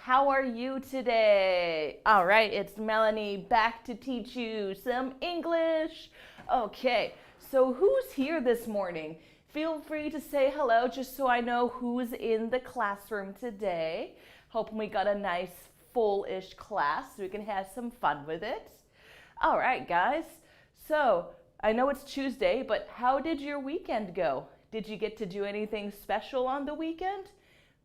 how are you today? All right, it's Melanie back to teach you some English. Okay, so who's here this morning? Feel free to say hello just so I know who's in the classroom today. Hoping we got a nice full-ish class so we can have some fun with it. All right, guys. So I know it's Tuesday, but how did your weekend go? Did you get to do anything special on the weekend?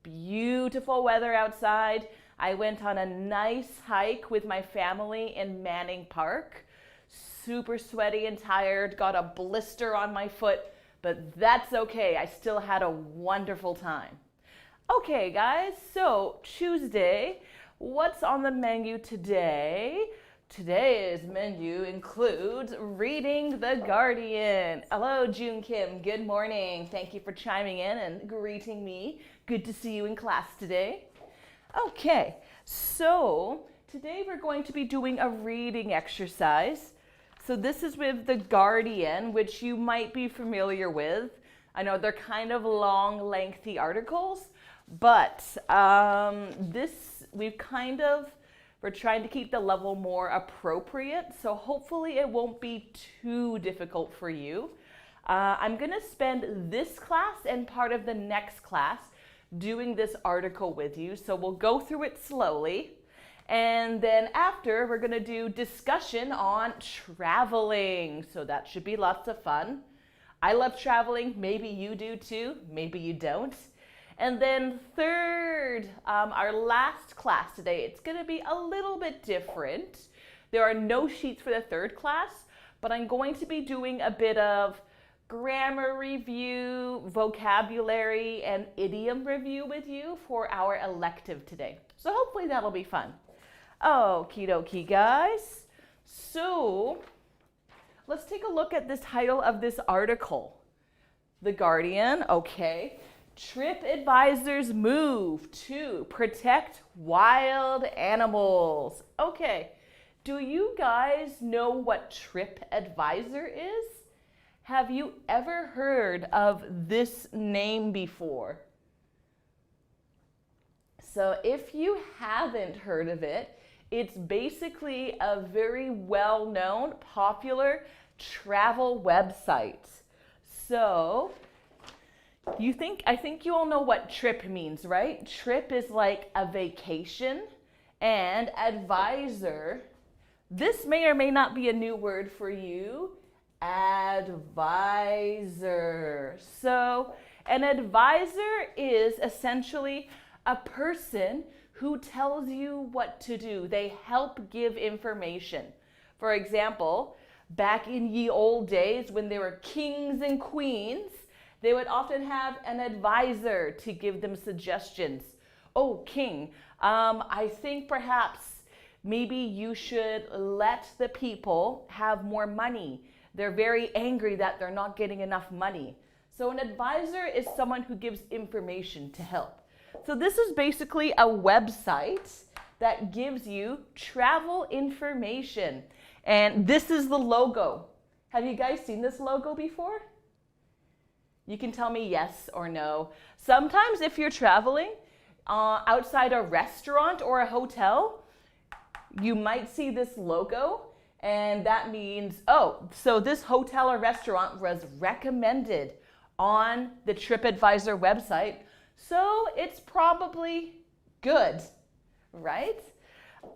Beautiful weather outside. I went on a nice hike with my family in Manning Park. Super sweaty and tired, got a blister on my foot, but that's okay. I still had a wonderful time. Okay, guys, so Tuesday, what's on the menu today? Today's menu includes reading The Guardian. Hello, June Kim. Good morning. Thank you for chiming in and greeting me. Good to see you in class today. Okay, so today we're going to be doing a reading exercise. So this is with The Guardian, which you might be familiar with. I know they're kind of long, lengthy articles, but we're trying to keep the level more appropriate, so hopefully it won't be too difficult for you. I'm going to spend this class and part of the next class doing this article with you, so we'll go through it slowly. And then after, we're going to do discussion on traveling, so that should be lots of fun. I love traveling. Maybe you do too. Maybe you don't. And then third, our last class today, it's going to be a little bit different. There are no sheets for the third class, but I'm going to be doing a bit of grammar review, vocabulary, and idiom review with you for our elective today. So hopefully that'll be fun. Okie dokie, guys. So let's take a look at the title of this article. The Guardian, okay. Tripadvisor's move to protect wild animals. Okay, do you guys know what Tripadvisor is? Have you ever heard of this name before? So if you haven't heard of it, it's basically a very well-known, popular travel website. So I think you all know what trip means, right? Trip is like a vacation, and advisor, this may or may not be a new word for you. Advisor. So an advisor is essentially a person who tells you what to do. They help give information. For example, back in ye old days when there were kings and queens, they would often have an advisor to give them suggestions. Oh, king, I think perhaps maybe you should let the people have more money. They're very angry that they're not getting enough money. So an advisor is someone who gives information to help. So this is basically a website that gives you travel information. And this is the logo. Have you guys seen this logo before? You can tell me yes or no. Sometimes if you're traveling outside a restaurant or a hotel, you might see this logo, and that means, oh, so this hotel or restaurant was recommended on the Tripadvisor website, so it's probably good, right?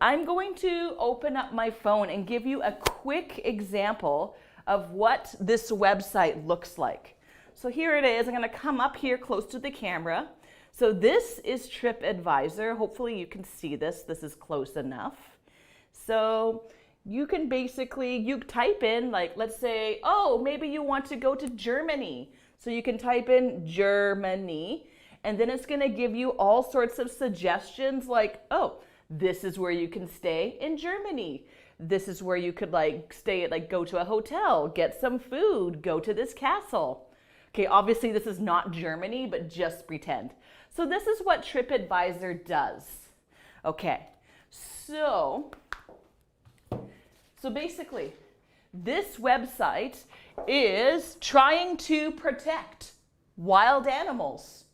I'm going to open up my phone and give you a quick example of what this website looks like. So here it is. I'm going to come up here close to the camera. So this is Tripadvisor. Hopefully you can see this. This is close enough. So you can basically, you type in, like, let's say, oh, maybe you want to go to Germany. So you can type in Germany, and then it's going to give you all sorts of suggestions like, oh, this is where you can stay in Germany. This is where you could stay at, go to a hotel, get some food, go to this castle. Okay, obviously this is not Germany, but just pretend. So this is what Tripadvisor does. Okay, so basically, this website is trying to protect wild animals.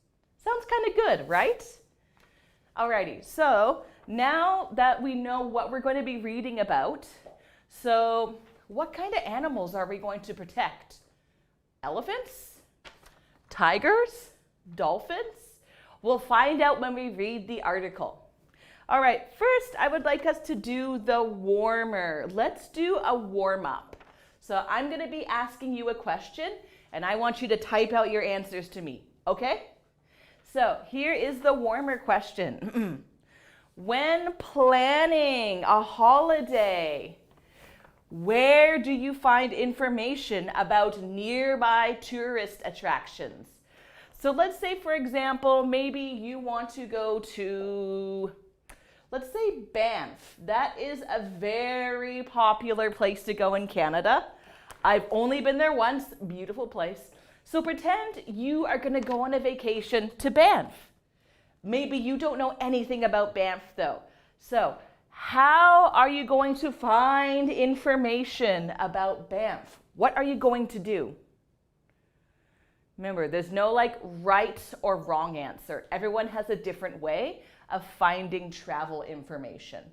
Sounds kind of good, right? Alrighty, so now that we know what we're going to be reading about, so what kind of animals are we going to protect? Elephants? Tigers? Dolphins? We'll find out when we read the article. All right, first I would like us to do the warmer. Let's do a warm-up. So I'm going to be asking you a question, and I want you to type out your answers to me, okay? So here is the warmer question. When planning a holiday, where do you find information about nearby tourist attractions? So let's say, for example, maybe you want to go to, let's say Banff. That is a very popular place to go in Canada. I've only been there once, beautiful place. So pretend you are gonna go on a vacation to Banff. Maybe you don't know anything about Banff though. So how are you going to find information about Banff? What are you going to do? Remember, there's no like right or wrong answer. Everyone has a different way of finding travel information.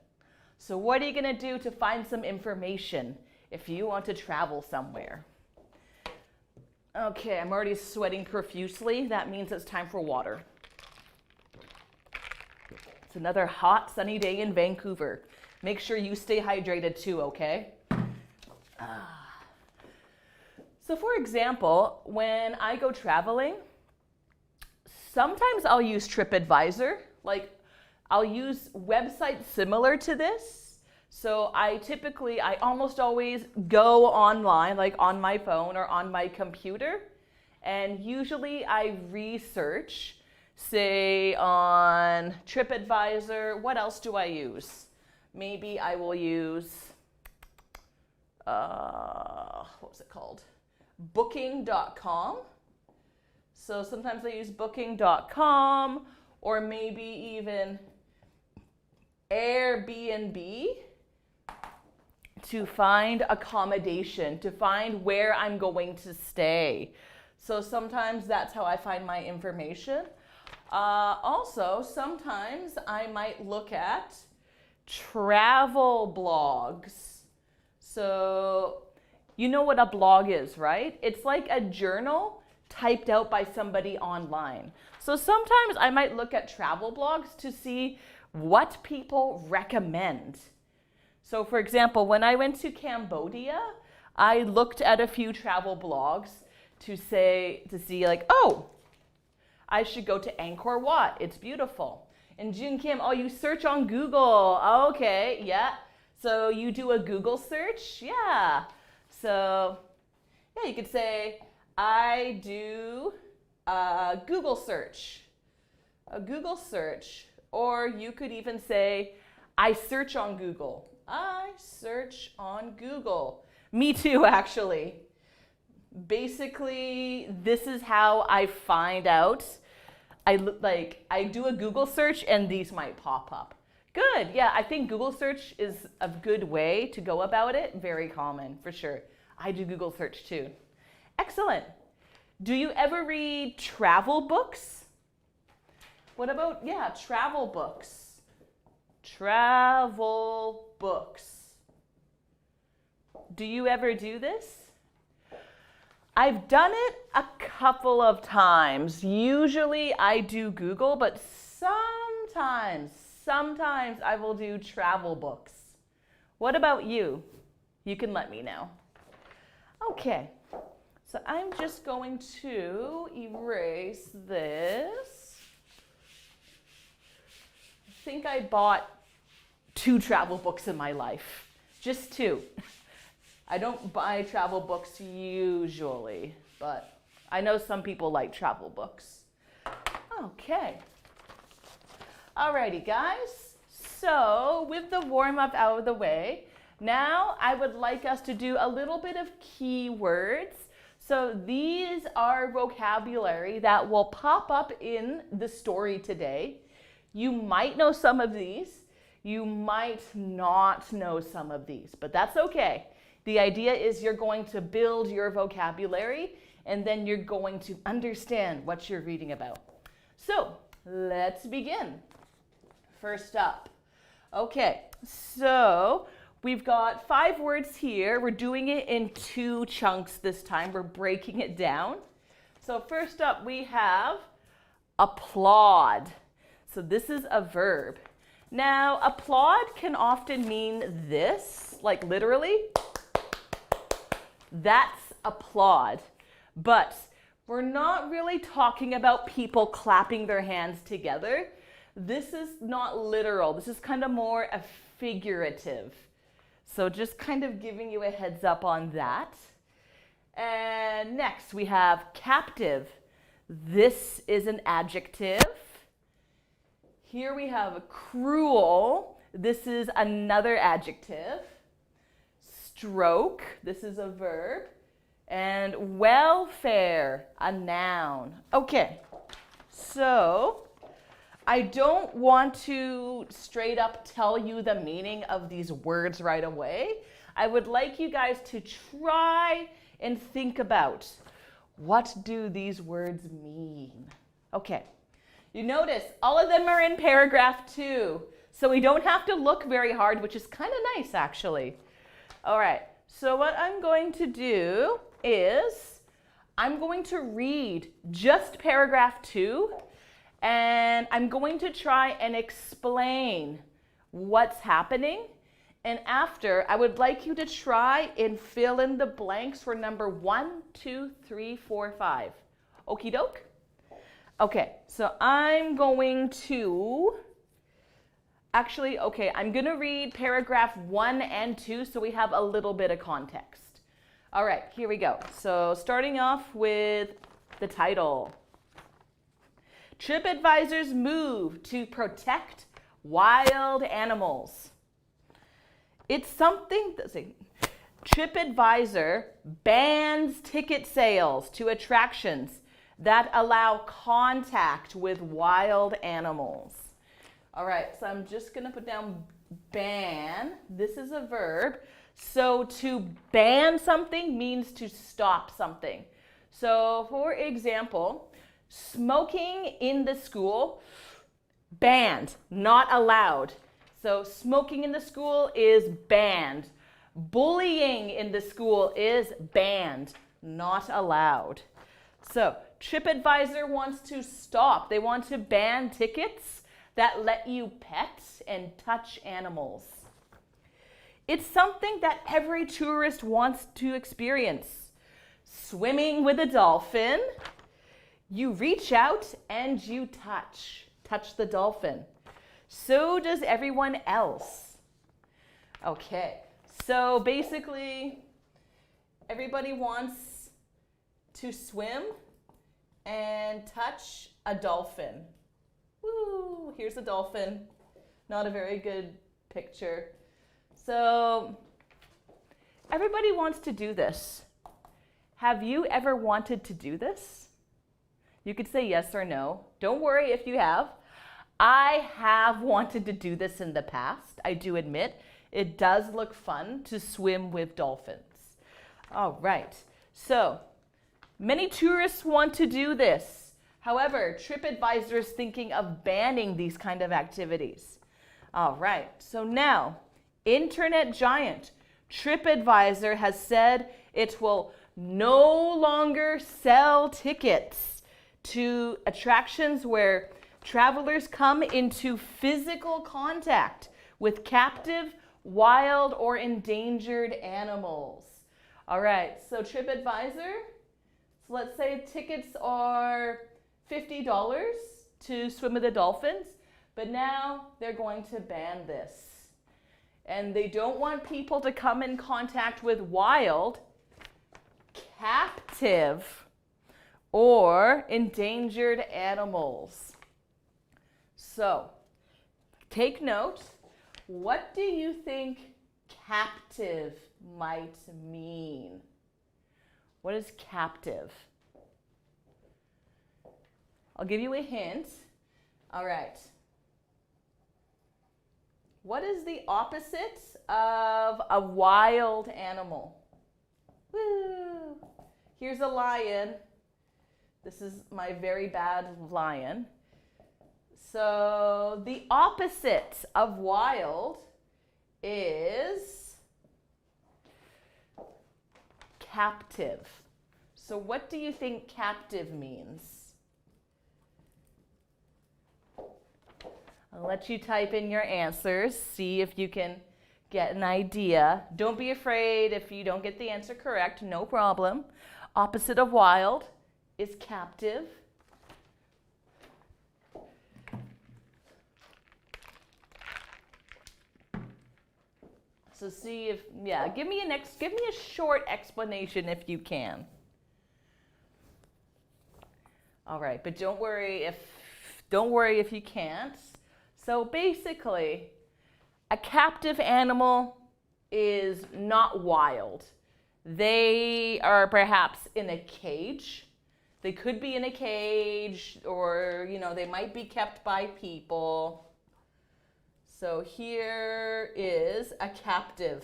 So what are you gonna do to find some information if you want to travel somewhere? Okay, I'm already sweating profusely. That means it's time for water. It's another hot, sunny day in Vancouver. Make sure you stay hydrated too, okay? So for example, when I go traveling, sometimes I'll use Tripadvisor. Like, I'll use websites similar to this. So I almost always go online, like on my phone or on my computer. And usually I research, say on Tripadvisor. What else do I use? Maybe I will use, what's it called? Booking.com. So sometimes I use Booking.com, or maybe even Airbnb to find accommodation, to find where I'm going to stay. So sometimes that's how I find my information. Also, sometimes I might look at travel blogs. So you know what a blog is, right? It's like a journal typed out by somebody online. So sometimes I might look at travel blogs to see what people recommend. So for example, when I went to Cambodia, I looked at a few travel blogs to see like, oh, I should go to Angkor Wat. It's beautiful. And Jun Kim, oh, you search on Google. Oh, okay, yeah. So you do a Google search? Yeah. So yeah, you could say, I do a Google search. A Google search. Or you could even say, I search on Google. I search on Google. Me too, actually. Basically, this is how I find out. I do a Google search and these might pop up. Good, yeah, I think Google search is a good way to go about it. Very common, for sure. I do Google search too. Excellent. Do you ever read travel books? What about, yeah, travel books? Travel books. Do you ever do this? I've done it a couple of times. Usually I do Google, but sometimes I will do travel books. What about you? You can let me know. Okay, so I'm just going to erase this. I think I bought 2 travel books in my life, just 2. I don't buy travel books usually, but I know some people like travel books. Okay. Alrighty, guys. So with the warm-up out of the way, now I would like us to do a little bit of keywords. So these are vocabulary that will pop up in the story today. You might know some of these. You might not know some of these, but that's okay. The idea is you're going to build your vocabulary and then you're going to understand what you're reading about. So let's begin. first up. Okay, so we've got 5 words here. We're doing it in 2 chunks this time. We're breaking it down. So first up we have applaud. So this is a verb. Now, applaud can often mean this, like literally. That's applaud. But we're not really talking about people clapping their hands together. This is not literal. This is kind of more a figurative. So just kind of giving you a heads up on that. And next we have captive. This is an adjective. Here we have cruel. This is another adjective. Stroke. This is a verb. And welfare, a noun. Okay, so I don't want to straight up tell you the meaning of these words right away. I would like you guys to try and think about, what do these words mean? Okay, you notice all of them are in paragraph 2, so we don't have to look very hard, which is kind of nice actually. All right, so what I'm going to do is I'm going to read just paragraph 2, and I'm going to try and explain what's happening. And after, I would like you to try and fill in the blanks for number 1, 2, 3, 4, 5. Okie doke? Okay, so I'm going to, actually, okay, I'm going to read paragraph 1 and 2 so we have a little bit of context. All right, here we go. So starting off with the title. Tripadvisor's move to protect wild animals. It's something that Tripadvisor bans ticket sales to attractions that allow contact with wild animals. All right, so I'm just going to put down ban. This is a verb. So to ban something means to stop something. So for example, smoking in the school, banned, not allowed. So smoking in the school is banned. Bullying in the school is banned, not allowed. So Tripadvisor wants to stop. They want to ban tickets that let you pet and touch animals. It's something that every tourist wants to experience. Swimming with a dolphin, you reach out and you touch the dolphin. So does everyone else. Okay, so basically everybody wants to swim and touch a dolphin. Woo, here's a dolphin. Not a very good picture. So everybody wants to do this. Have you ever wanted to do this? You could say yes or no. Don't worry if you have. I have wanted to do this in the past. I do admit it does look fun to swim with dolphins. All right, so many tourists want to do this. However, Tripadvisor is thinking of banning these kind of activities. All right, so now, internet giant Tripadvisor has said it will no longer sell tickets to attractions where travelers come into physical contact with captive, wild, or endangered animals. All right, so Tripadvisor, so let's say tickets are $50 to swim with the dolphins, but now they're going to ban this. And they don't want people to come in contact with wild, captive, or endangered animals. So, take note. What do you think captive might mean? What is captive? I'll give you a hint. All right. What is the opposite of a wild animal? Woo! Here's a lion. This is my very bad lion. So the opposite of wild is captive. So what do you think captive means? I'll let you type in your answers, see if you can get an idea. Don't be afraid if you don't get the answer correct, no problem. Opposite of wild is captive. So see if, yeah, give me a short explanation if you can. All right, but don't worry if you can't. So basically, a captive animal is not wild. They are perhaps in a cage. They could be in a cage, or they might be kept by people. So here is a captive.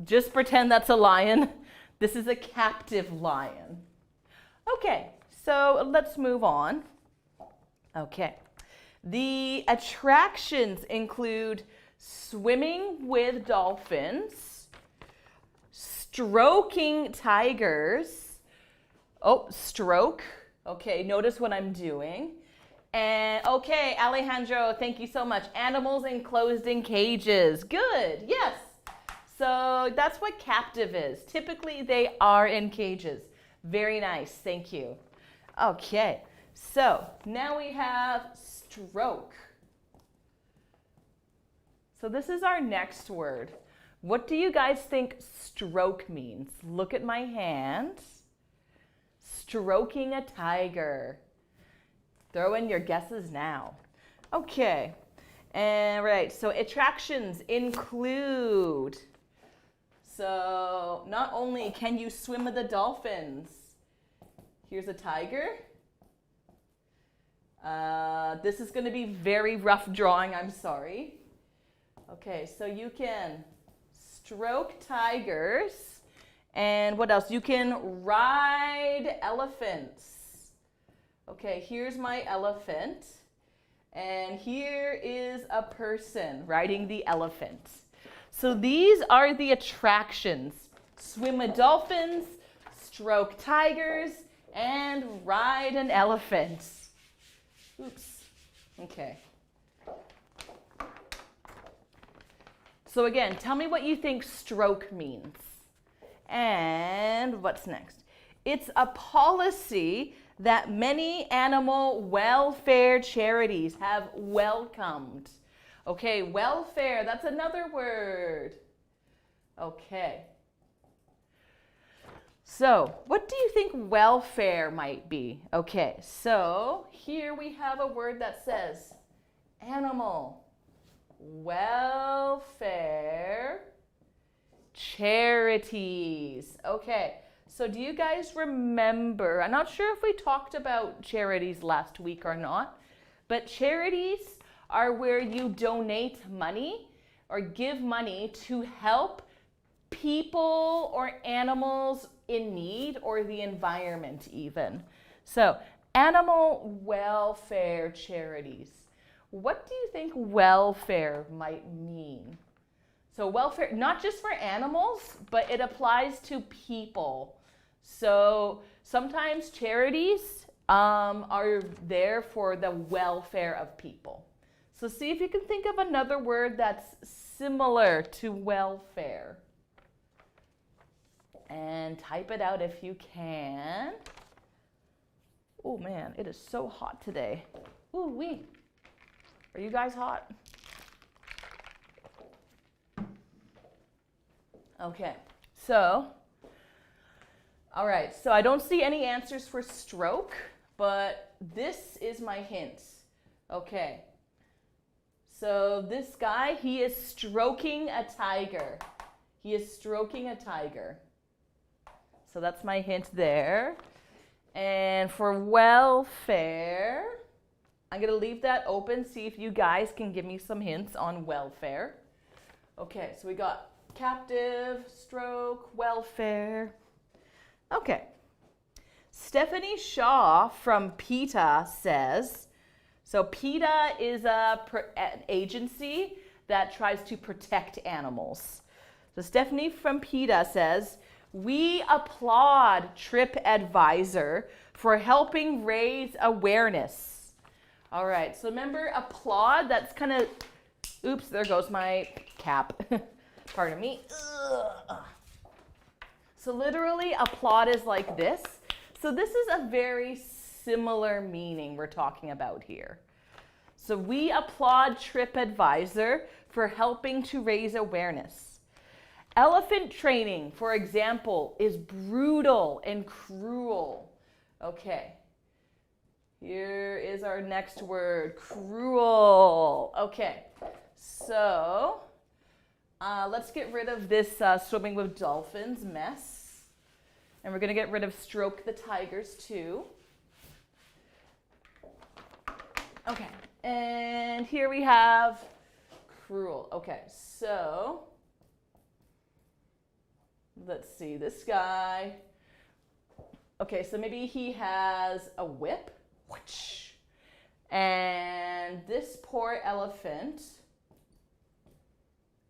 Just pretend that's a lion. This is a captive lion. Okay, so let's move on. Okay. The attractions include swimming with dolphins, stroking tigers. Oh, stroke. Okay, notice what I'm doing. And okay, Alejandro, thank you so much. Animals enclosed in cages. Good, yes. So that's what captive is. Typically, they are in cages. Very nice, thank you. Okay, so now we have stroke. So this is our next word. What do you guys think stroke means? Look at my hand. Stroking a tiger. Throw in your guesses now. Okay, and right, so attractions include, so not only can you swim with the dolphins, here's a tiger. This is going to be very rough drawing, I'm sorry. Okay, so you can stroke tigers, and what else? You can ride elephants. Okay, here's my elephant, and here is a person riding the elephant. So these are the attractions. Swim with dolphins, stroke tigers, and ride an elephant. Oops. Okay. So again, tell me what you think stroke means. And what's next? It's a policy that many animal welfare charities have welcomed. Okay, welfare, that's another word. Okay. So, what do you think welfare might be? Okay, so here we have a word that says animal welfare charities. Okay, so do you guys remember, I'm not sure if we talked about charities last week or not, but charities are where you donate money or give money to help people or animals in need, or the environment even. So, animal welfare charities. What do you think welfare might mean? So welfare, not just for animals, but it applies to people. So sometimes charities are there for the welfare of people. So see if you can think of another word that's similar to welfare. And type it out if you can. Oh man, it is so hot today. Ooh wee. Are you guys hot? Okay, so, all right, so I don't see any answers for stroke, but this is my hint. Okay, so this guy, he is stroking a tiger. He is stroking a tiger. So that's my hint there. And for welfare, I'm gonna leave that open, see if you guys can give me some hints on welfare. Okay, so we got captive, stroke, welfare. Okay. Stephanie Shaw from PETA says, So PETA is an agency that tries to protect animals. So Stephanie from PETA says, we applaud Tripadvisor for helping raise awareness. All right, so remember applaud, that's kind of, oops, there goes my cap. Pardon me. Ugh. So literally applaud is like this. So this is a very similar meaning we're talking about here. So we applaud Tripadvisor for helping to raise awareness. Elephant training, for example, is brutal and cruel. Okay, here is our next word, cruel. Okay, so let's get rid of this swimming with dolphins mess. And we're gonna get rid of stroke the tigers too. Okay, and here we have cruel. Okay, so let's see, this guy. Okay, so maybe he has a whip. And this poor elephant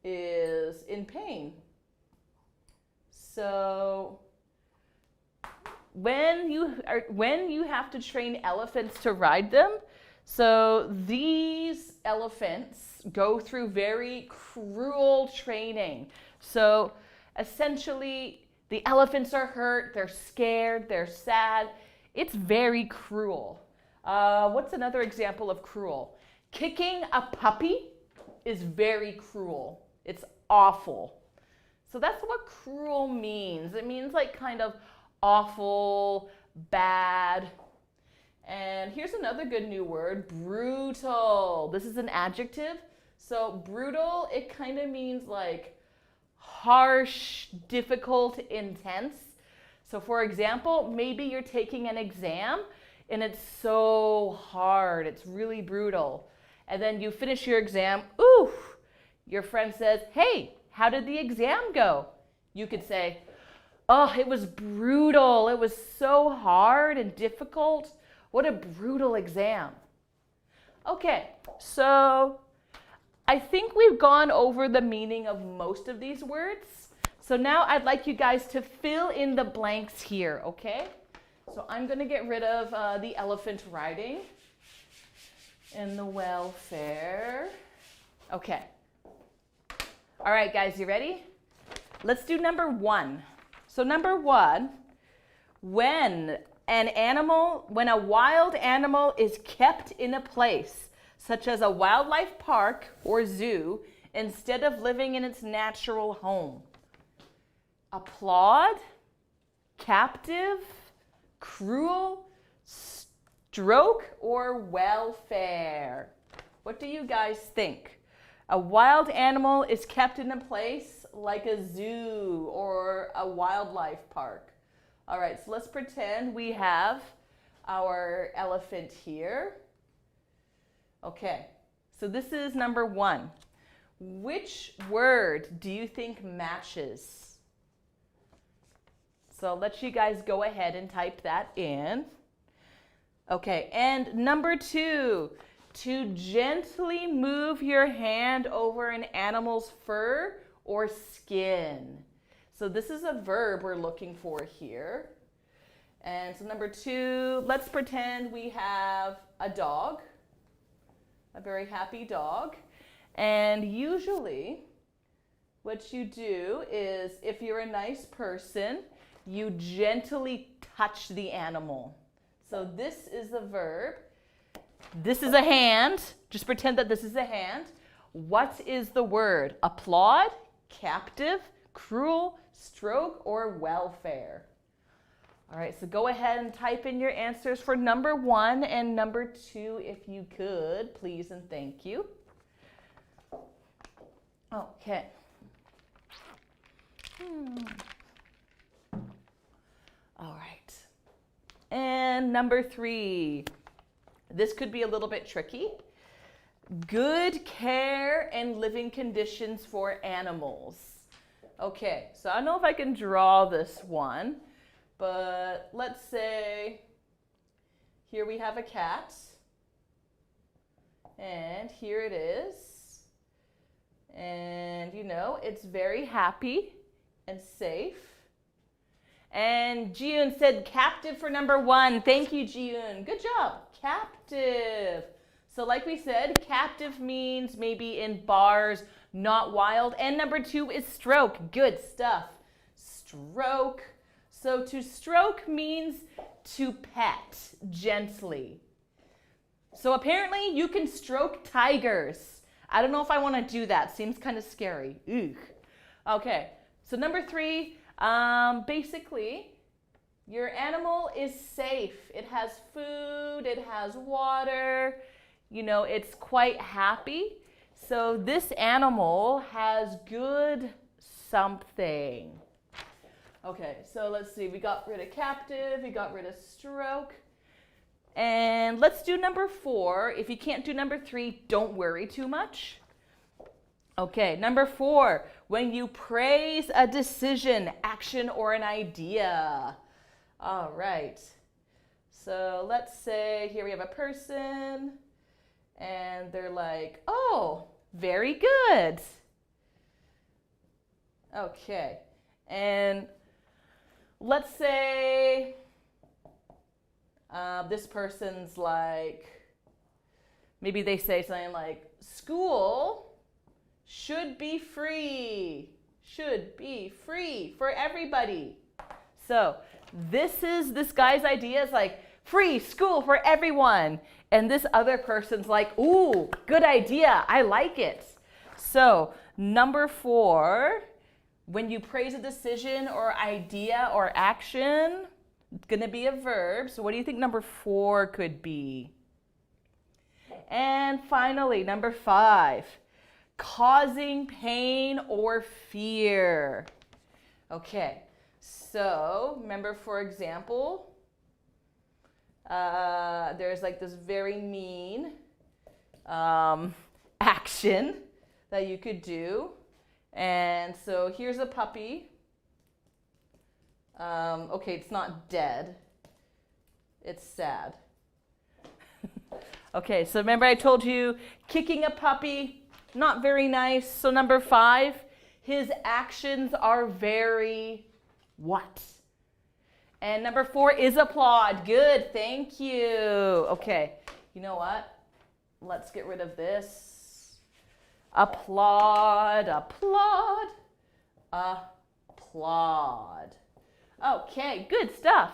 is in pain. So when you have to train elephants to ride them, so these elephants go through very cruel training. So essentially, the elephants are hurt, they're scared, they're sad. It's very cruel. What's another example of cruel? Kicking a puppy is very cruel. It's awful. So that's what cruel means. It means like kind of awful, bad. And here's another good new word, brutal. This is an adjective. So brutal, it kind of means like harsh, difficult, intense. So for example, maybe you're taking an exam and it's so hard, it's really brutal. And then you finish your exam, ooh, your friend says, hey, how did the exam go? You could say, oh, it was brutal. It was so hard and difficult. What a brutal exam. Okay, so I think we've gone over the meaning of most of these words. So now I'd like you guys to fill in the blanks here, okay? So I'm gonna get rid of the elephant riding and the welfare. Okay. All right, guys, you ready? Let's do number 1. So number 1, when a wild animal is kept in a place, such as a wildlife park or zoo, instead of living in its natural home. Applaud, captive, cruel, stroke, or welfare. What do you guys think? A wild animal is kept in a place like a zoo or a wildlife park. All right, so let's pretend we have our elephant here. Okay, so this is number 1. Which word do you think matches? So I'll let you guys go ahead and type that in. Okay, and number 2, to gently move your hand over an animal's fur or skin. So this is a verb we're looking for here. And so number 2, let's pretend we have a dog, a very happy dog. And usually what you do is, if you're a nice person, you gently touch the animal. So this is a verb. This is a hand. Just pretend that this is a hand. What is the word? Applaud, captive, cruel, stroke, or welfare? All right, so go ahead and type in your answers for number 1 and number 2 if you could, please and thank you. Okay. All right. And number 3. This could be a little bit tricky. Good care and living conditions for animals. Okay, so I don't know if I can draw this one, but let's say here we have a cat. And here it is. And you know, it's very happy and safe. And Jiyoon said captive for number 1. Thank you, Jiyoon. Good job. Captive. So like we said, captive means maybe in bars, not wild. And number 2 is stroke. Good stuff. Stroke. So to stroke means to pet gently. So apparently you can stroke tigers. I don't know if I want to do that. Seems kind of scary. Ugh. Okay, so number 3, basically, your animal is safe. It has food, it has water, you know, it's quite happy. So this animal has good something. Okay, so let's see. We got rid of captive, we got rid of stroke. And let's do number 4. If you can't do number 3, don't worry too much. Okay, number 4, when you praise a decision, action, or an idea. All right. So let's say here we have a person and they're like, oh, very good. Okay, and let's say this person's like, maybe they say something like, school should be free for everybody. So this guy's idea is like, free school for everyone. And this other person's like, ooh, good idea, I like it. So number 4, when you praise a decision or idea or action, it's going to be a verb. So what do you think number 4 could be? And finally, number 5, causing pain or fear. Okay, so remember, for example, there's like this very mean action that you could do. And so here's a puppy. Okay, it's not dead. It's sad. Okay, so remember I told you kicking a puppy, not very nice. So number 5, his actions are very what? And number 4 is applaud. Good, thank you. Okay, you know what? Let's get rid of this. Applaud, applaud, applaud. Okay, good stuff.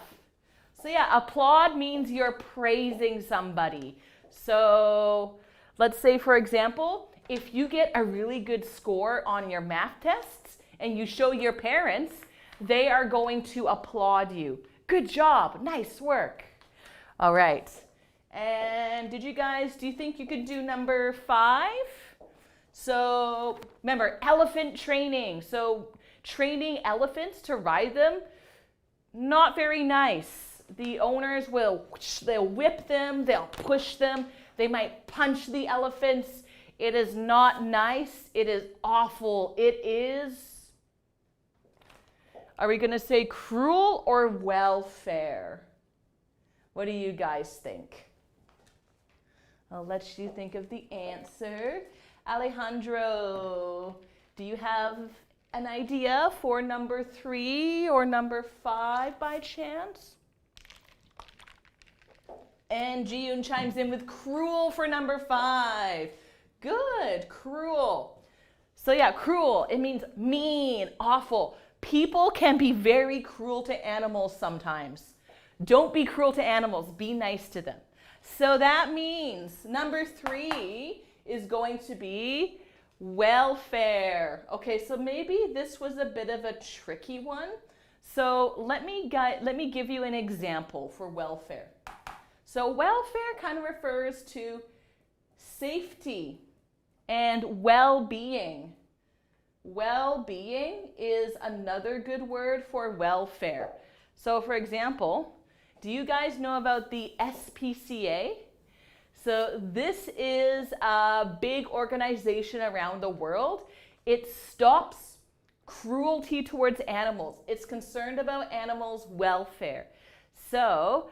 So yeah, applaud means you're praising somebody. So let's say, for example, if you get a really good score on your math tests and you show your parents, they are going to applaud you. Good job, nice work. All right. And do you think you could do number 5? So remember, elephant training. So training elephants to ride them, not very nice. The owners they'll whip them, they'll push them, they might punch the elephants. It is not nice. It is awful. It is, are we going to say cruel or welfare? What do you guys think? I'll let you think of the answer. Alejandro, do you have an idea for number 3 or number 5 by chance? And Jiyoon chimes in with cruel for number 5. Good, cruel. So yeah, cruel, it means mean, awful. People can be very cruel to animals sometimes. Don't be cruel to animals, be nice to them. So that means number 3 is going to be welfare. Okay, so maybe this was a bit of a tricky one. So let me give you an example for welfare. So welfare kind of refers to safety and well-being. Well-being is another good word for welfare. So for example, do you guys know about the SPCA? So this is a big organization around the world. It stops cruelty towards animals. It's concerned about animals' welfare. So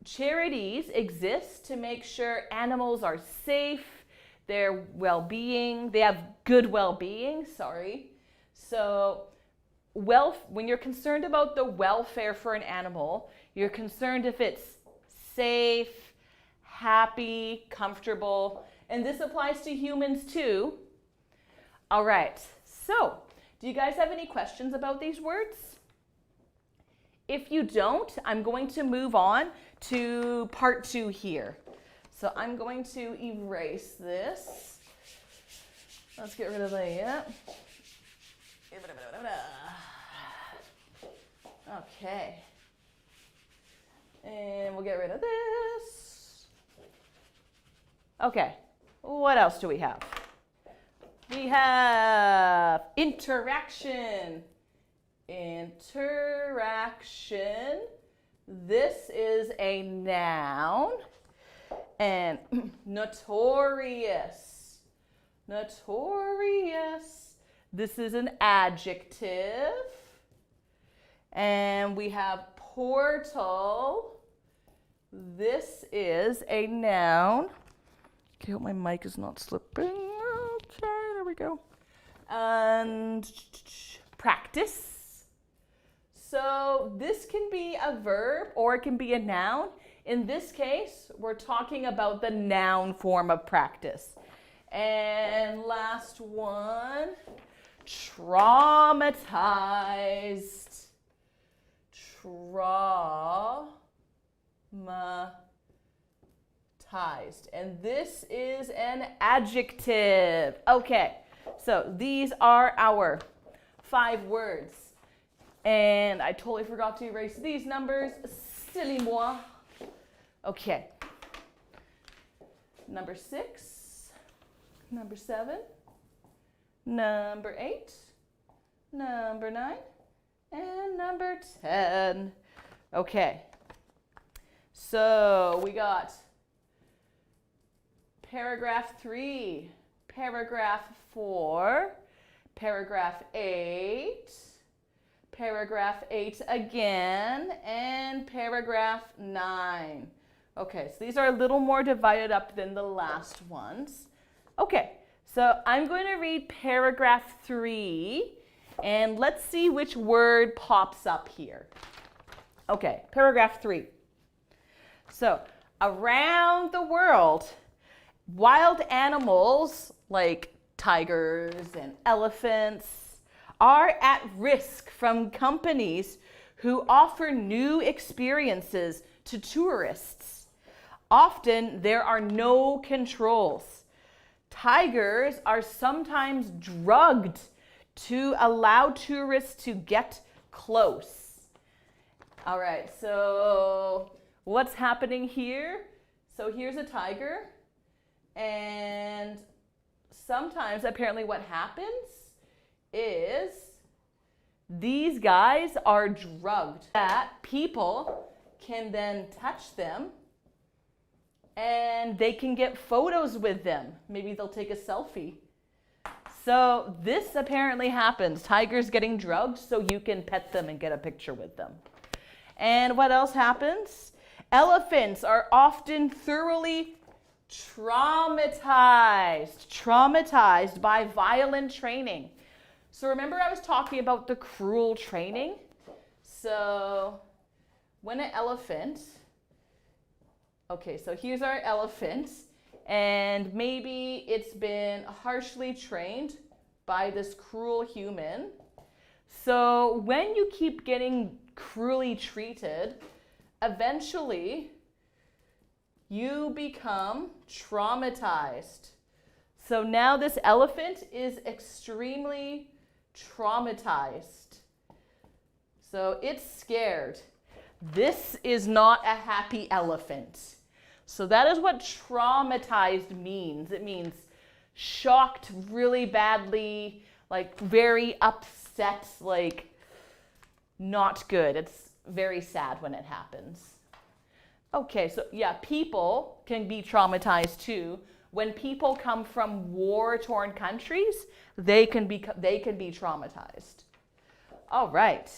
charities exist to make sure animals are safe, their well-being, they have good well-being, So when you're concerned about the welfare for an animal, you're concerned if it's safe, happy, comfortable, and this applies to humans too. All right, so do you guys have any questions about these words? If you don't, I'm going to move on to part 2 here. So I'm going to erase this. Let's get rid of that. Okay. And we'll get rid of this. Okay, what else do we have? We have interaction. Interaction. This is a noun. And notorious. Notorious. This is an adjective. And we have portal. This is a noun. Okay, hope my mic is not slipping. Okay, there we go. And practice. So this can be a verb or it can be a noun. In this case, we're talking about the noun form of practice. And last one, traumatized. Traumatized. And this is an adjective. Okay, so these are our 5 words. And I totally forgot to erase these numbers. Silly moi. Okay. Number 6, number 7, number 8, number 9, and number 10. Okay. So we got paragraph 3, paragraph 4, paragraph 8, paragraph 8 again, and paragraph 9. Okay, so these are a little more divided up than the last ones. Okay, so I'm going to read paragraph 3, and let's see which word pops up here. Okay, paragraph 3. So, around the world, wild animals like tigers and elephants are at risk from companies who offer new experiences to tourists. Often there are no controls. Tigers are sometimes drugged to allow tourists to get close. All right, so what's happening here? So here's a tiger, and sometimes apparently what happens is these guys are drugged, that people can then touch them and they can get photos with them. Maybe they'll take a selfie. So this apparently happens. Tigers getting drugged so you can pet them and get a picture with them. And what else happens? Elephants are often thoroughly traumatized by violent training. So remember I was talking about the cruel training? So when an elephant, okay, so here's our elephant, and maybe it's been harshly trained by this cruel human. So when you keep getting cruelly treated, eventually you become traumatized. So now this elephant is extremely traumatized. So it's scared. This is not a happy elephant. So that is what traumatized means. It means shocked really badly, like very upset, like not good. It's very sad when it happens. Okay, so yeah, people can be traumatized too. When people come from war-torn countries, they can be traumatized. All right,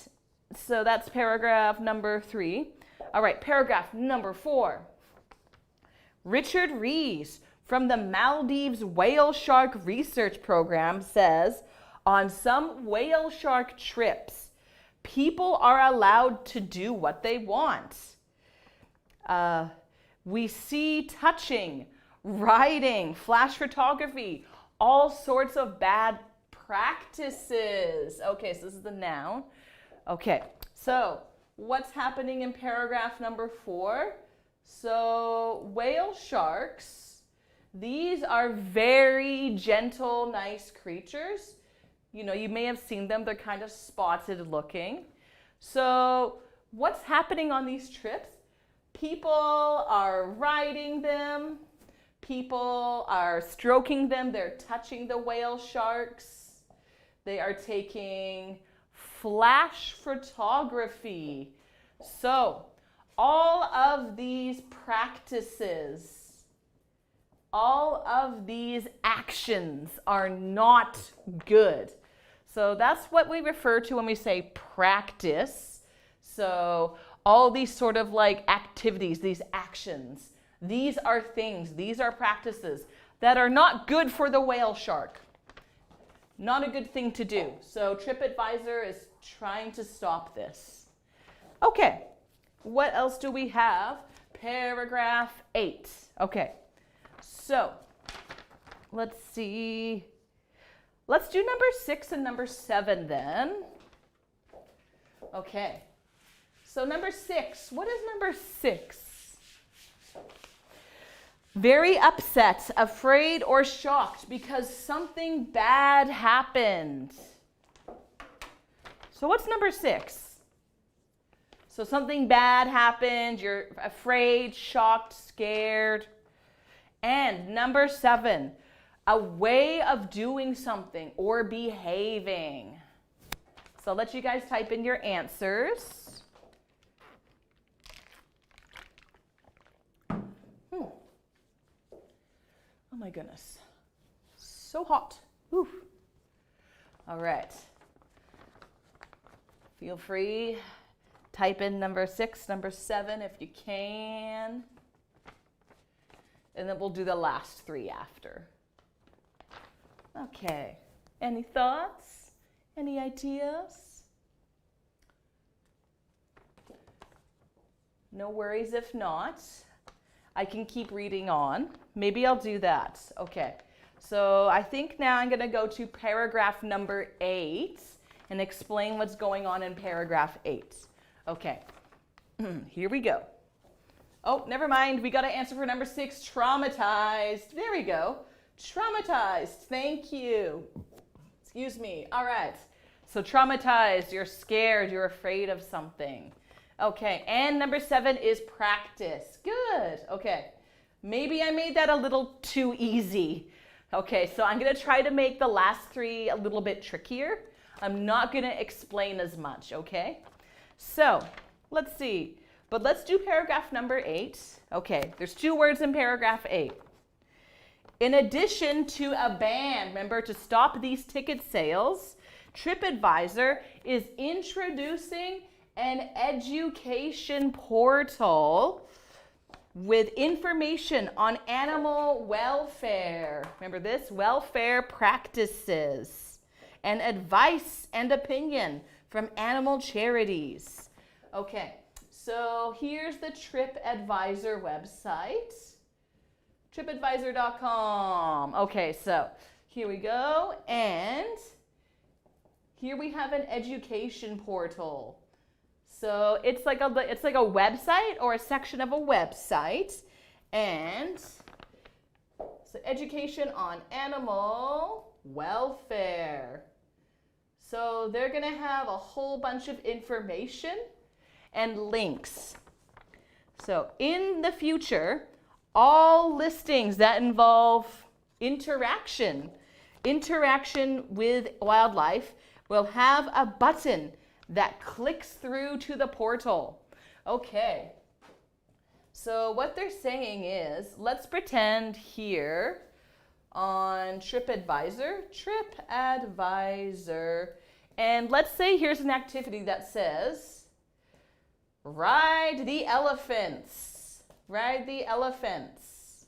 so that's paragraph number 3. All right, paragraph number 4. Richard Rees from the Maldives Whale Shark Research Program says, on some whale shark trips, people are allowed to do what they want. We see touching, riding, flash photography, all sorts of bad practices. Okay, so this is the noun. Okay, so what's happening in paragraph number 4? So whale sharks, these are very gentle, nice creatures. You know, you may have seen them. They're kind of spotted looking. So what's happening on these trips? People are riding them. People are stroking them. They're touching the whale sharks. They are taking flash photography. So all of these practices, all of these actions are not good. So that's what we refer to when we say practice. So all these sort of like activities, these actions, these are things, these are practices that are not good for the whale shark. Not a good thing to do. So Tripadvisor is trying to stop this. Okay, what else do we have? Paragraph 8. Okay, so let's see. Let's do number 6 and number 7 then. Okay, so number 6, what is number 6? Very upset, afraid, or shocked because something bad happened. So what's number 6? So something bad happened, you're afraid, shocked, scared. And number 7, a way of doing something or behaving. So I'll let you guys type in your answers. Oh my goodness, so hot. Whew. All right, feel free, type in number 6, number 7 if you can, and then we'll do the last 3 after. Okay, any thoughts, any ideas? No worries if not. I can keep reading on. Maybe I'll do that. Okay, so I think now I'm going to go to paragraph number 8 and explain what's going on in paragraph 8. Okay, here we go. Oh, never mind. We got to answer for number 6, traumatized. There we go. Traumatized. Thank you. Excuse me. All right. So traumatized, you're scared, you're afraid of something. Okay, and number 7 is practice. Good. Okay, maybe I made that a little too easy. Okay, so I'm going to try to make the last 3 a little bit trickier. I'm not going to explain as much, okay? So, let's see. But let's do paragraph number 8. Okay, there's 2 words in paragraph 8. In addition to a ban, remember, to stop these ticket sales, Tripadvisor is introducing an education portal with information on animal welfare. Remember this? Welfare practices and advice and opinion from animal charities. Okay, so here's the Tripadvisor website. Tripadvisor.com. Okay, so here we go. And here we have an education portal. So it's like a website or a section of a website, and so education on animal welfare. So they're going to have a whole bunch of information and links. So in the future, all listings that involve interaction with wildlife will have a button that clicks through to the portal. Okay, so what they're saying is, let's pretend here on Tripadvisor, and let's say here's an activity that says, Ride the elephants. Ride the elephants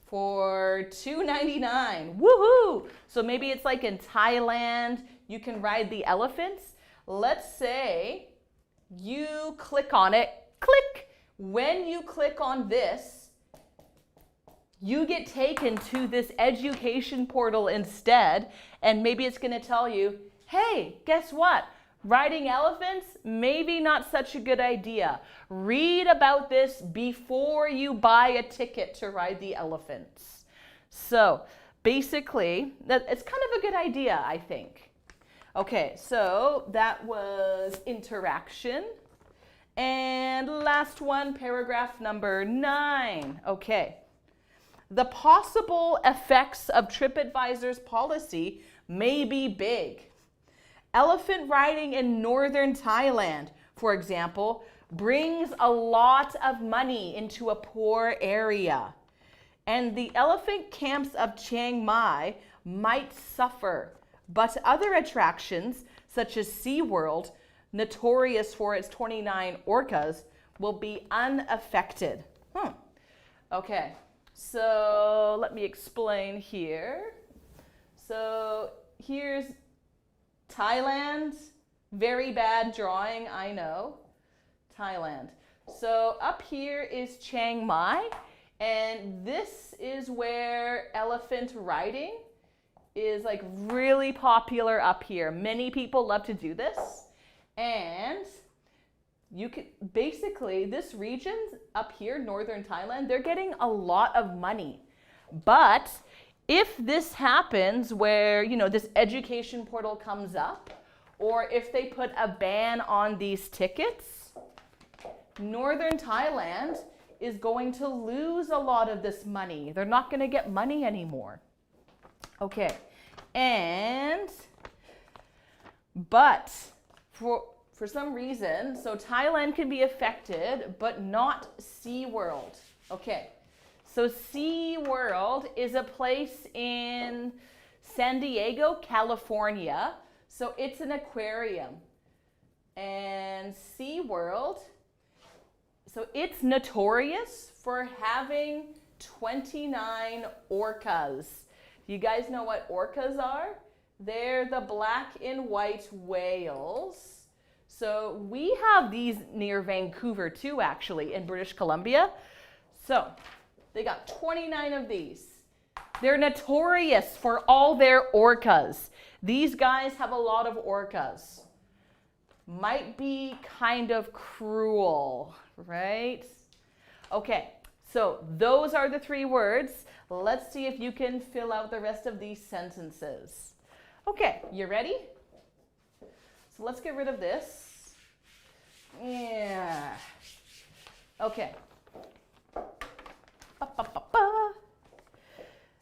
for $2.99. Woohoo! So maybe it's like in Thailand, you can ride the elephants. Let's say you click on it. Click! When you click on this, you get taken to this education portal instead, and maybe it's going to tell you, hey, guess what? Riding elephants, maybe not such a good idea. Read about this before you buy a ticket to ride the elephants. So basically, it's kind of a good idea, I think. Okay, so that was interaction. And last one, paragraph number 9. Okay. The possible effects of Tripadvisor's policy may be big. Elephant riding in northern Thailand, for example, brings a lot of money into a poor area. And the elephant camps of Chiang Mai might suffer, but other attractions, such as SeaWorld, notorious for its 29 orcas, will be unaffected. Okay, so let me explain here. So here's Thailand. Very bad drawing, I know. Thailand. So up here is Chiang Mai, and this is where elephant riding is like really popular up here. Many people love to do this. And you can basically, this region up here, northern Thailand, they're getting a lot of money. But if this happens where, this education portal comes up, or if they put a ban on these tickets, northern Thailand is going to lose a lot of this money. They're not going to get money anymore. Okay, but for some reason, so Thailand can be affected, but not SeaWorld. Okay, so SeaWorld is a place in San Diego, California. So it's an aquarium. And SeaWorld, so it's notorious for having 29 orcas. You guys know what orcas are? They're the black and white whales. So we have these near Vancouver too, actually, in British Columbia. So they got 29 of these. They're notorious for all their orcas. These guys have a lot of orcas. Might be kind of cruel, right? Okay, so those are the 3 words. Let's see if you can fill out the rest of these sentences. Okay, you ready? So let's get rid of this. Yeah. Okay.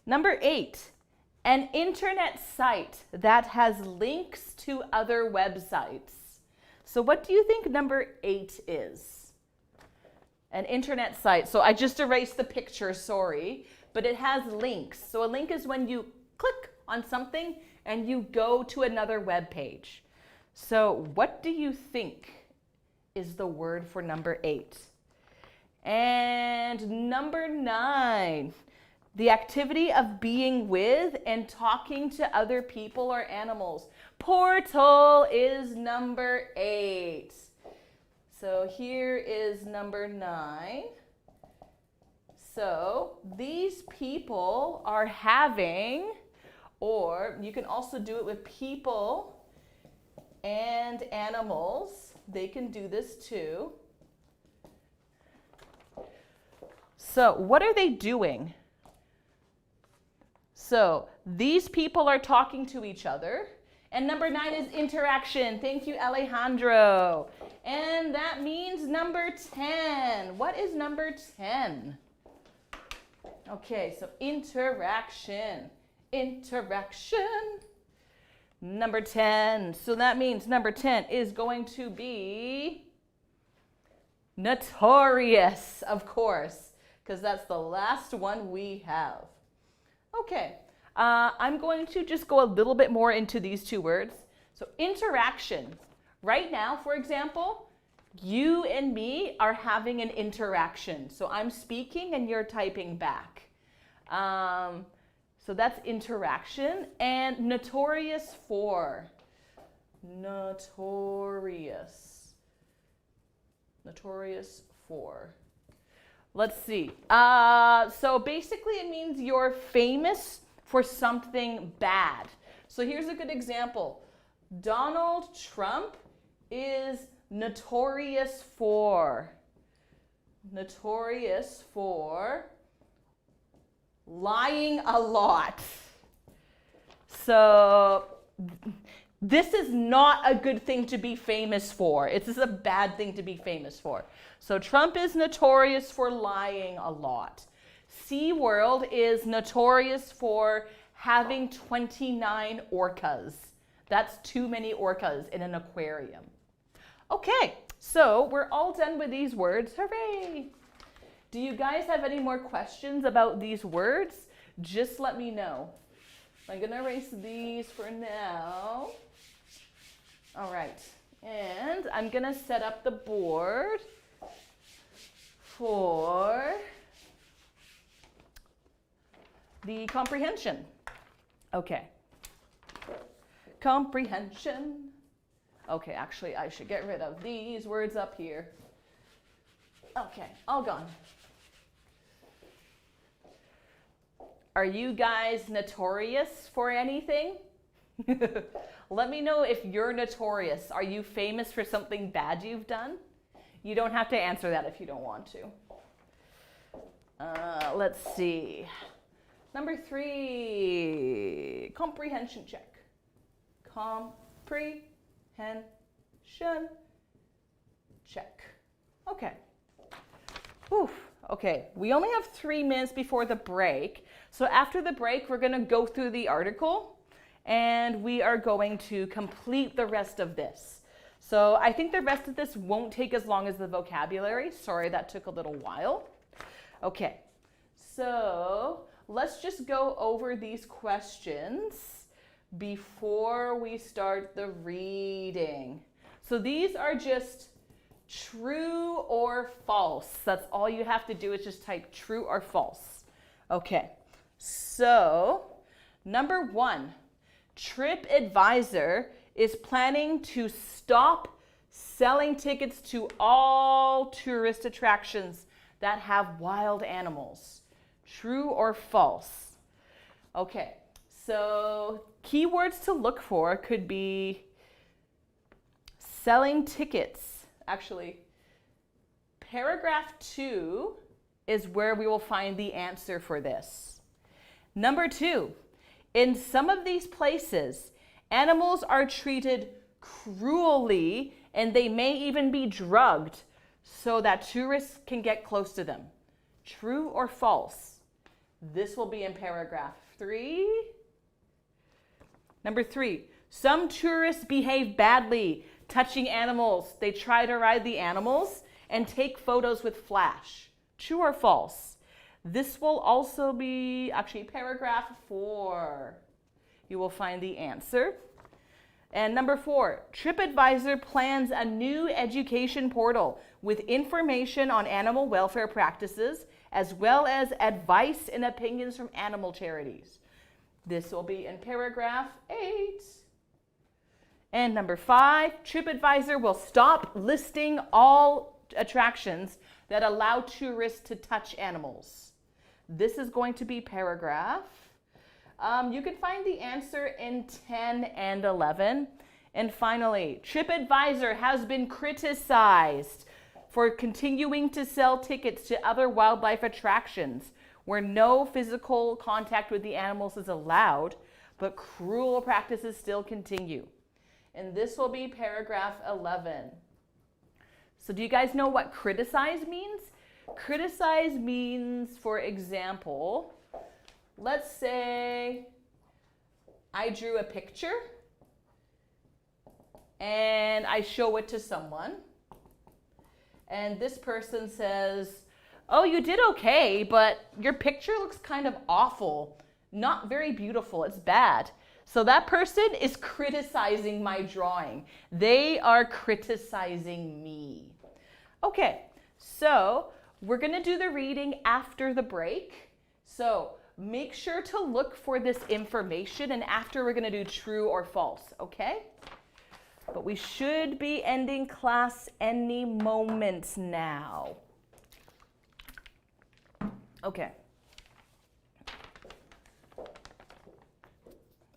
Number 8, an internet site that has links to other websites. So what do you think number 8 is? An internet site. So I just erased the picture, sorry, but it has links. So a link is when you click on something and you go to another web page. So what do you think is the word for number 8? And number 9, the activity of being with and talking to other people or animals. Portal is number 8. So here is number 9. So these people are having, or you can also do it with people and animals. They can do this too. So what are they doing? So these people are talking to each other. And number 9 is interaction. Thank you, Alejandro. And that means number 10. What is number 10? Okay, so interaction. Interaction. Number 10. So that means number 10 is going to be notorious, of course, because that's the last one we have. Okay, I'm going to just go a little bit more into these 2 words. So interaction. Right now, for example, You and me are having an interaction. So I'm speaking and you're typing back. So that's interaction. And notorious for. Notorious. Notorious for. Let's see. So basically it means you're famous for something bad. So here's a good example. Donald Trump is notorious for lying a lot. So this is not a good thing to be famous for. This is a bad thing to be famous for. So Trump is notorious for lying a lot. SeaWorld is notorious for having 29 orcas. That's too many orcas in an aquarium. Okay, so we're all done with these words. Hooray! Do you guys have any more questions about these words? Just let me know. I'm going to erase these for now. All right, and I'm going to set up the board for the comprehension. Okay. Comprehension. Okay, actually, I should get rid of these words up here. Okay, all gone. Are you guys notorious for anything? Let me know if you're notorious. Are you famous for something bad you've done? You don't have to answer that if you don't want to. Let's see. Number 3, comprehension check. Comprehension check. Okay. Oof. Okay, we only have 3 minutes before the break. So after the break, we're going to go through the article and we are going to complete the rest of this. So I think the rest of this won't take as long as the vocabulary. Sorry, that took a little while. Okay, so let's just go over these questions before we start the reading. So these are just true or false. That's all you have to do is just type true or false. Okay, so number 1, Tripadvisor is planning to stop selling tickets to all tourist attractions that have wild animals. True or false? Okay, so keywords to look for could be selling tickets. Actually, paragraph 2 is where we will find the answer for this. Number 2, in some of these places, animals are treated cruelly and they may even be drugged so that tourists can get close to them. True or false? This will be in paragraph 3. Number 3, some tourists behave badly touching animals. They try to ride the animals and take photos with flash. True or false? This will also be actually paragraph 4. You will find the answer. And number 4, Tripadvisor plans a new education portal with information on animal welfare practices as well as advice and opinions from animal charities. This will be in paragraph 8. And number 5, Tripadvisor will stop listing all attractions that allow tourists to touch animals. This is going to be paragraph. You can find the answer in 10 and 11. And finally, Tripadvisor has been criticized for continuing to sell tickets to other wildlife attractions where no physical contact with the animals is allowed, but cruel practices still continue. And this will be paragraph 11. So do you guys know what criticize means? Criticize means, for example, let's say I drew a picture and I show it to someone. And this person says, oh, you did okay, but your picture looks kind of awful. Not very beautiful, it's bad. So that person is criticizing my drawing. They are criticizing me. Okay, so we're going to do the reading after the break. So make sure to look for this information, and after we're going to do true or false, okay? But we should be ending class any moment now. Okay.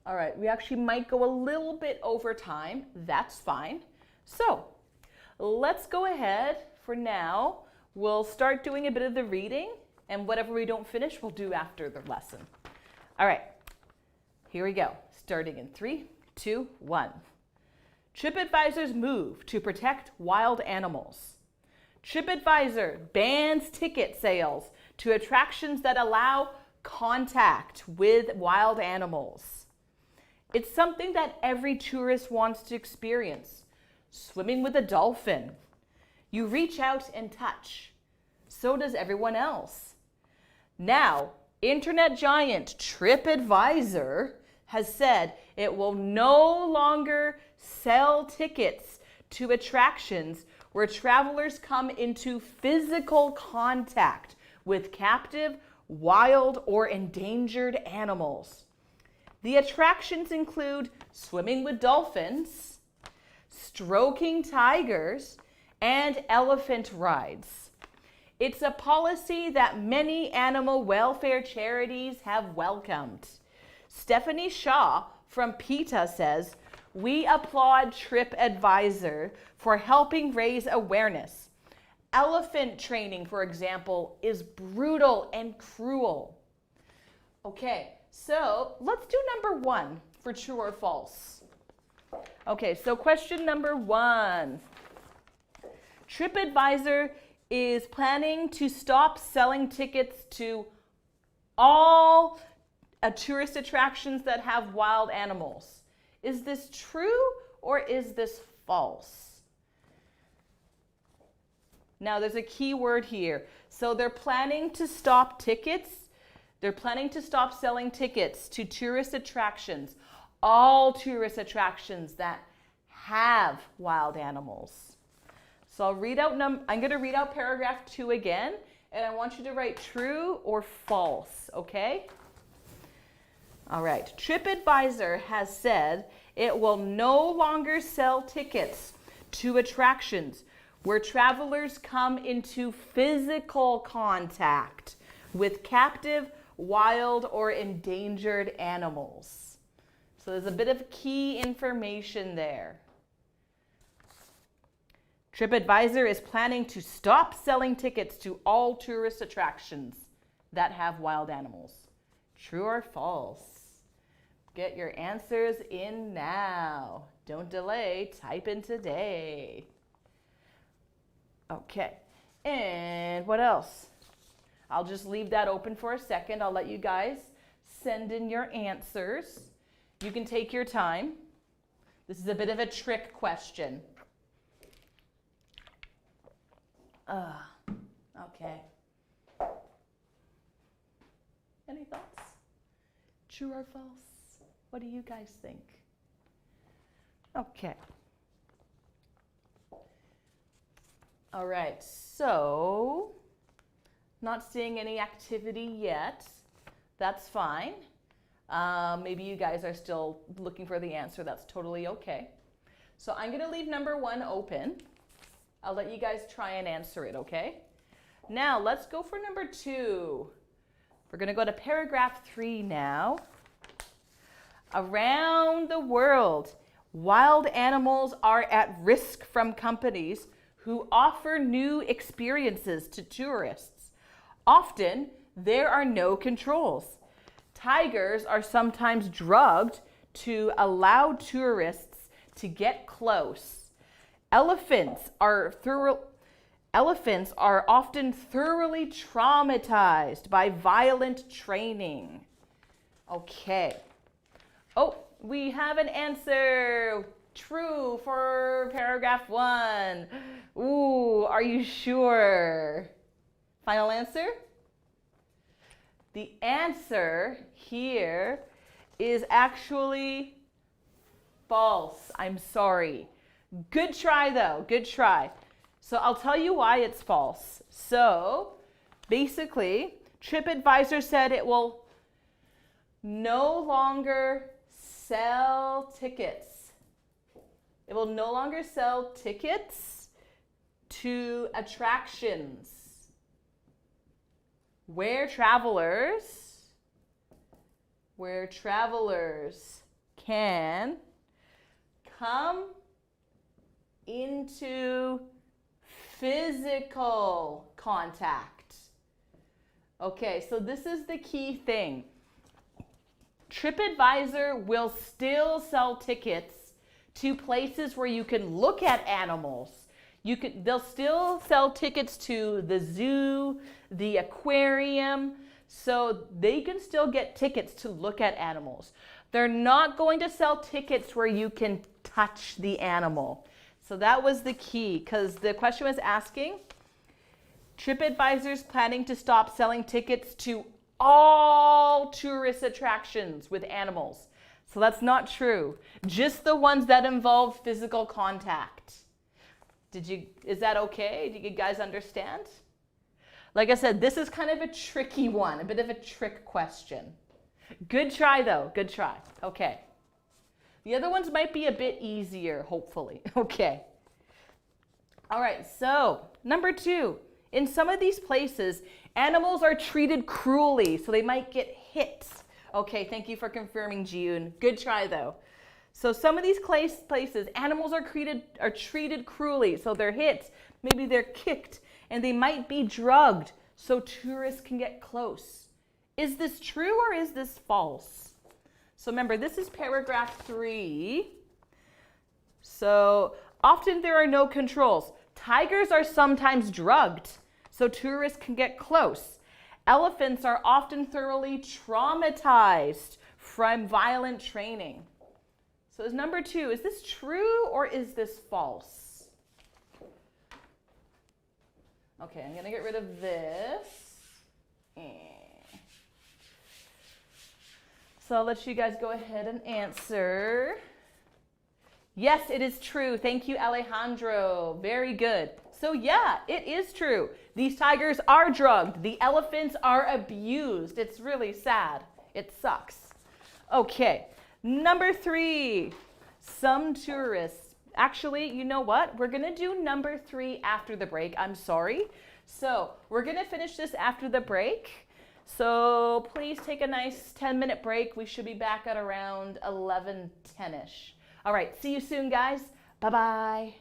All right, we actually might go a little bit over time. That's fine. So let's go ahead for now. We'll start doing a bit of the reading, and whatever we don't finish, we'll do after the lesson. All right, here we go. Starting in 3, 2, 1. Tripadvisor's move to protect wild animals. Tripadvisor bans ticket sales to attractions that allow contact with wild animals. It's something that every tourist wants to experience. Swimming with a dolphin. You reach out and touch. So does everyone else. Now, internet giant Tripadvisor has said it will no longer sell tickets to attractions where travelers come into physical contact with captive, wild, or endangered animals. The attractions include swimming with dolphins, stroking tigers, and elephant rides. It's a policy that many animal welfare charities have welcomed. Stephanie Shaw from PETA says, "We applaud Tripadvisor for helping raise awareness. Elephant training, for example, is brutal and cruel." Okay, so let's do number 1 for true or false. Okay, so question number 1. Tripadvisor is planning to stop selling tickets to all tourist attractions that have wild animals. Is this true or is this false? Now there's a key word here. So they're planning to stop tickets. They're planning to stop selling tickets to tourist attractions, all tourist attractions that have wild animals. So I'm going to read out paragraph 2 again, and I want you to write true or false, okay? All right. Tripadvisor has said it will no longer sell tickets to attractions where travelers come into physical contact with captive, wild, or endangered animals. So there's a bit of key information there. Tripadvisor is planning to stop selling tickets to all tourist attractions that have wild animals. True or false? Get your answers in now. Don't delay. Type in today. Okay. And what else? I'll just leave that open for a second. I'll let you guys send in your answers. You can take your time. This is a bit of a trick question. Okay. Any thoughts? True or false? What do you guys think? Okay. All right, so not seeing any activity yet. That's fine. Maybe you guys are still looking for the answer. That's totally okay. So I'm going to leave number 1 open. I'll let you guys try and answer it, okay? Now, let's go for number 2. We're going to go to paragraph 3 now. Around the world, wild animals are at risk from companies who offer new experiences to tourists. Often, there are no controls. Tigers are sometimes drugged to allow tourists to get close. Elephants are often thoroughly traumatized by violent training. Okay. Oh, we have an answer. True for paragraph 1. Ooh, are you sure? Final answer? The answer here is actually false. I'm sorry. Good try though, good try. So I'll tell you why it's false. So basically, Tripadvisor said it will no longer sell tickets. It will no longer sell tickets to attractions where travelers can come into physical contact. Okay, so this is the key thing. Tripadvisor will still sell tickets to places where you can look at animals. They'll still sell tickets to the zoo, the aquarium, so they can still get tickets to look at animals. They're not going to sell tickets where you can touch the animal. So that was the key, because the question was asking, Tripadvisor's planning to stop selling tickets to all tourist attractions with animals. So that's not true. Just the ones that involve physical contact. Is that okay? Do you guys understand? Like I said, this is kind of a tricky one, a bit of a trick question. Good try though, good try. Okay. The other ones might be a bit easier, hopefully. Okay. All right, so number 2. In some of these places, animals are treated cruelly, so they might get hit. Okay, thank you for confirming, Jiyun. Good try though. So some of these places, animals are treated cruelly, so they're hit, maybe they're kicked, and they might be drugged, so tourists can get close. Is this true or is this false? So remember, this is paragraph 3. So often there are no controls. Tigers are sometimes drugged, so tourists can get close. Elephants are often thoroughly traumatized from violent training. So is number 2, is this true or is this false? Okay, I'm gonna get rid of this. So I'll let you guys go ahead and answer. Yes, it is true. Thank you, Alejandro. Very good. So yeah, it is true. These tigers are drugged. The elephants are abused. It's really sad. It sucks. Okay, number 3. Some tourists. Actually, you know what? We're going to do number 3 after the break. I'm sorry. So we're going to finish this after the break. So please take a nice 10-minute break. We should be back at around 11:10ish. All right, see you soon, guys. Bye-bye.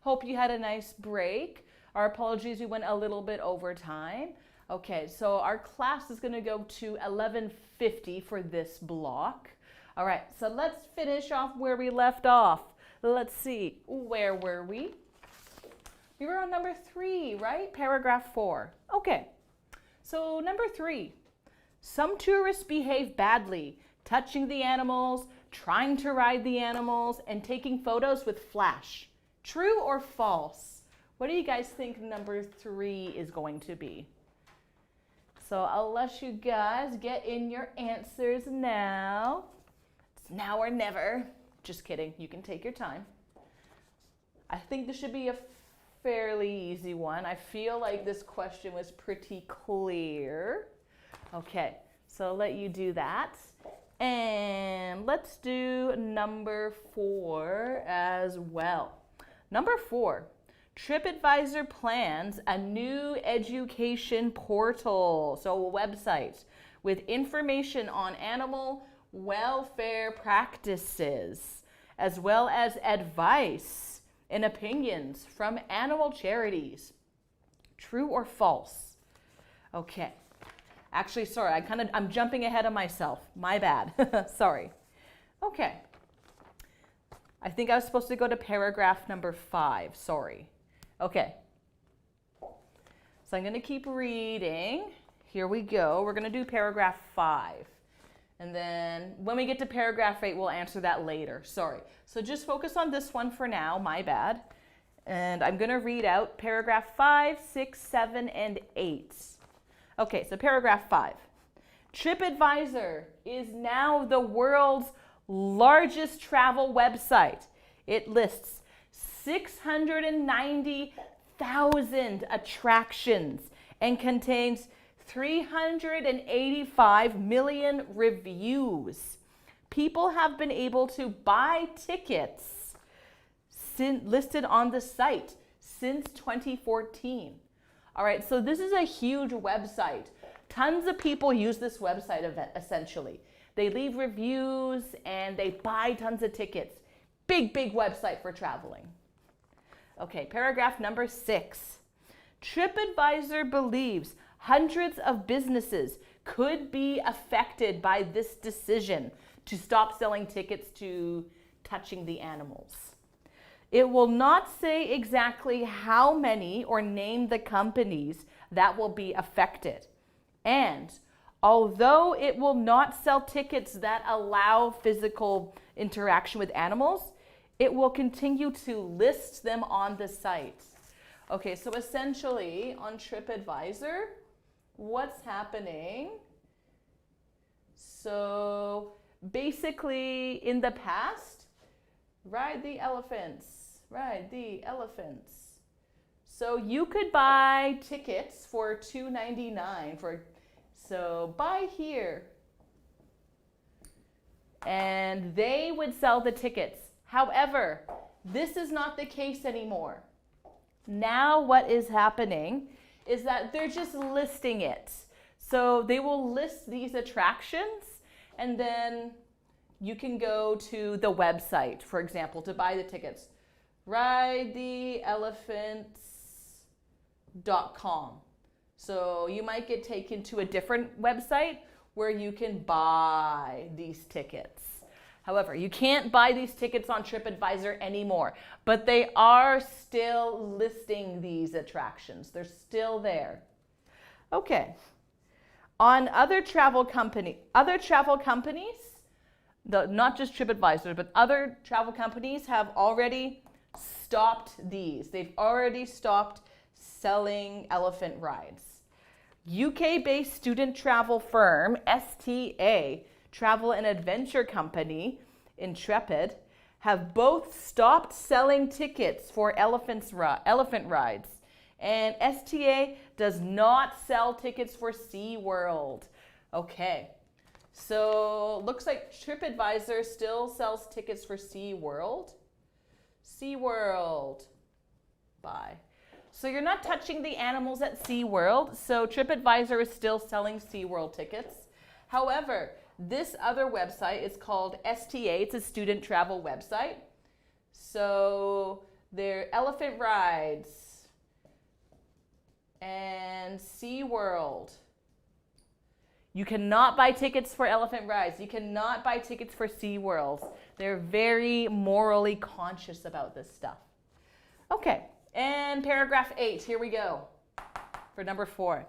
Hope you had a nice break. Our apologies, we went a little bit over time. Okay, so our class is going to go to 11:50 for this block. All right, so let's finish off where we left off. Let's see, where were we? We were on number 3, right? Paragraph 4. Okay, so number 3. Some tourists behave badly, touching the animals, trying to ride the animals, and taking photos with flash. True or false? What do you guys think number 3 is going to be? So I'll let you guys get in your answers now. It's now or never. Just kidding, you can take your time. I think this should be a fairly easy one. I feel like this question was pretty clear. Okay, so I'll let you do that. And let's do number 4 as well. Number 4, Tripadvisor plans a new education portal, so a website, with information on animal welfare practices, as well as advice and opinions from animal charities. True or false? Okay. Actually, sorry, I'm jumping ahead of myself. My bad. Sorry. Okay. I think I was supposed to go to paragraph number 5. Sorry. Okay. So I'm going to keep reading. Here we go. We're going to do paragraph 5. And then when we get to paragraph 8, we'll answer that later. Sorry. So just focus on this one for now. My bad. And I'm going to read out paragraph 5, 6, 7, and 8. Okay, so paragraph 5. Tripadvisor is now the world's largest travel website. It lists 690,000 attractions and contains 385 million reviews. People have been able to buy tickets listed on the site since 2014. All right, so this is a huge website. Tons of people use this website essentially. They leave reviews and they buy tons of tickets. Big website for traveling. Okay, paragraph number 6. Tripadvisor believes hundreds of businesses could be affected by this decision to stop selling tickets to touching the animals. It will not say exactly how many or name the companies that will be affected. And although it will not sell tickets that allow physical interaction with animals, it will continue to list them on the site. Okay, so essentially on Tripadvisor, what's happening? So basically in the past, ride the elephants. So you could buy tickets for $2.99 so buy here. And they would sell the tickets. However, this is not the case anymore. Now what is happening is that they're just listing it. So they will list these attractions and then you can go to the website, for example, to buy the tickets. ridetheelephants.com. So you might get taken to a different website where you can buy these tickets. However, you can't buy these tickets on Tripadvisor anymore, but they are still listing these attractions. They're still there. Okay. On other travel companies, not just Tripadvisor, but other travel companies have already stopped these. They've already stopped selling elephant rides. UK-based student travel firm STA, Travel and Adventure Company, Intrepid, have both stopped selling tickets for elephant rides. And STA does not sell tickets for SeaWorld. Okay, so looks like Tripadvisor still sells tickets for SeaWorld. SeaWorld, bye. So you're not touching the animals at SeaWorld, so Tripadvisor is still selling SeaWorld tickets. However, this other website is called STA. It's a student travel website. So There are elephant rides and SeaWorld. You cannot buy tickets for elephant rides. You cannot buy tickets for SeaWorld. They're very morally conscious about this stuff. Okay, and paragraph 8, here we go for number 4.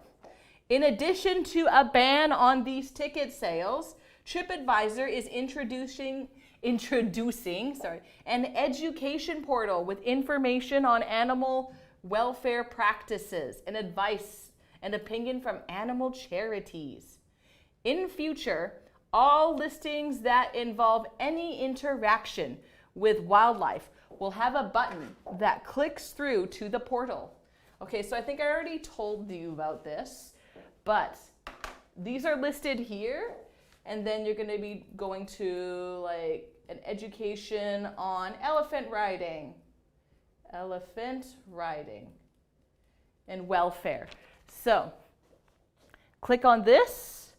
In addition to a ban on these ticket sales, Tripadvisor is introducing an education portal with information on animal welfare practices and advice and opinion from animal charities. In future, all listings that involve any interaction with wildlife will have a button that clicks through to the portal. Okay, so I think I already told you about this, but these are listed here, and then you're going to be going to like an education on elephant riding, and welfare. So click on this.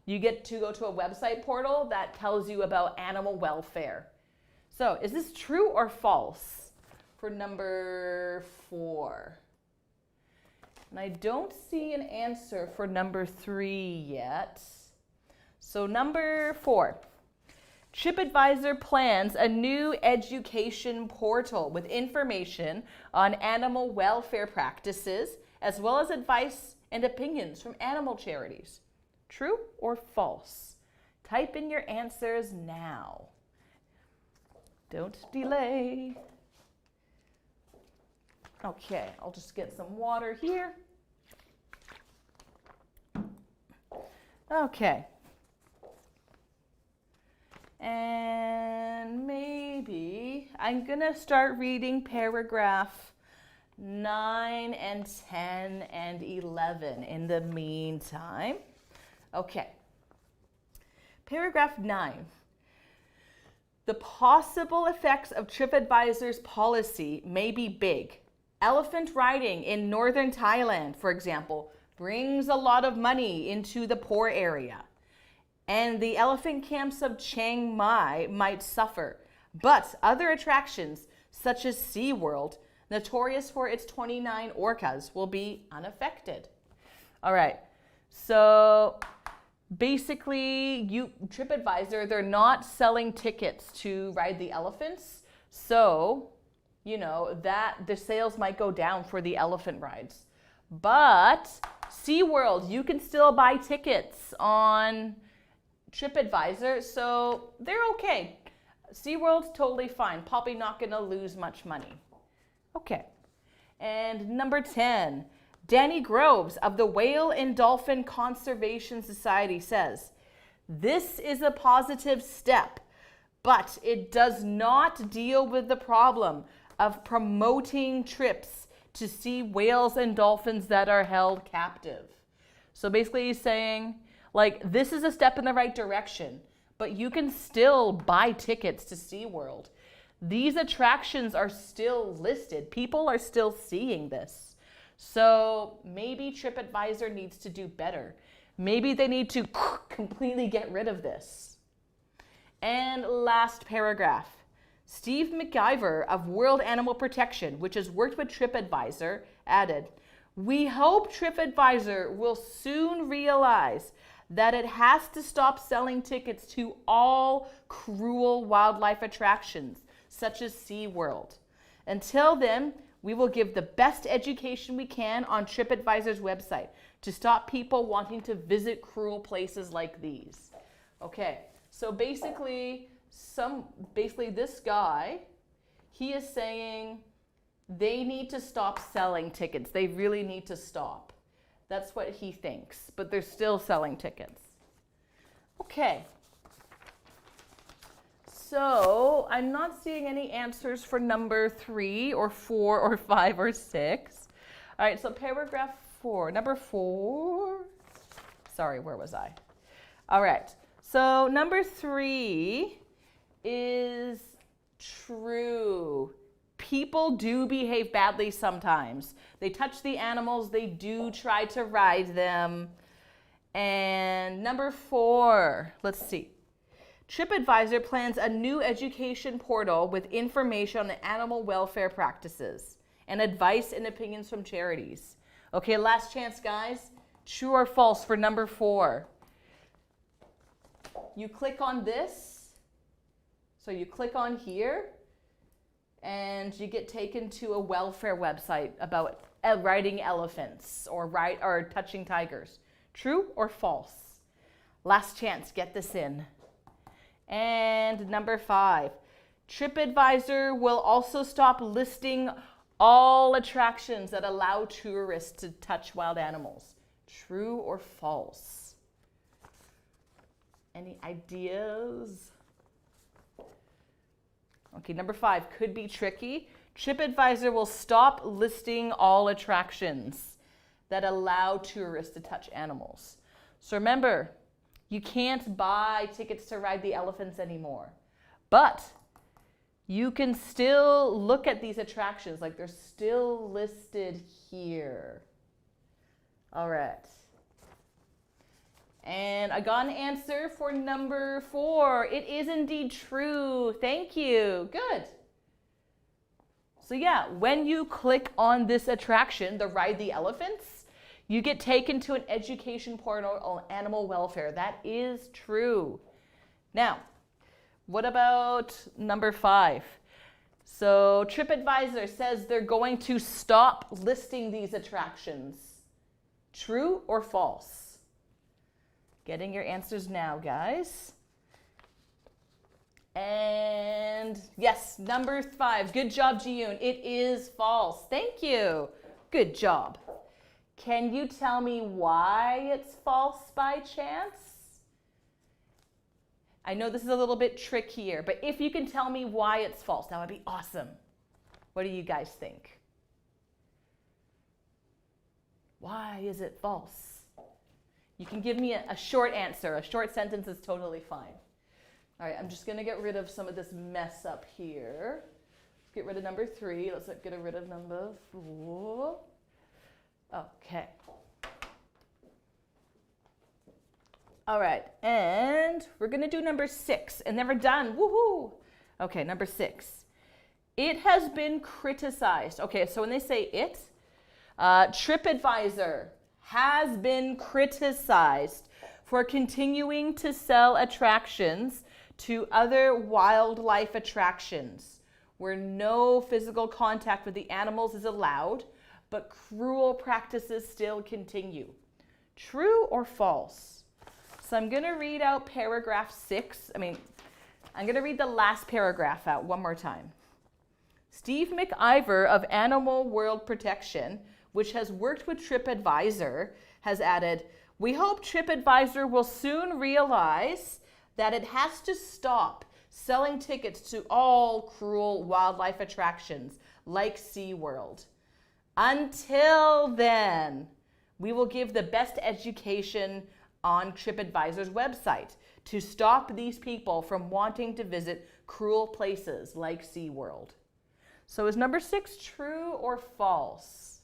You get to go to a website portal that tells you about animal welfare. So is this true or false for number 4? And I don't see an answer for number 3 yet. So number 4, Tripadvisor plans a new education portal with information on animal welfare practices, as well as advice and opinions from animal charities. True or false? Type in your answers now. Don't delay. Okay, I'll just get some water here. Okay. And maybe I'm going to start reading paragraph 9 and 10 and 11 in the meantime. Okay. Paragraph 9. The possible effects of Tripadvisor's policy may be big. Elephant riding in northern Thailand, for example, brings a lot of money into the poor area. And the elephant camps of Chiang Mai might suffer. But other attractions, such as SeaWorld, notorious for its 29 orcas, will be unaffected. All right, so basically, Tripadvisor, they're not selling tickets to ride the elephants. So, you know, that the sales might go down for the elephant rides. But SeaWorld, you can still buy tickets on Tripadvisor, so they're okay. SeaWorld's totally fine. Probably not going to lose much money. Okay. And number 10, Danny Groves of the Whale and Dolphin Conservation Society says, this is a positive step, but it does not deal with the problem of promoting trips to see whales and dolphins that are held captive. So basically he's saying, like, this is a step in the right direction, but you can still buy tickets to SeaWorld. These attractions are still listed. People are still seeing this. So maybe Tripadvisor needs to do better. Maybe they need to completely get rid of this. And last paragraph. Steve McIver of World Animal Protection, which has worked with Tripadvisor, added, we hope Tripadvisor will soon realize that it has to stop selling tickets to all cruel wildlife attractions, such as SeaWorld. Until then, we will give the best education we can on Tripadvisor's website to stop people wanting to visit cruel places like these. Okay, so basically this guy, he is saying they need to stop selling tickets. They really need to stop. That's what he thinks, but they're still selling tickets. Okay. So I'm not seeing any answers for number 3 or 4 or 5 or 6. All right, so paragraph 4, number 4. Sorry, where was I? All right, so number 3 is true. People do behave badly sometimes. They touch the animals, they do try to ride them. And number 4, let's see. Tripadvisor plans a new education portal with information on animal welfare practices and advice and opinions from charities. Okay, last chance, guys. True or false for number 4? You click on this. So you click on here, and you get taken to a welfare website about riding elephants or touching tigers. True or false? Last chance, get this in. And number 5, Tripadvisor will also stop listing all attractions that allow tourists to touch wild animals. True or false? Any ideas? Okay, number 5 could be tricky. Tripadvisor will stop listing all attractions that allow tourists to touch animals. So remember, you can't buy tickets to ride the elephants anymore. But you can still look at these attractions, like they're still listed here. All right. And I got an answer for number 4. It is indeed true. Thank you. Good. So yeah, when you click on this attraction, the Ride the Elephants, you get taken to an education portal on animal welfare. That is true. Now, what about number 5? So Tripadvisor says they're going to stop listing these attractions. True or false? Getting your answers now, guys. And yes, number 5. Good job, Ji-yoon. It is false. Thank you. Good job. Can you tell me why it's false by chance? I know this is a little bit trickier, but if you can tell me why it's false, that would be awesome. What do you guys think? Why is it false? You can give me a short answer. A short sentence is totally fine. All right, I'm just going to get rid of some of this mess up here. Let's get rid of number 3. Let's get rid of number 4. Okay. All right, and we're going to do number 6, and then we're done. Woohoo! Okay, number 6. It has been criticized. Okay, so when they say it, Tripadvisor has been criticized for continuing to sell attractions to other wildlife attractions where no physical contact with the animals is allowed, but cruel practices still continue. True or false? So I'm going to read out paragraph 6. I'm going to read the last paragraph out one more time. Steve McIver of Animal World Protection, which has worked with Tripadvisor, has added, "We hope Tripadvisor will soon realize that it has to stop selling tickets to all cruel wildlife attractions like SeaWorld. Until then, we will give the best education on Tripadvisor's website to stop these people from wanting to visit cruel places like SeaWorld." So is number 6 true or false?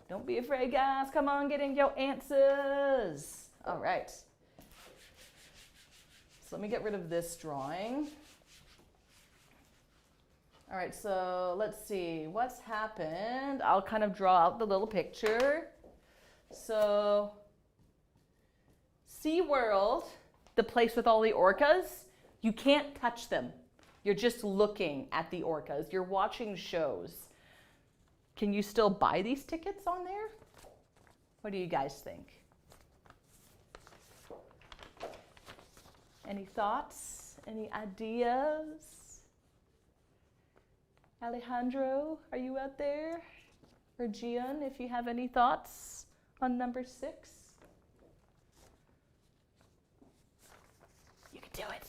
Don't be afraid, guys. Come on, get in your answers. All right. So let me get rid of this drawing. All right, so let's see what's happened. I'll kind of draw out the little picture. So SeaWorld, the place with all the orcas, you can't touch them. You're just looking at the orcas. You're watching shows. Can you still buy these tickets on there? What do you guys think? Any thoughts? Any ideas? Alejandro, are you out there? Or Gian, if you have any thoughts on number 6? You can do it.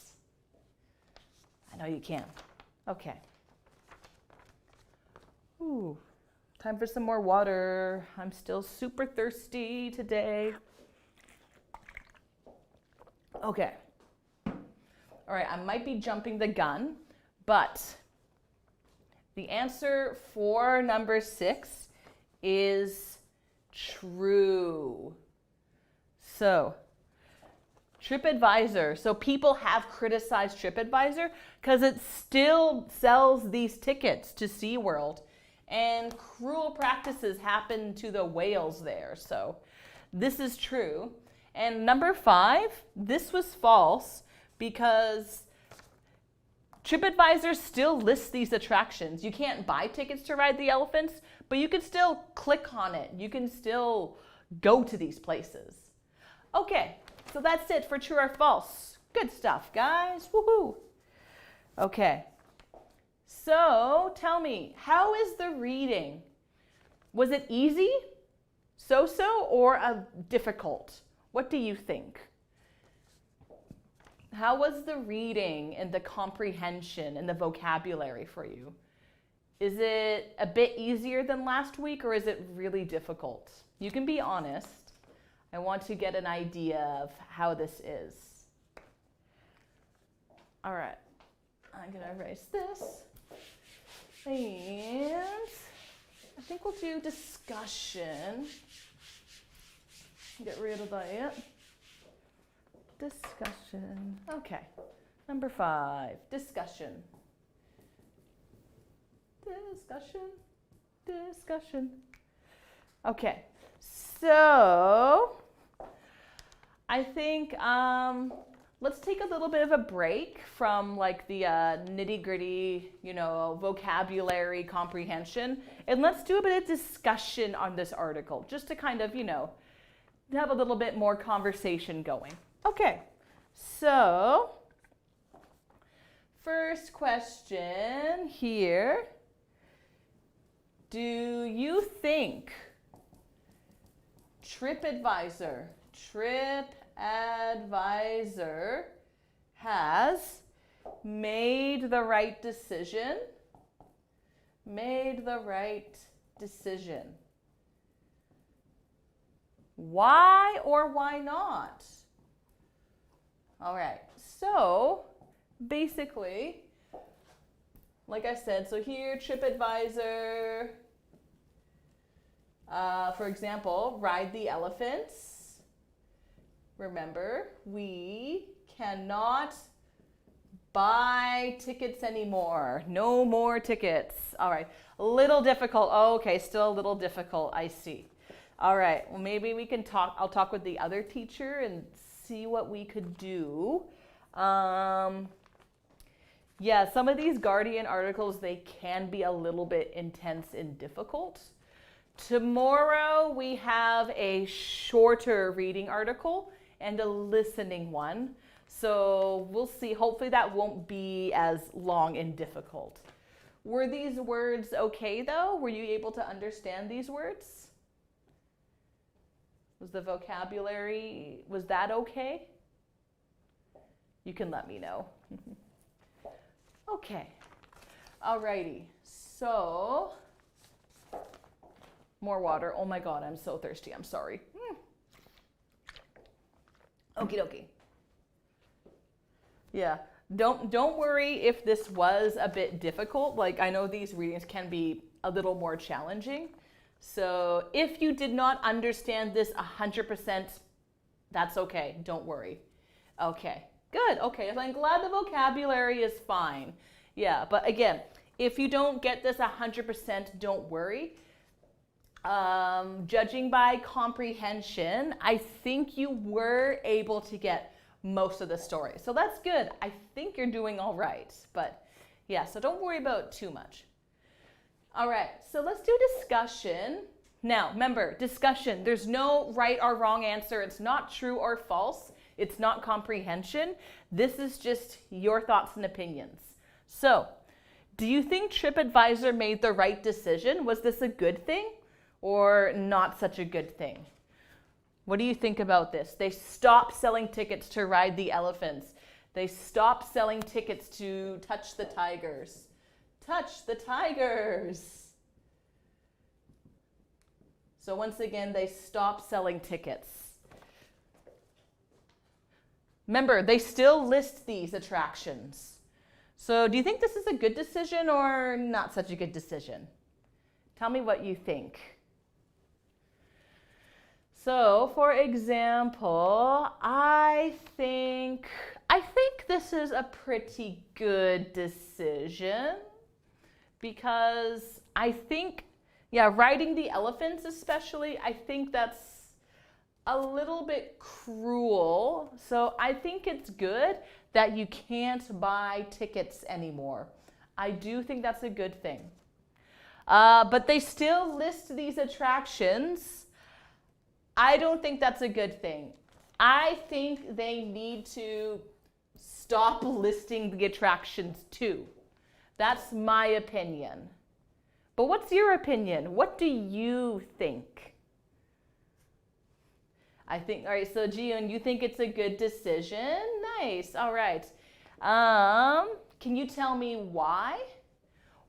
I know you can. Okay. Ooh, time for some more water. I'm still super thirsty today. Okay. All right, I might be jumping the gun, but the answer for number 6 is true. So, Tripadvisor. So people have criticized Tripadvisor because it still sells these tickets to SeaWorld. And cruel practices happen to the whales there. So this is true. And number 5, this was false because Tripadvisor still lists these attractions. You can't buy tickets to ride the elephants, but you can still click on it. You can still go to these places. Okay, so that's it for true or false. Good stuff, guys. Woohoo! Okay, so tell me, how is the reading? Was it easy, so-so, or difficult? What do you think? How was the reading and the comprehension and the vocabulary for you? Is it a bit easier than last week, or is it really difficult? You can be honest. I want to get an idea of how this is. All right, I'm gonna erase this. And I think we'll do discussion. Get rid of that. Discussion. Okay, number 5, discussion. Discussion. Okay, so I think let's take a little bit of a break from like the nitty-gritty, vocabulary comprehension, and let's do a bit of discussion on this article, just to kind of, have a little bit more conversation going. Okay, so first question here. Do you think Tripadvisor has made the right decision? Made the right decision. Why or why not? All right, so basically, like I said, so here Tripadvisor, for example, ride the elephants. Remember, we cannot buy tickets anymore. No more tickets. All right, a little difficult. Oh, okay, still a little difficult, I see. All right, well, maybe we can talk, I'll talk with the other teacher and see what we could do. Yeah, some of these Guardian articles, they can be a little bit intense and difficult. Tomorrow we have a shorter reading article and a listening one. So we'll see, hopefully that won't be as long and difficult. Were these words okay though? Were you able to understand these words? Was the vocabulary, was that okay? You can let me know. Okay, alrighty, so, more water. Oh my God, I'm so thirsty, I'm sorry. Okie dokie. Yeah, don't worry if this was a bit difficult. Like, I know these readings can be a little more challenging. So if you did not understand this 100%, that's okay, don't worry. Okay, good, okay, so I'm glad the vocabulary is fine. Yeah, but again, if you don't get this 100%, don't worry. Judging by comprehension, I think you were able to get most of the story. So that's good, I think you're doing all right, but yeah, so don't worry about too much. All right, so let's do discussion. Now, remember, discussion, there's no right or wrong answer. It's not true or false. It's not comprehension. This is just your thoughts and opinions. So, do you think Tripadvisor made the right decision? Was this a good thing or not such a good thing? What do you think about this? They stopped selling tickets to ride the elephants. They stopped selling tickets to touch the tigers. Touch the tigers. So once again, they stopped selling tickets. Remember, they still list these attractions. So do you think this is a good decision or not such a good decision? Tell me what you think. So, for example, I think this is a pretty good decision because I think, yeah, riding the elephants especially, I think that's a little bit cruel. So I think it's good that you can't buy tickets anymore. I do think that's a good thing. But they still list these attractions. I don't think that's a good thing. I think they need to stop listing the attractions too. That's my opinion. But what's your opinion? What do you think? I think, all right, so Jiyoon, you think it's a good decision? Nice, all right. Can you tell me why?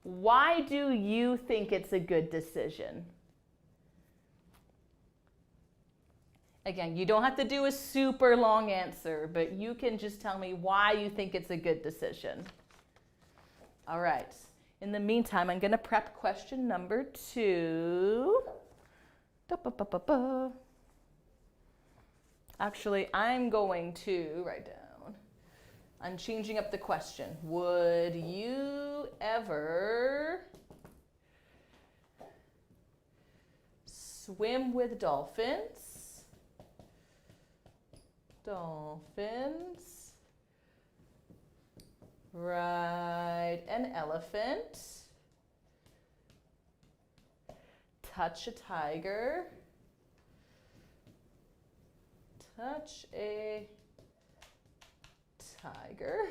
Why do you think it's a good decision? Again, you don't have to do a super long answer, but you can just tell me why you think it's a good decision. All right. In the meantime, I'm going to prep question number 2. Actually, I'm going to write down. I'm changing up the question. Would you ever swim with dolphins? Dolphins. Ride an elephant. Touch a tiger. Touch a tiger.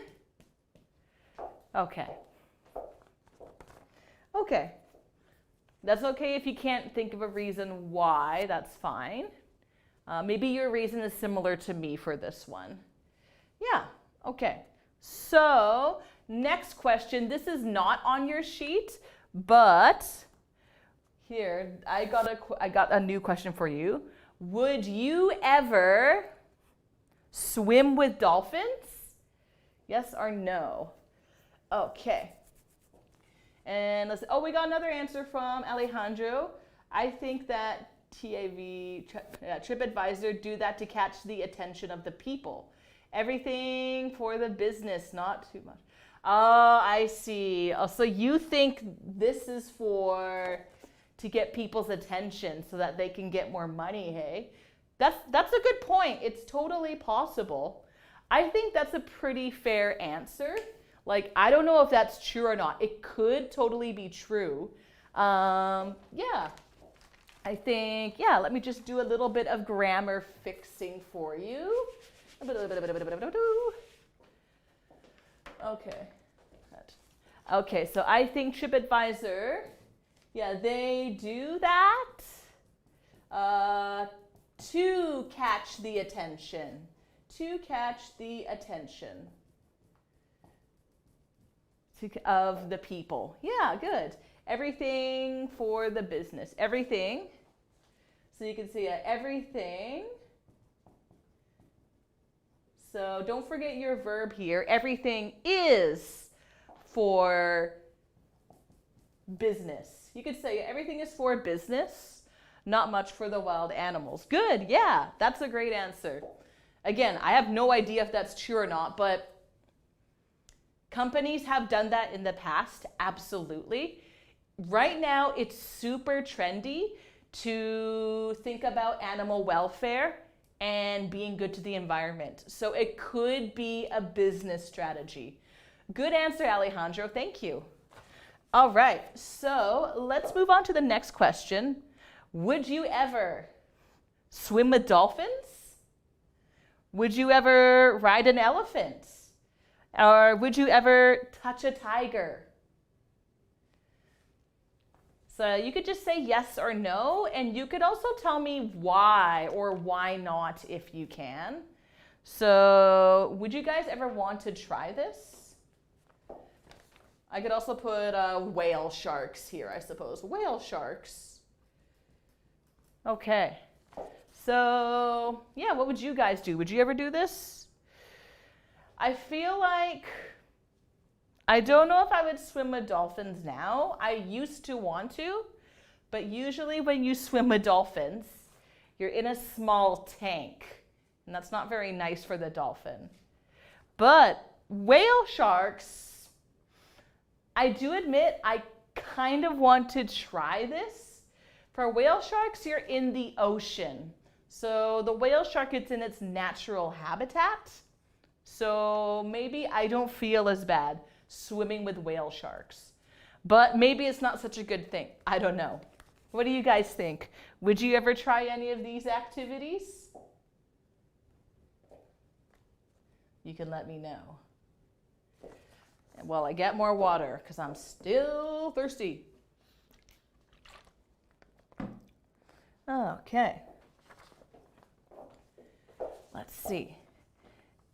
Okay. Okay. That's okay if you can't think of a reason why, that's fine. Maybe your reason is similar to me for this one. Yeah, okay. So, next question. This is not on your sheet, but here, I got a new question for you. Would you ever swim with dolphins? Yes or no? Okay. And we got another answer from Alejandro. I think that Tripadvisor do that to catch the attention of the people. Everything for the business, not too much. Oh, I see. Oh, so you think this is to get people's attention so that they can get more money, hey? That's a good point. It's totally possible. I think that's a pretty fair answer. Like, I don't know if that's true or not. It could totally be true. Yeah. I think, yeah, let me just do a little bit of grammar fixing for you. Okay. Okay, so I think Tripadvisor, yeah, they do that to catch the attention. To catch the attention of the people. Yeah, good. Everything for the business. Everything. So you can see everything. So don't forget your verb here. Everything is for business. You could say everything is for business, not much for the wild animals. Good, yeah, that's a great answer. Again, I have no idea if that's true or not, but companies have done that in the past, absolutely. Right now, it's super trendy to think about animal welfare and being good to the environment. So it could be a business strategy. Good answer, Alejandro. Thank you. All right, so let's move on to the next question. Would you ever swim with dolphins? Would you ever ride an elephant? Or would you ever touch a tiger? So you could just say yes or no, and you could also tell me why or why not if you can. So would you guys ever want to try this? I could also put whale sharks here, I suppose. Whale sharks. Okay. So, yeah, what would you guys do? Would you ever do this? I feel like I don't know if I would swim with dolphins now. I used to want to, but usually when you swim with dolphins, You're in a small tank, and that's not very nice for the dolphin. But whale sharks, I do admit I kind of want to try this. For whale sharks, you're in the ocean. So the whale shark is in its natural habitat. So maybe I don't feel as bad swimming with whale sharks. But maybe it's not such a good thing. I don't know. What do you guys think? Would you ever try any of these activities? You can let me know. Well, I get more water because I'm still thirsty. Okay. Let's see.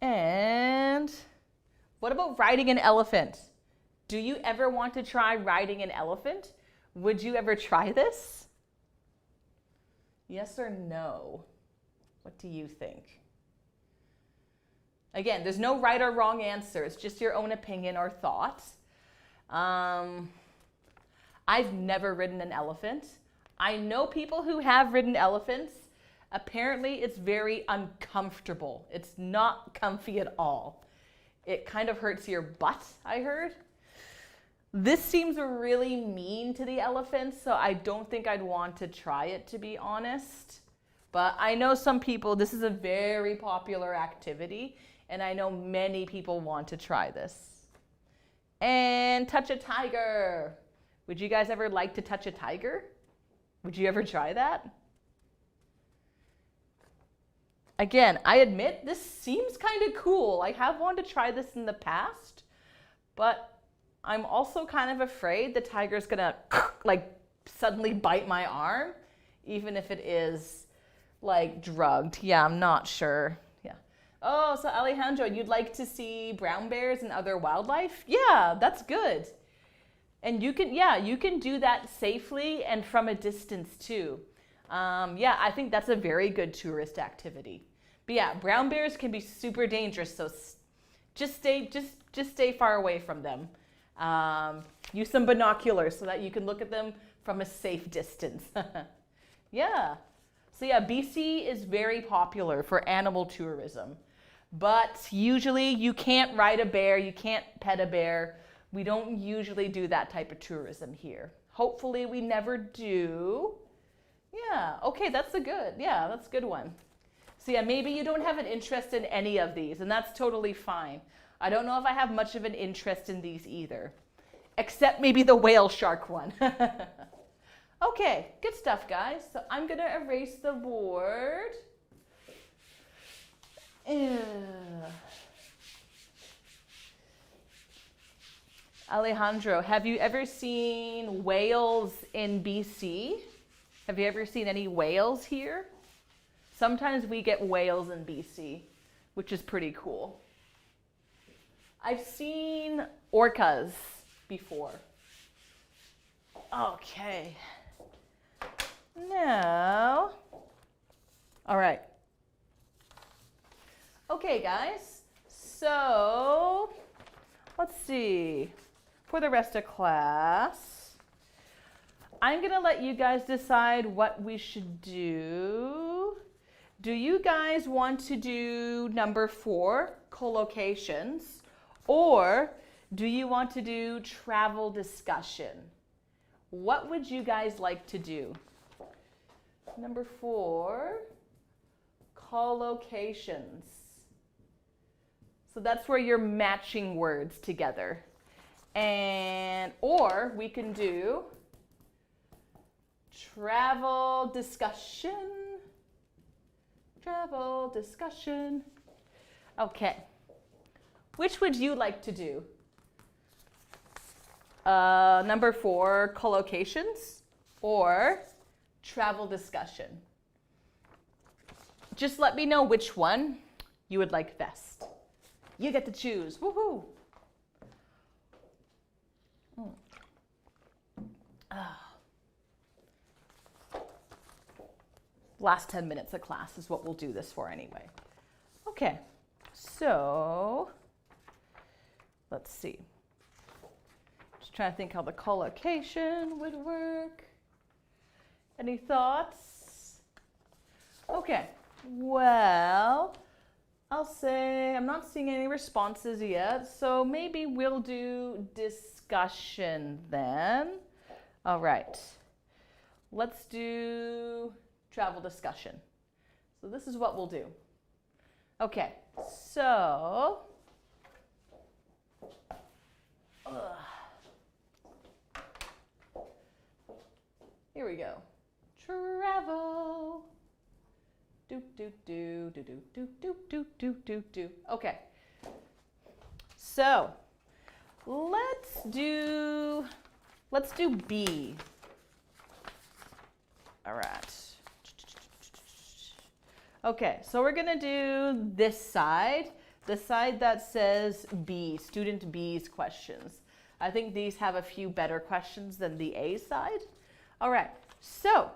And what about riding an elephant? Do you ever want to try riding an elephant? Would you ever try this? Yes or no? What do you think? Again, there's no right or wrong answer. It's just your own opinion or thought. I've never ridden an elephant. I know people who have ridden elephants. Apparently, it's very uncomfortable. It's not comfy at all. It kind of hurts your butt, I heard. This seems really mean to the elephants, so I don't think I'd want to try it, to be honest. But I know some people, this is a very popular activity, and I know many people want to try this. And touch a tiger. Would you guys ever like to touch a tiger? Would you ever try that? Again, I admit this seems kind of cool. I have wanted to try this in the past, but I'm also kind of afraid the tiger's gonna like suddenly bite my arm, even if it is like drugged. Yeah, I'm not sure. Yeah. Oh, so Alejandro, you'd like to see brown bears and other wildlife? Yeah, that's good. And you can do that safely and from a distance too. Yeah, I think that's a very good tourist activity. But yeah, brown bears can be super dangerous, so just stay far away from them. Use some binoculars so that you can look at them from a safe distance. Yeah. So yeah, BC is very popular for animal tourism. But usually you can't ride a bear, you can't pet a bear. We don't usually do that type of tourism here. Hopefully we never do. Yeah, okay, that's a good one. So yeah, maybe you don't have an interest in any of these, and that's totally fine. I don't know if I have much of an interest in these either, except maybe the whale shark one. Okay, good stuff, guys. So I'm gonna erase the board. Alejandro, have you ever seen whales in BC? Have you ever seen any whales here? Sometimes we get whales in BC, which is pretty cool. I've seen orcas before. Okay. Now, all right. Okay, guys. So, let's see. For the rest of class, I'm going to let you guys decide what we should do. Do you guys want to do number 4, collocations, or do you want to do travel discussion? What would you guys like to do? Number 4, collocations. So that's where you're matching words together. Or we can do travel discussion. Travel discussion. Okay. Which would you like to do? Number 4, collocations, or travel discussion? Just let me know which one you would like best. You get to choose. Woohoo! Last 10 minutes of class is what we'll do this for anyway. Okay, so let's see. Just trying to think how the collocation would work. Any thoughts? Okay, well, I'll say I'm not seeing any responses yet, so maybe we'll do discussion then. All right, let's do travel discussion. So this is what we'll do. Okay, so here we go. Travel. Do do do do do do do do do do do. Okay. So let's do B. All right. Okay, so we're gonna do this side, the side that says B, student B's questions. I think these have a few better questions than the A side. All right, so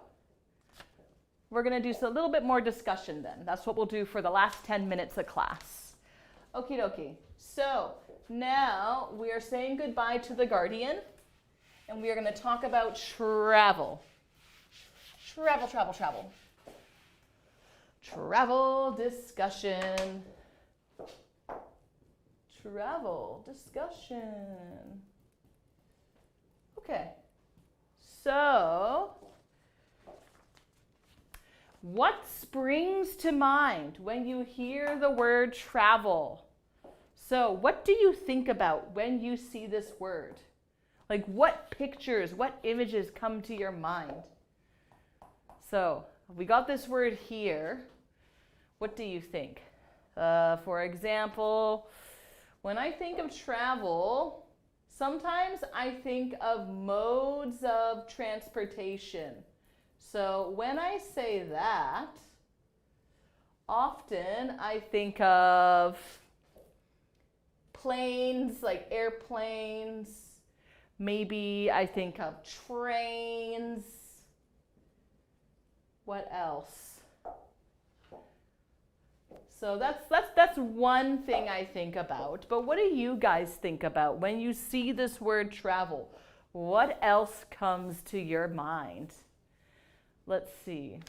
we're gonna do a little bit more discussion then. That's what we'll do for the last 10 minutes of class. Okie dokie. So now we are saying goodbye to the guardian and we are gonna talk about travel. Travel, travel, travel. Travel discussion. Travel discussion. Okay, so what springs to mind when you hear the word travel? So what do you think about when you see this word? Like what pictures, what images come to your mind? So we got this word here. What do you think? For example, when I think of travel, sometimes I think of modes of transportation. So when I say that, often I think of planes, like airplanes. Maybe I think of trains. What else? So that's one thing I think about. But what do you guys think about when you see this word travel? What else comes to your mind? Let's see.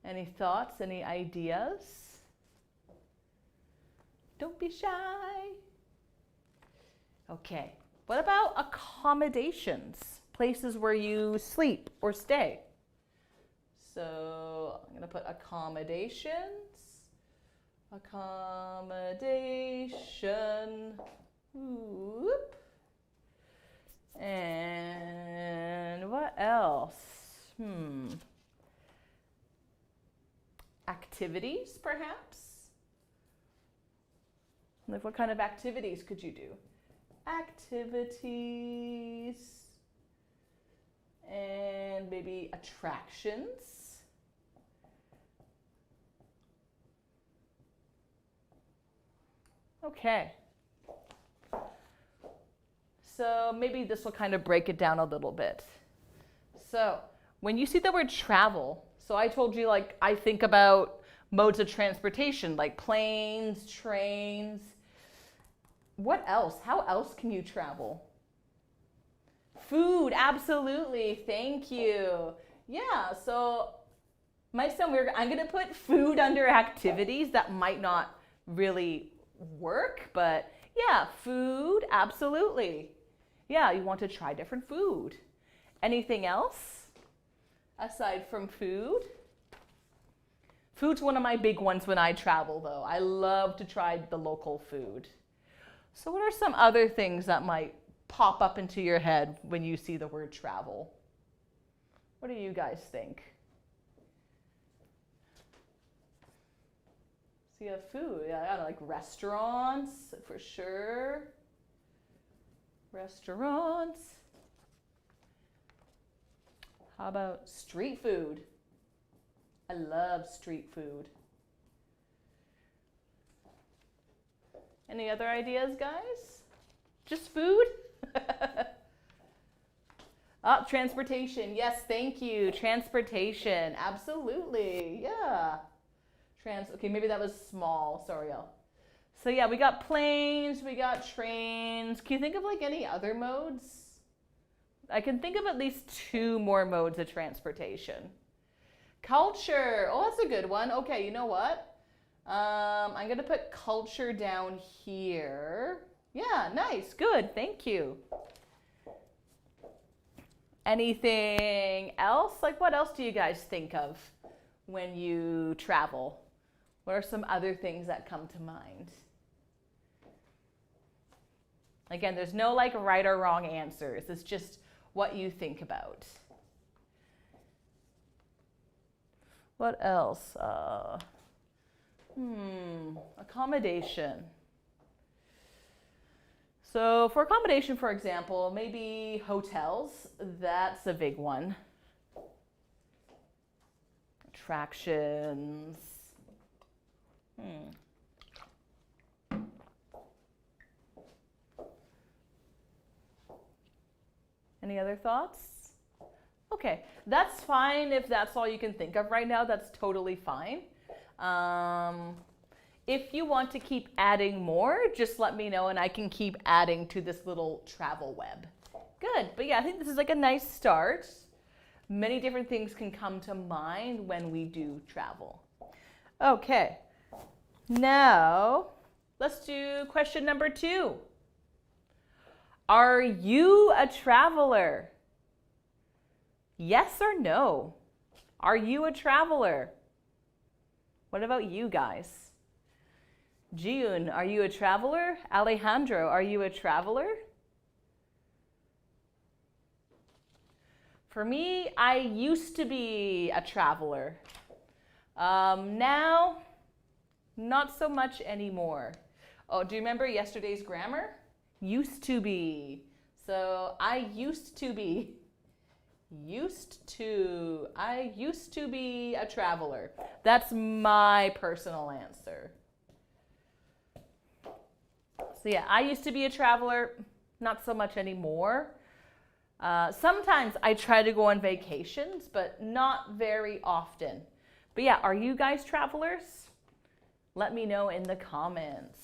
Any thoughts? Any ideas? Don't be shy. Okay. What about accommodations? Places where you sleep or stay. So I'm going to put accommodations. Accommodation. Whoop. And what else? Activities, perhaps? Like what kind of activities could you do? Activities. And maybe attractions. Okay. So maybe this will kind of break it down a little bit. So when you see the word travel, so I told you like I think about modes of transportation like planes, trains. What else? How else can you travel? Food, absolutely. Thank you. Yeah, so my son, I'm going to put food under activities. That might not really work, but yeah, food, absolutely. Yeah, you want to try different food. Anything else aside from food? Food's one of my big ones when I travel, though. I love to try the local food. So what are some other things that might pop up into your head when you see the word travel? What do you guys think? So you have food, yeah, I don't know, like restaurants, for sure. Restaurants. How about street food? I love street food. Any other ideas, guys? Just food? Oh, transportation. Yes, thank you. Transportation. Absolutely. Yeah. Okay, maybe that was small. Sorry, y'all. So yeah, we got planes, we got trains. Can you think of like any other modes? I can think of at least 2 more modes of transportation. Culture. Oh, that's a good one. Okay, you know what? I'm going to put culture down here. Yeah, nice. Good. Thank you. Anything else? Like, what else do you guys think of when you travel? What are some other things that come to mind? Again, there's no like right or wrong answers. It's just what you think about. What else? Accommodation. So for accommodation, for example, maybe hotels. That's a big one. Attractions. Any other thoughts? Okay, that's fine if that's all you can think of right now. That's totally fine. If you want to keep adding more, just let me know and I can keep adding to this little travel web. Good, but yeah, I think this is like a nice start. Many different things can come to mind when we do travel. Okay, now let's do question number 2. Are you a traveler? Yes or no? Are you a traveler? What about you guys? Jiyun, are you a traveler? Alejandro, are you a traveler? For me, I used to be a traveler. Now, not so much anymore. Oh, do you remember yesterday's grammar? Used to be. So I used to be. I used to be a traveler. That's my personal answer. So yeah, I used to be a traveler, not so much anymore. Sometimes I try to go on vacations, but not very often. But yeah, are you guys travelers? Let me know in the comments.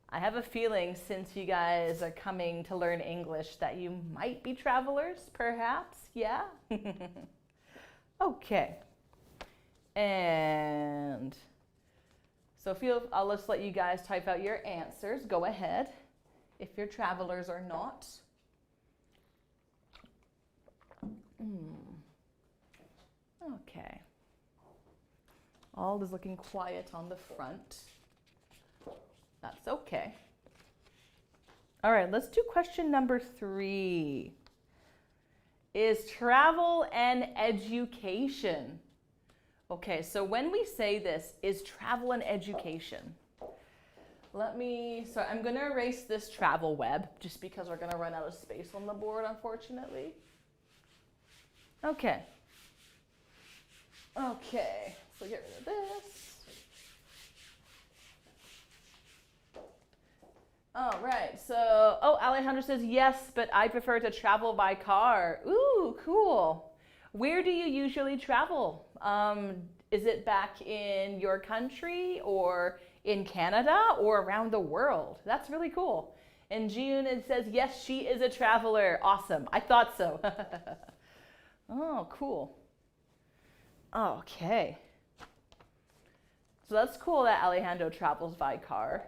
I have a feeling since you guys are coming to learn English that you might be travelers, perhaps, yeah? Okay. And so I'll just let you guys type out your answers. Go ahead, if you're travelers or not. Okay. All is looking quiet on the front. That's okay. All right, let's do question number 3. Is travel and education? Okay, so when we say this, is travel and education? So I'm gonna erase this travel web just because we're gonna run out of space on the board, unfortunately. Okay. Okay, so get rid of this. All right, so, Alejandro says, yes, but I prefer to travel by car. Ooh, cool. Where do you usually travel? Is it back in your country or in Canada or around the world? That's really cool. And June, it says, yes, she is a traveler. Awesome, I thought so. Oh, cool. Okay. So that's cool that Alejandro travels by car.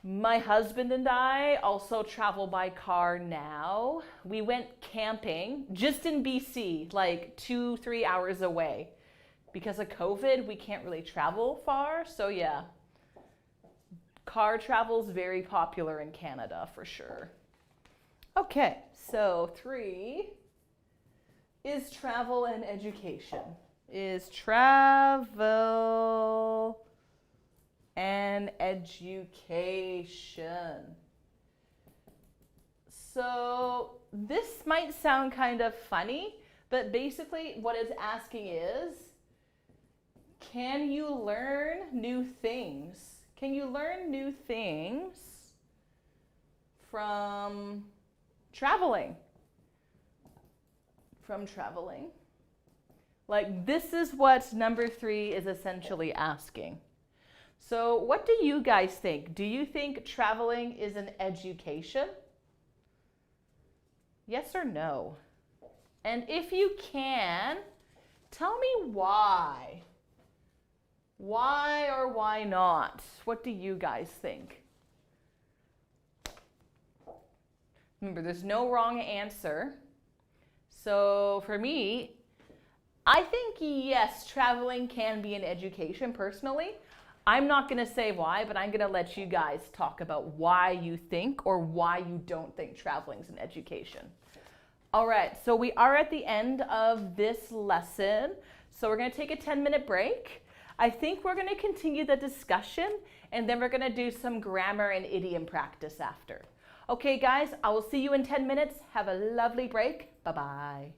My husband and I also travel by car now. We went camping just in BC, like 2-3 hours away. Because of COVID, we can't really travel far. So yeah, car travel is very popular in Canada for sure. Okay, so 3 is travel and education. Is travel and education. So this might sound kind of funny, but basically what it's asking is, can you learn new things? Can you learn new things from traveling? From traveling. Like this is what number 3 is essentially asking. So what do you guys think? Do you think traveling is an education? Yes or no? And if you can, tell me why. Why or why not? What do you guys think? Remember, there's no wrong answer. So for me, I think yes, traveling can be an education personally. I'm not going to say why, but I'm going to let you guys talk about why you think or why you don't think traveling is an education. All right, so we are at the end of this lesson. So we're going to take a 10-minute break. I think we're going to continue the discussion, and then we're going to do some grammar and idiom practice after. Okay, guys, I will see you in 10 minutes. Have a lovely break. Bye-bye.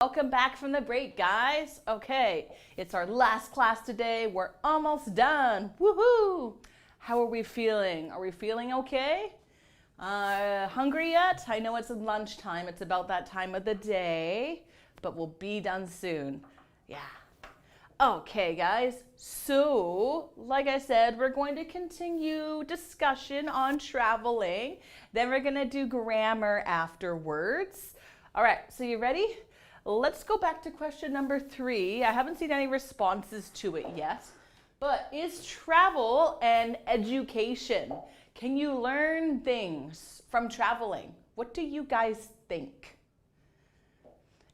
Welcome back from the break, guys. Okay, it's our last class today. We're almost done. Woohoo! How are we feeling? Are we feeling okay? Hungry yet? I know it's lunchtime. It's about that time of the day, but we'll be done soon. Yeah. Okay, guys. So, like I said, we're going to continue discussion on traveling. Then we're going to do grammar afterwards. All right, so you ready? Let's go back to question number 3. I haven't seen any responses to it yet. But is travel an education? Can you learn things from traveling? What do you guys think?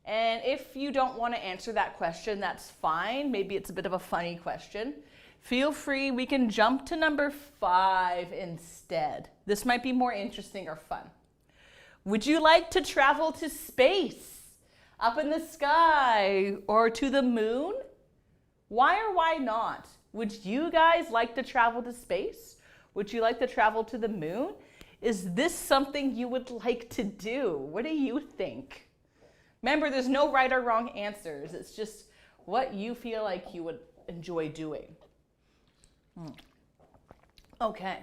And if you don't want to answer that question, that's fine. Maybe it's a bit of a funny question. Feel free, we can jump to number 5 instead. This might be more interesting or fun. Would you like to travel to space? Up in the sky, or to the moon? Why or why not? Would you guys like to travel to space? Would you like to travel to the moon? Is this something you would like to do? What do you think? Remember, there's no right or wrong answers. It's just what you feel like you would enjoy doing. Okay.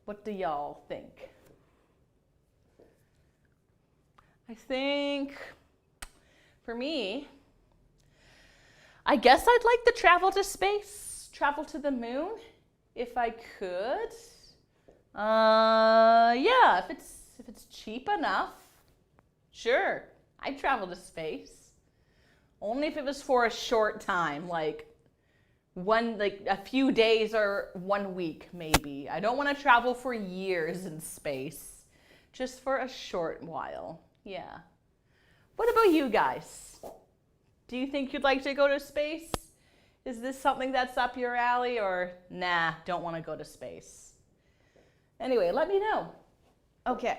What do y'all think? I think, for me, I guess I'd like to travel to space, travel to the moon, if I could. Yeah, if it's cheap enough, sure, I'd travel to space. Only if it was for a short time, like a few days or 1 week, maybe. I don't want to travel for years in space, just for a short while. Yeah. What about you guys? Do you think you'd like to go to space? Is this something that's up your alley, or nah, don't want to go to space? Anyway, let me know. Okay.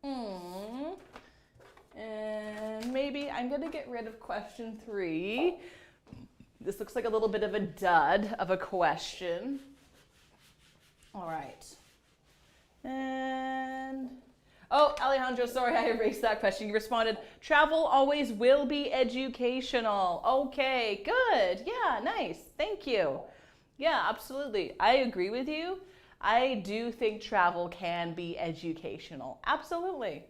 And maybe I'm going to get rid of question 3. This looks like a little bit of a dud of a question. All right. And... oh, Alejandro, sorry, I erased that question. You responded, travel always will be educational. Okay, good. Yeah, nice. Thank you. Yeah, absolutely. I agree with you. I do think travel can be educational. Absolutely.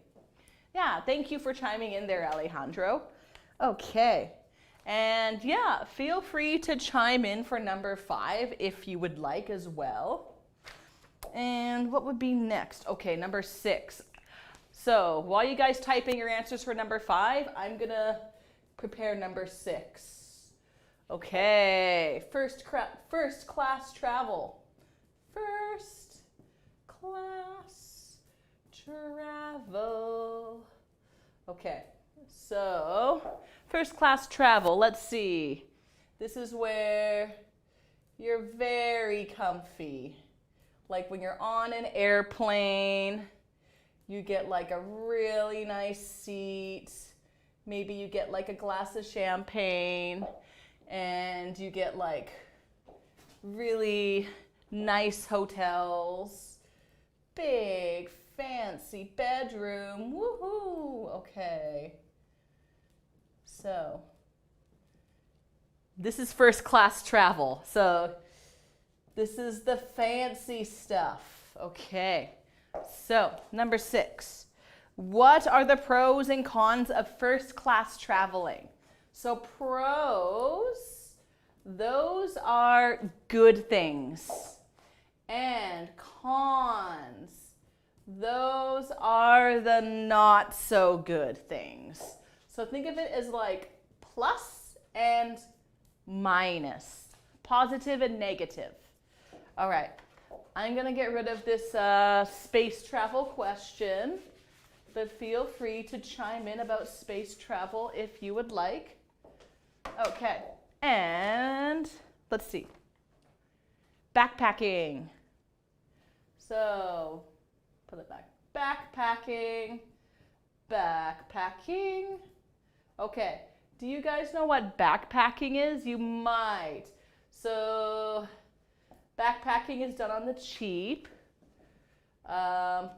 Yeah, thank you for chiming in there, Alejandro. Okay. And yeah, feel free to chime in for number 5 if you would like as well. And what would be next? Okay, number 6. So while you guys type in your answers for number 5, I'm going to prepare number 6. Okay, first class travel. First class travel. Okay, so first class travel, let's see. This is where you're very comfy. Like when you're on an airplane, you get like a really nice seat. Maybe you get like a glass of champagne, and you get like really nice hotels, big fancy bedroom. Woohoo! Okay. So this is first class travel. So this is the fancy stuff. Okay. So, number 6, what are the pros and cons of first class traveling? So, pros, those are good things. And cons, those are the not so good things. So, think of it as like plus and minus, positive and negative. All right. I'm going to get rid of this space travel question, but feel free to chime in about space travel if you would like. Okay, and let's see. Backpacking. So, put it back. Backpacking. Backpacking. Okay, do you guys know what backpacking is? You might. So, backpacking is done on the cheap.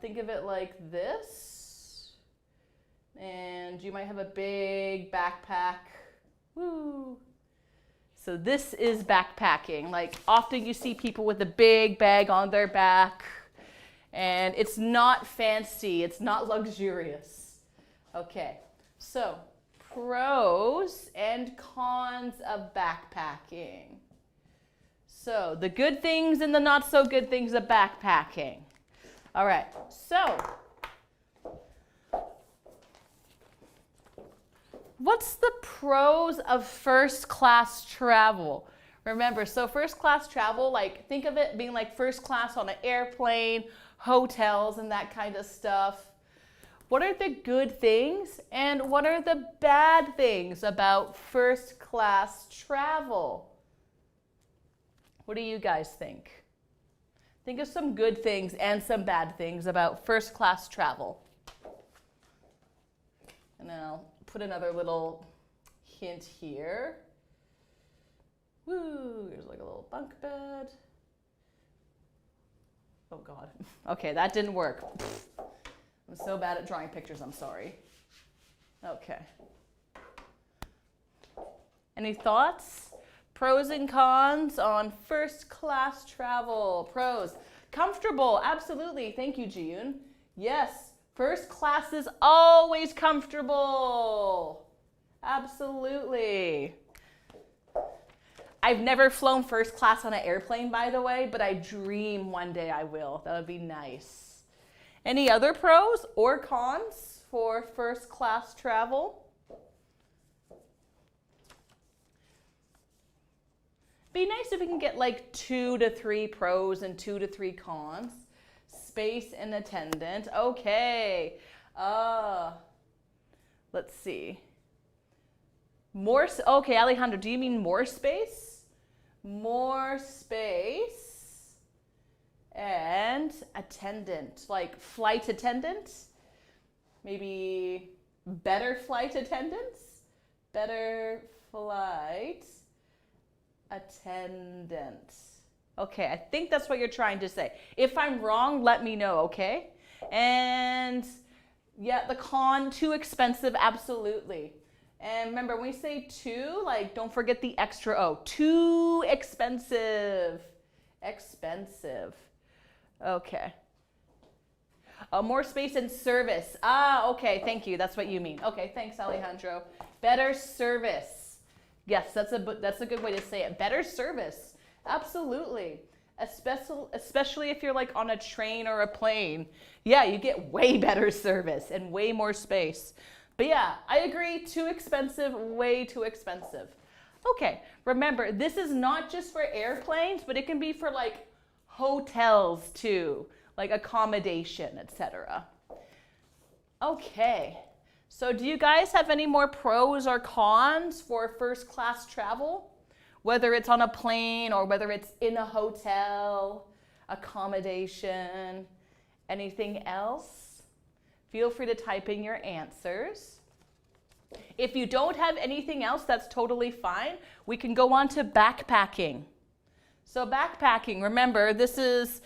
Think of it like this. And you might have a big backpack. Woo! So this is backpacking. Like often you see people with a big bag on their back, and it's not fancy, it's not luxurious. Okay, so pros and cons of backpacking. So the good things and the not so good things of backpacking. All right, so what's the pros of first class travel? Remember, so first class travel, like think of it being like first class on an airplane, hotels and that kind of stuff. What are the good things and what are the bad things about first class travel? What do you guys think? Think of some good things and some bad things about first class travel. And then I'll put another little hint here. Woo, there's like a little bunk bed. Oh God. Okay, that didn't work. I'm so bad at drawing pictures, I'm sorry. Okay. Any thoughts? Pros and cons on first class travel. Pros. Comfortable, absolutely. Thank you, Jiyun. Yes, first class is always comfortable. Absolutely. I've never flown first class on an airplane, by the way, but I dream one day I will. That would be nice. Any other pros or cons for first class travel? Be nice if we can get like 2 to 3 pros and 2 to 3 cons. Space and attendant. Okay. Let's see. Okay, Alejandro, do you mean more space? More space and attendant, like flight attendant? Maybe better flight attendants? Better flight attendant. Okay, I think that's what you're trying to say. If I'm wrong, let me know, okay? And yeah, the con, too expensive, absolutely. And remember, when we say too, like don't forget the extra O. Too expensive. Expensive. Okay. More space and service. Okay, thank you. That's what you mean. Okay, thanks, Alejandro. Better service. Yes, that's a good way to say it. Better service. Absolutely. Especially if you're like on a train or a plane. Yeah, you get way better service and way more space. But yeah, I agree, too expensive, way too expensive. Okay, remember, this is not just for airplanes, but it can be for like hotels too, like accommodation, etc. Okay, so do you guys have any more pros or cons for first class travel? Whether it's on a plane or whether it's in a hotel, accommodation, anything else? Feel free to type in your answers. If you don't have anything else, that's totally fine. We can go on to backpacking. So backpacking, remember, this is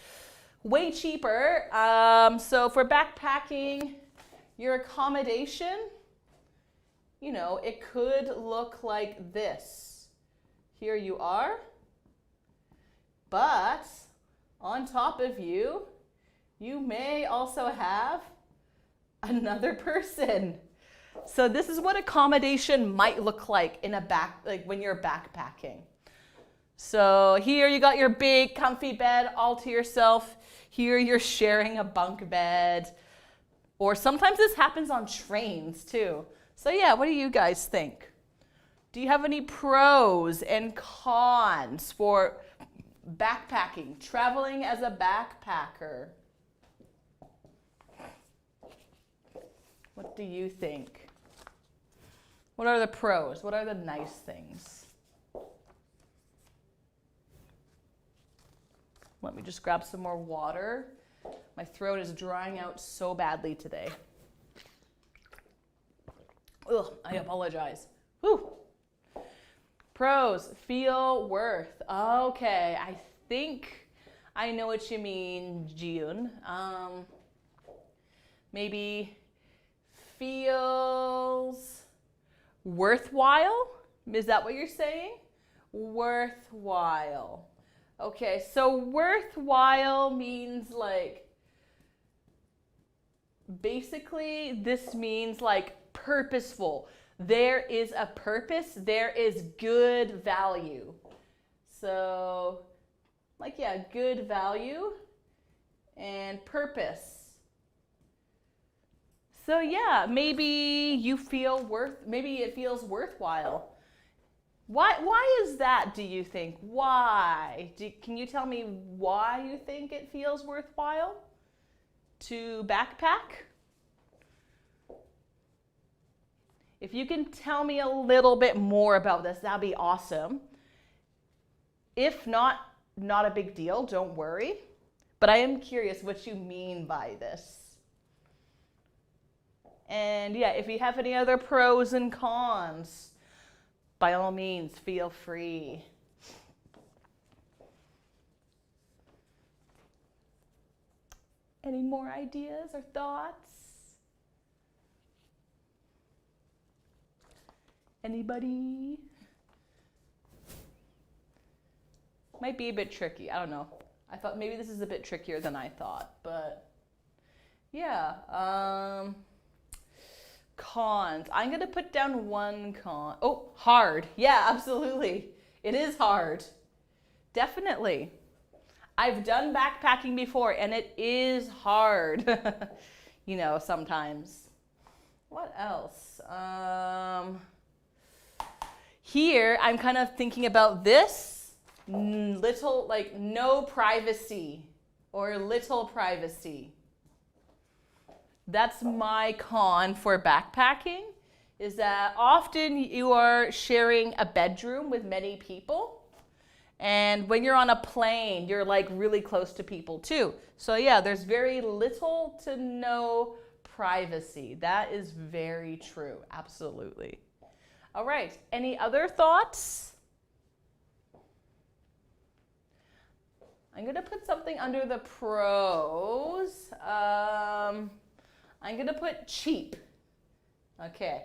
way cheaper. So for backpacking, your accommodation, you know, it could look like this. Here you are. But on top of you, you may also have another person. So this is what accommodation might look like in when you're backpacking. So here you got your big comfy bed all to yourself. Here you're sharing a bunk bed. Or sometimes this happens on trains too. So yeah, what do you guys think? Do you have any pros and cons for backpacking, traveling as a backpacker? What do you think? What are the pros? What are the nice things? Let me just grab some more water. My throat is drying out so badly today. Ugh, I apologize. Whew. Pros, feel worth. Okay, I think I know what you mean, Jiyun. Maybe feels worthwhile. Is that what you're saying? Worthwhile. Okay, so worthwhile means like, basically this means like purposeful. There is a purpose, there is good value. So, like, yeah, good value and purpose. So yeah, maybe it feels worthwhile. Why is that, do you think? Why? Can you tell me why you think it feels worthwhile to backpack? If you can tell me a little bit more about this, that'd be awesome. If not a big deal, don't worry. But I am curious what you mean by this. And yeah, if you have any other pros and cons, by all means, feel free. Any more ideas or thoughts? Anybody? Might be a bit tricky. I don't know. I thought maybe this is a bit trickier than I thought, but yeah. Cons. I'm going to put down one con. Oh, hard. Yeah, absolutely. It is hard. Definitely. I've done backpacking before and it is hard. You know, sometimes. What else? Here, I'm kind of thinking about this. Little, like, no privacy or little privacy. That's my con for backpacking, is that often you are sharing a bedroom with many people. And when you're on a plane, you're like really close to people too. So yeah, there's very little to no privacy. That is very true, absolutely. All right, any other thoughts? I'm gonna put something under the pros. I'm gonna put cheap. Okay.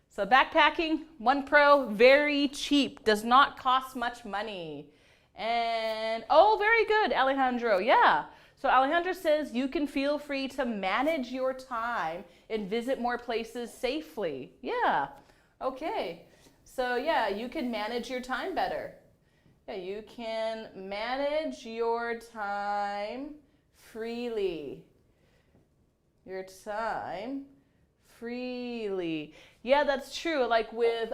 So backpacking, one pro, very cheap, does not cost much money. And, oh, very good, Alejandro, yeah. So Alejandro says you can feel free to manage your time and visit more places safely. Yeah, okay. So yeah, you can manage your time better. Yeah, you can manage your time freely. Your time freely. Yeah, that's true. Like with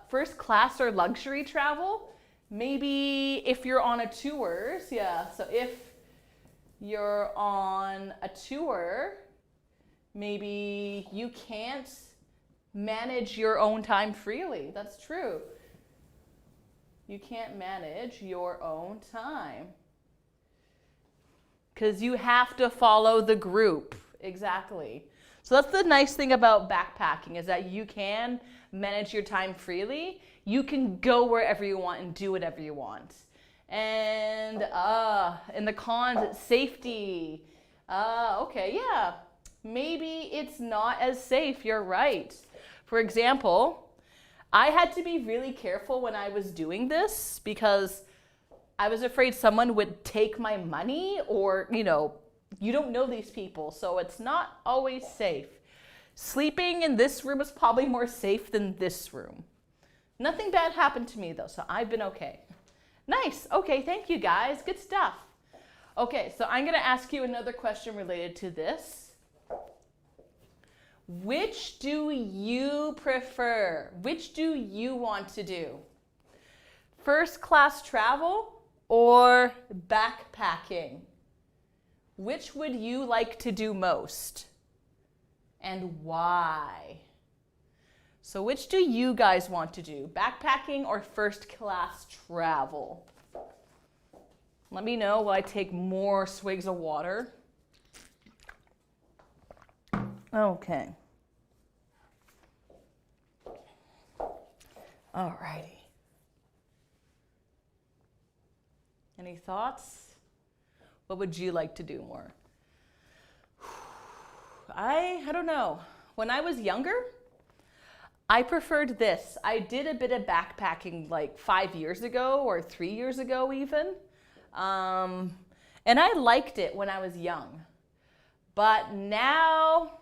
first class or luxury travel, maybe if you're on a tour, yeah, so if you're on a tour, maybe you can't manage your own time freely. That's true. You can't manage your own time because you have to follow the group. Exactly. So that's the nice thing about backpacking, is that you can manage your time freely. You can go wherever you want and do whatever you want. And the cons, it's safety. Okay, yeah. Maybe it's not as safe, you're right. For example, I had to be really careful when I was doing this because I was afraid someone would take my money, or, you know, you don't know these people, so it's not always safe. Sleeping in this room is probably more safe than this room. Nothing bad happened to me though, so I've been okay. Nice, okay, thank you guys, good stuff. Okay, so I'm gonna ask you another question related to this. Which do you prefer? Which do you want to do? First class travel or backpacking? Which would you like to do most? And why? So which do you guys want to do? Backpacking or first class travel? Let me know while I take more swigs of water. Okay. Alrighty. Any thoughts? What would you like to do more? I don't know. when I was younger, I preferred this. I did a bit of backpacking like 5 years ago or 3 years ago even. And I liked it when I was young. But now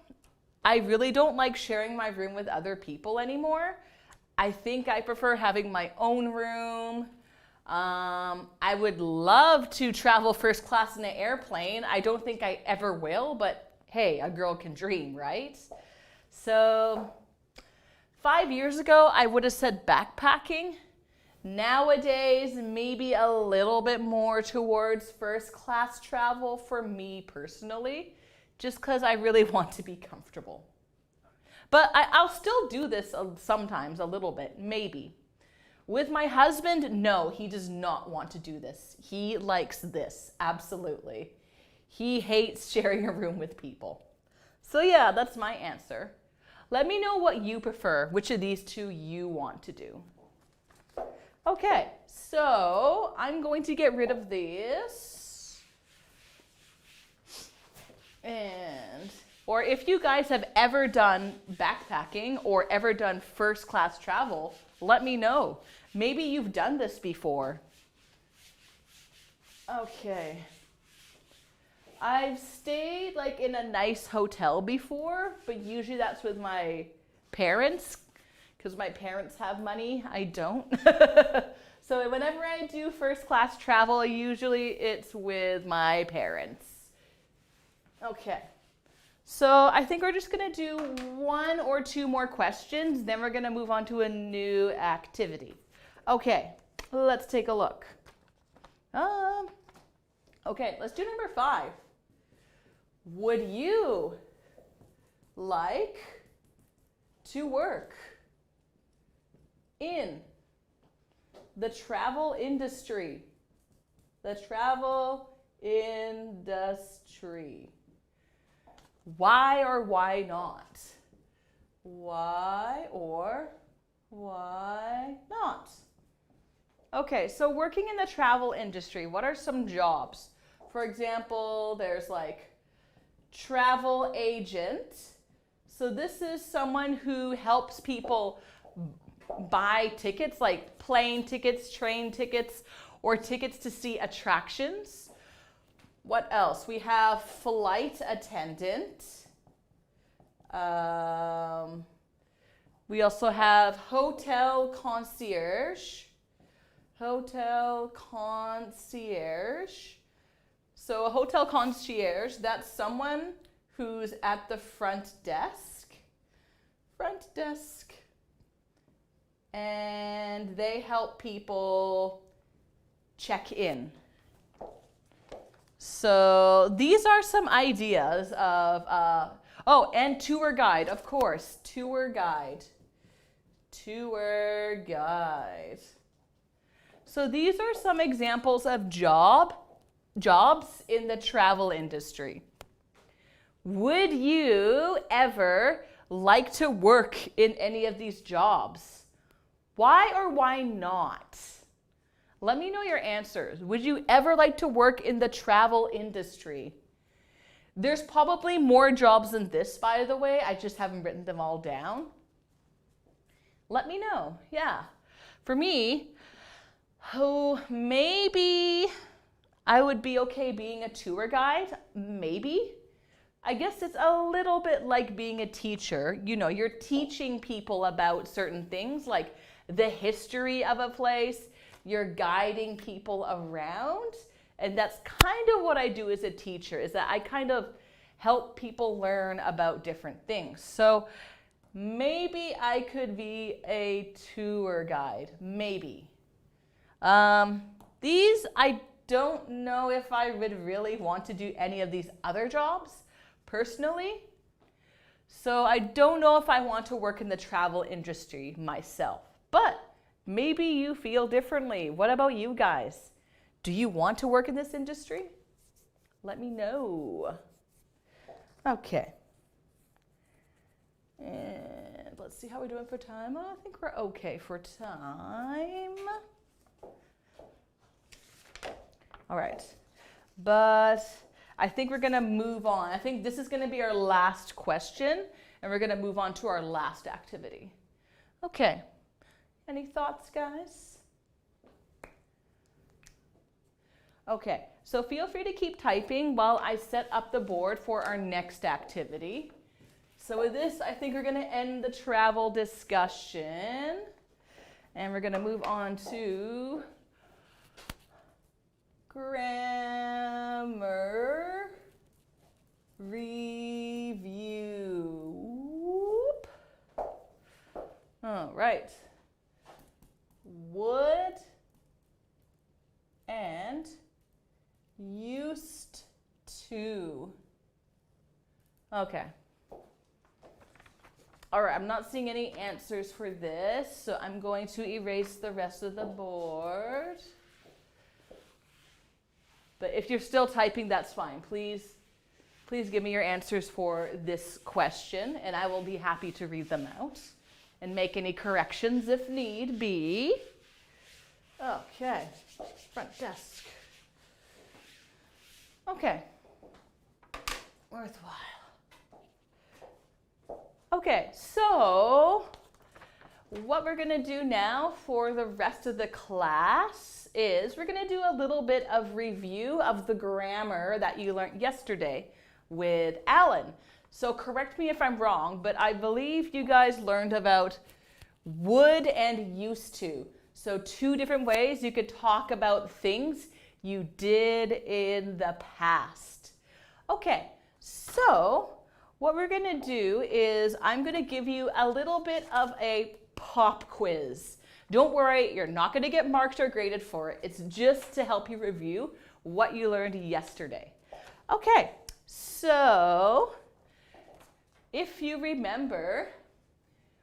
I really don't like sharing my room with other people anymore. I think I prefer having my own room. I would love to travel first class in an airplane. I don't think I ever will, but hey, a girl can dream, right? So 5 years ago, I would have said backpacking. Nowadays, maybe a little bit more towards first class travel for me personally, just because I really want to be comfortable. But I'll still do this sometimes, a little bit, maybe. With my husband, no, he does not want to do this. He likes this, absolutely. He hates sharing a room with people. So yeah, that's my answer. Let me know what you prefer, which of these two you want to do. Okay, so I'm going to get rid of this. Or if you guys have ever done backpacking or ever done first class travel, let me know. Maybe you've done this before. Okay. I've stayed like in a nice hotel before, but usually that's with my parents because my parents have money. I don't. So whenever I do first class travel, usually it's with my parents. Okay. So I think we're just going to do 1 or 2 more questions. Then we're going to move on to a new activity. Okay, let's take a look. Okay, let's do number 5. Would you like to work in the travel industry? The travel industry. Why or why not? Why or why not? Okay, so working in the travel industry, what are some jobs? For example, there's like travel agent. So this is someone who helps people buy tickets, like plane tickets, train tickets, or tickets to see attractions. What else? We have flight attendant. We also have hotel concierge. Hotel concierge. So a hotel concierge, that's someone who's at the front desk. Front desk. And they help people check in. So these are some ideas of, and tour guide, of course, tour guide. Tour guide. So these are some examples of jobs in the travel industry. Would you ever like to work in any of these jobs? Why or why not? Let me know your answers. Would you ever like to work in the travel industry? There's probably more jobs than this, by the way. I just haven't written them all down. Let me know. Yeah. For me, maybe I would be okay being a tour guide. Maybe. I guess it's a little bit like being a teacher. You know, you're teaching people about certain things, like the history of a place. You're guiding people around, and that's kind of what I do as a teacher, is that I kind of help people learn about different things. So maybe I could be a tour guide, maybe. These, I don't know if I would really want to do any of these other jobs personally. So I don't know if I want to work in the travel industry myself, but maybe you feel differently. What about you guys? Do you want to work in this industry? Let me know. Okay. And let's see how we're doing for time. I think we're okay for time. All right. But I think we're going to move on. I think this is going to be our last question. and we're going to move on to our last activity. Okay, any thoughts, guys? Okay, so feel free to keep typing while I set up the board for our next activity. So with this, I think we're going to end the travel discussion, and we're going to move on to grammar review. Whoop. All right. Would and used to. Okay. All right, I'm not seeing any answers for this, so I'm going to erase the rest of the board. But if you're still typing, that's fine. Please give me your answers for this question, and I will be happy to read them out and make any corrections if need be. Okay, front desk. Okay, worthwhile. Okay, so what we're going to do now for the rest of the class is we're going to do a little bit of review of the grammar that you learned yesterday with Alan. So correct me if I'm wrong, but I believe you guys learned about would and used to. So 2 different ways you could talk about things you did in the past. Okay, so what we're going to do is I'm going to give you a little bit of a pop quiz. Don't worry, you're not going to get marked or graded for it. It's just to help you review what you learned yesterday. Okay, so if you remember,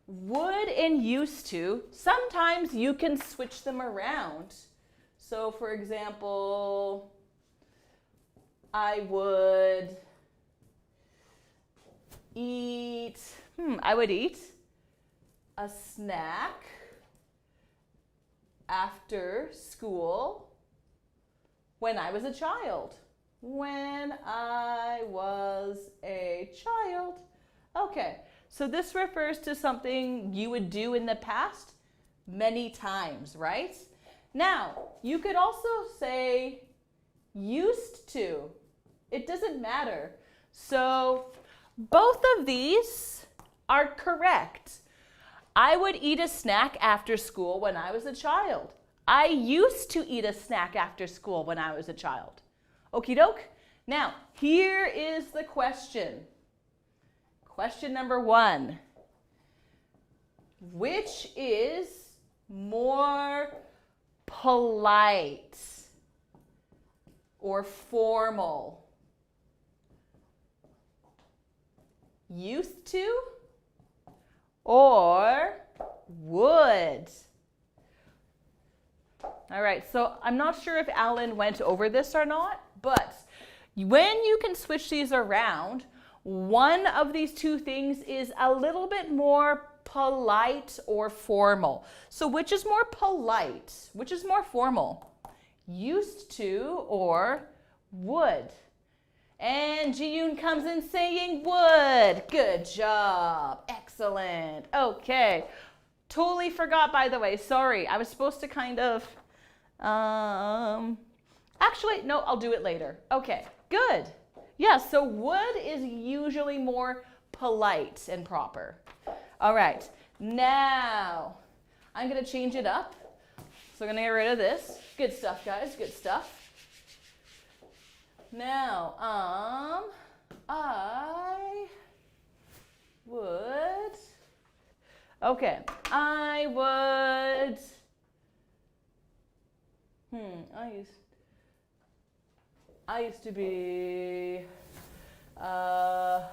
would and used to, sometimes you can switch them around. So for example, I would eat a snack after school when I was a child. When I was a child. Okay, so this refers to something you would do in the past many times, right? Now, you could also say used to. It doesn't matter. So both of these are correct. I would eat a snack after school when I was a child. I used to eat a snack after school when I was a child. Okie doke? Now, here is the question. Question number 1. Which is more polite or formal? Used to or would? All right, so I'm not sure if Alan went over this or not, but when you can switch these around, one of these 2 things is a little bit more polite or formal. So which is more polite? Which is more formal? Used to or would? And Ji-yoon comes in saying would. Good job. Excellent. Okay. Totally forgot, by the way. Sorry. I was supposed to kind of... Actually, no, I'll do it later. Okay. Good. Yeah, so would is usually more polite and proper. All right. Now, I'm going to change it up. So I'm going to get rid of this. Good stuff, guys. Good stuff. Now, I would, okay, I would, I used to be, I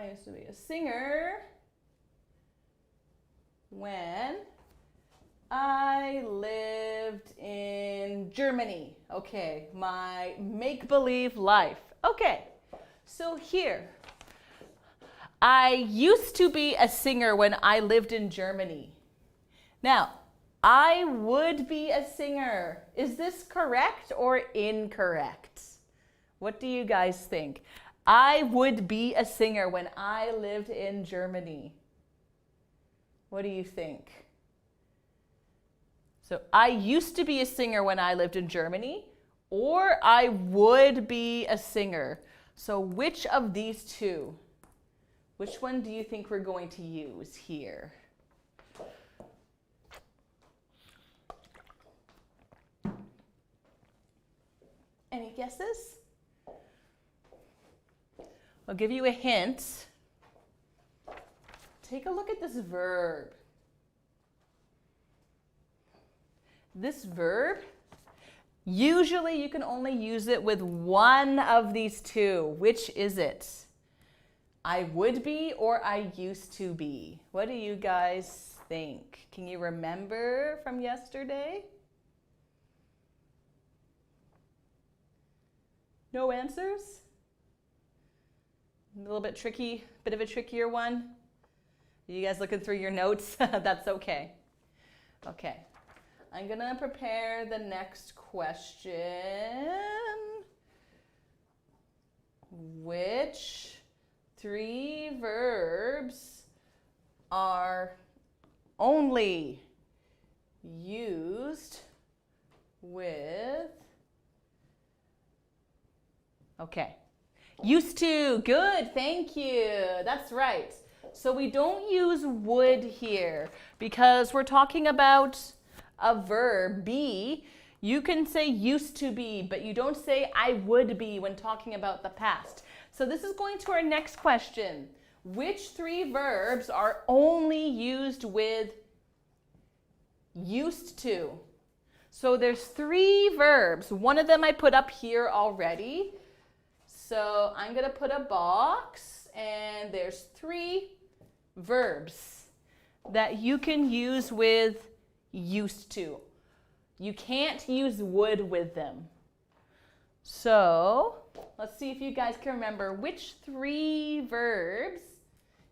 used to be a singer when I lived in Germany. Okay, my make-believe life. Okay, so here, I used to be a singer when I lived in Germany. Now, I would be a singer. Is this correct or incorrect? What do you guys think? I would be a singer when I lived in Germany. What do you think? So I used to be a singer when I lived in Germany, or I would be a singer. So which of these two? Which one do you think we're going to use here? Any guesses? I'll give you a hint. Take a look at this verb. This verb, usually you can only use it with one of these two. Which is it? I would be or I used to be? What do you guys think? Can you remember from yesterday? No answers? A little bit tricky, bit of a trickier one. You guys looking through your notes? That's okay. Okay, I'm gonna prepare the next question. Which 3 verbs are only used with, okay, used to. Good, thank you. That's right. So we don't use would here because we're talking about a verb, be. You can say used to be, but you don't say I would be when talking about the past. So this is going to our next question. Which 3 verbs are only used with used to? So there's 3 verbs. One of them I put up here already. So I'm going to put a box, and there's 3 verbs that you can use with used to. You can't use would with them. So let's see if you guys can remember which 3 verbs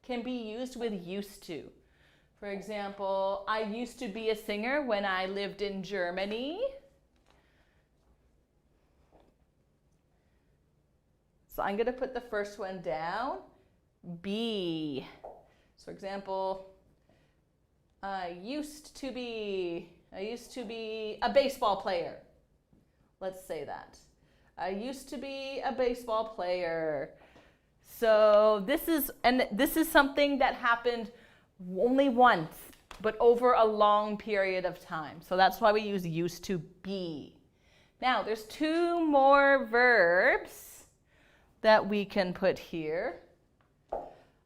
can be used with used to. For example, I used to be a singer when I lived in Germany. So I'm going to put the first one down, be. So for example, I used to be a baseball player. Let's say that. I used to be a baseball player. So this is something that happened only once, but over a long period of time. So that's why we use used to be. Now there's 2 more verbs that we can put here.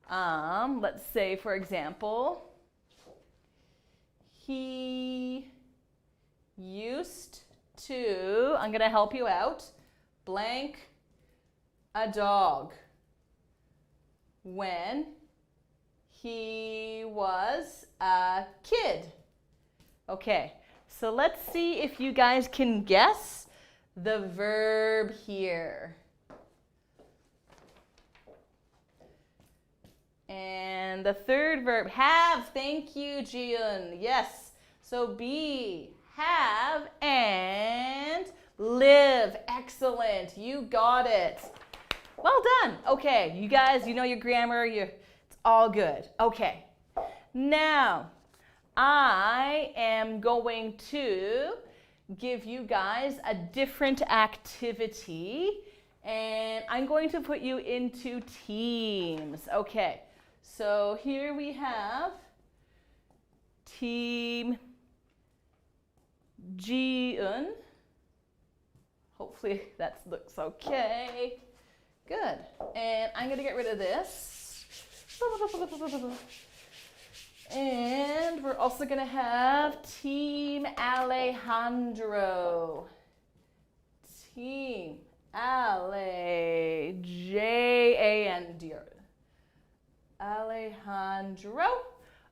Let's say, for example, he used to, I'm going to help you out, blank a dog when he was a kid. Okay, so let's see if you guys can guess the verb here. And the third verb, have. Thank you, Jiun. Yes. So be, have, and live. Excellent. You got it. Well done. Okay, you guys, you know your grammar. It's all good. Okay. Now, I am going to give you guys a different activity, and I'm going to put you into teams. Okay. So here we have Team Jiun. Hopefully that looks okay. Good. And I'm going to get rid of this. And we're also going to have Team Alejandro. Team J-A-N-D-R. Alejandro.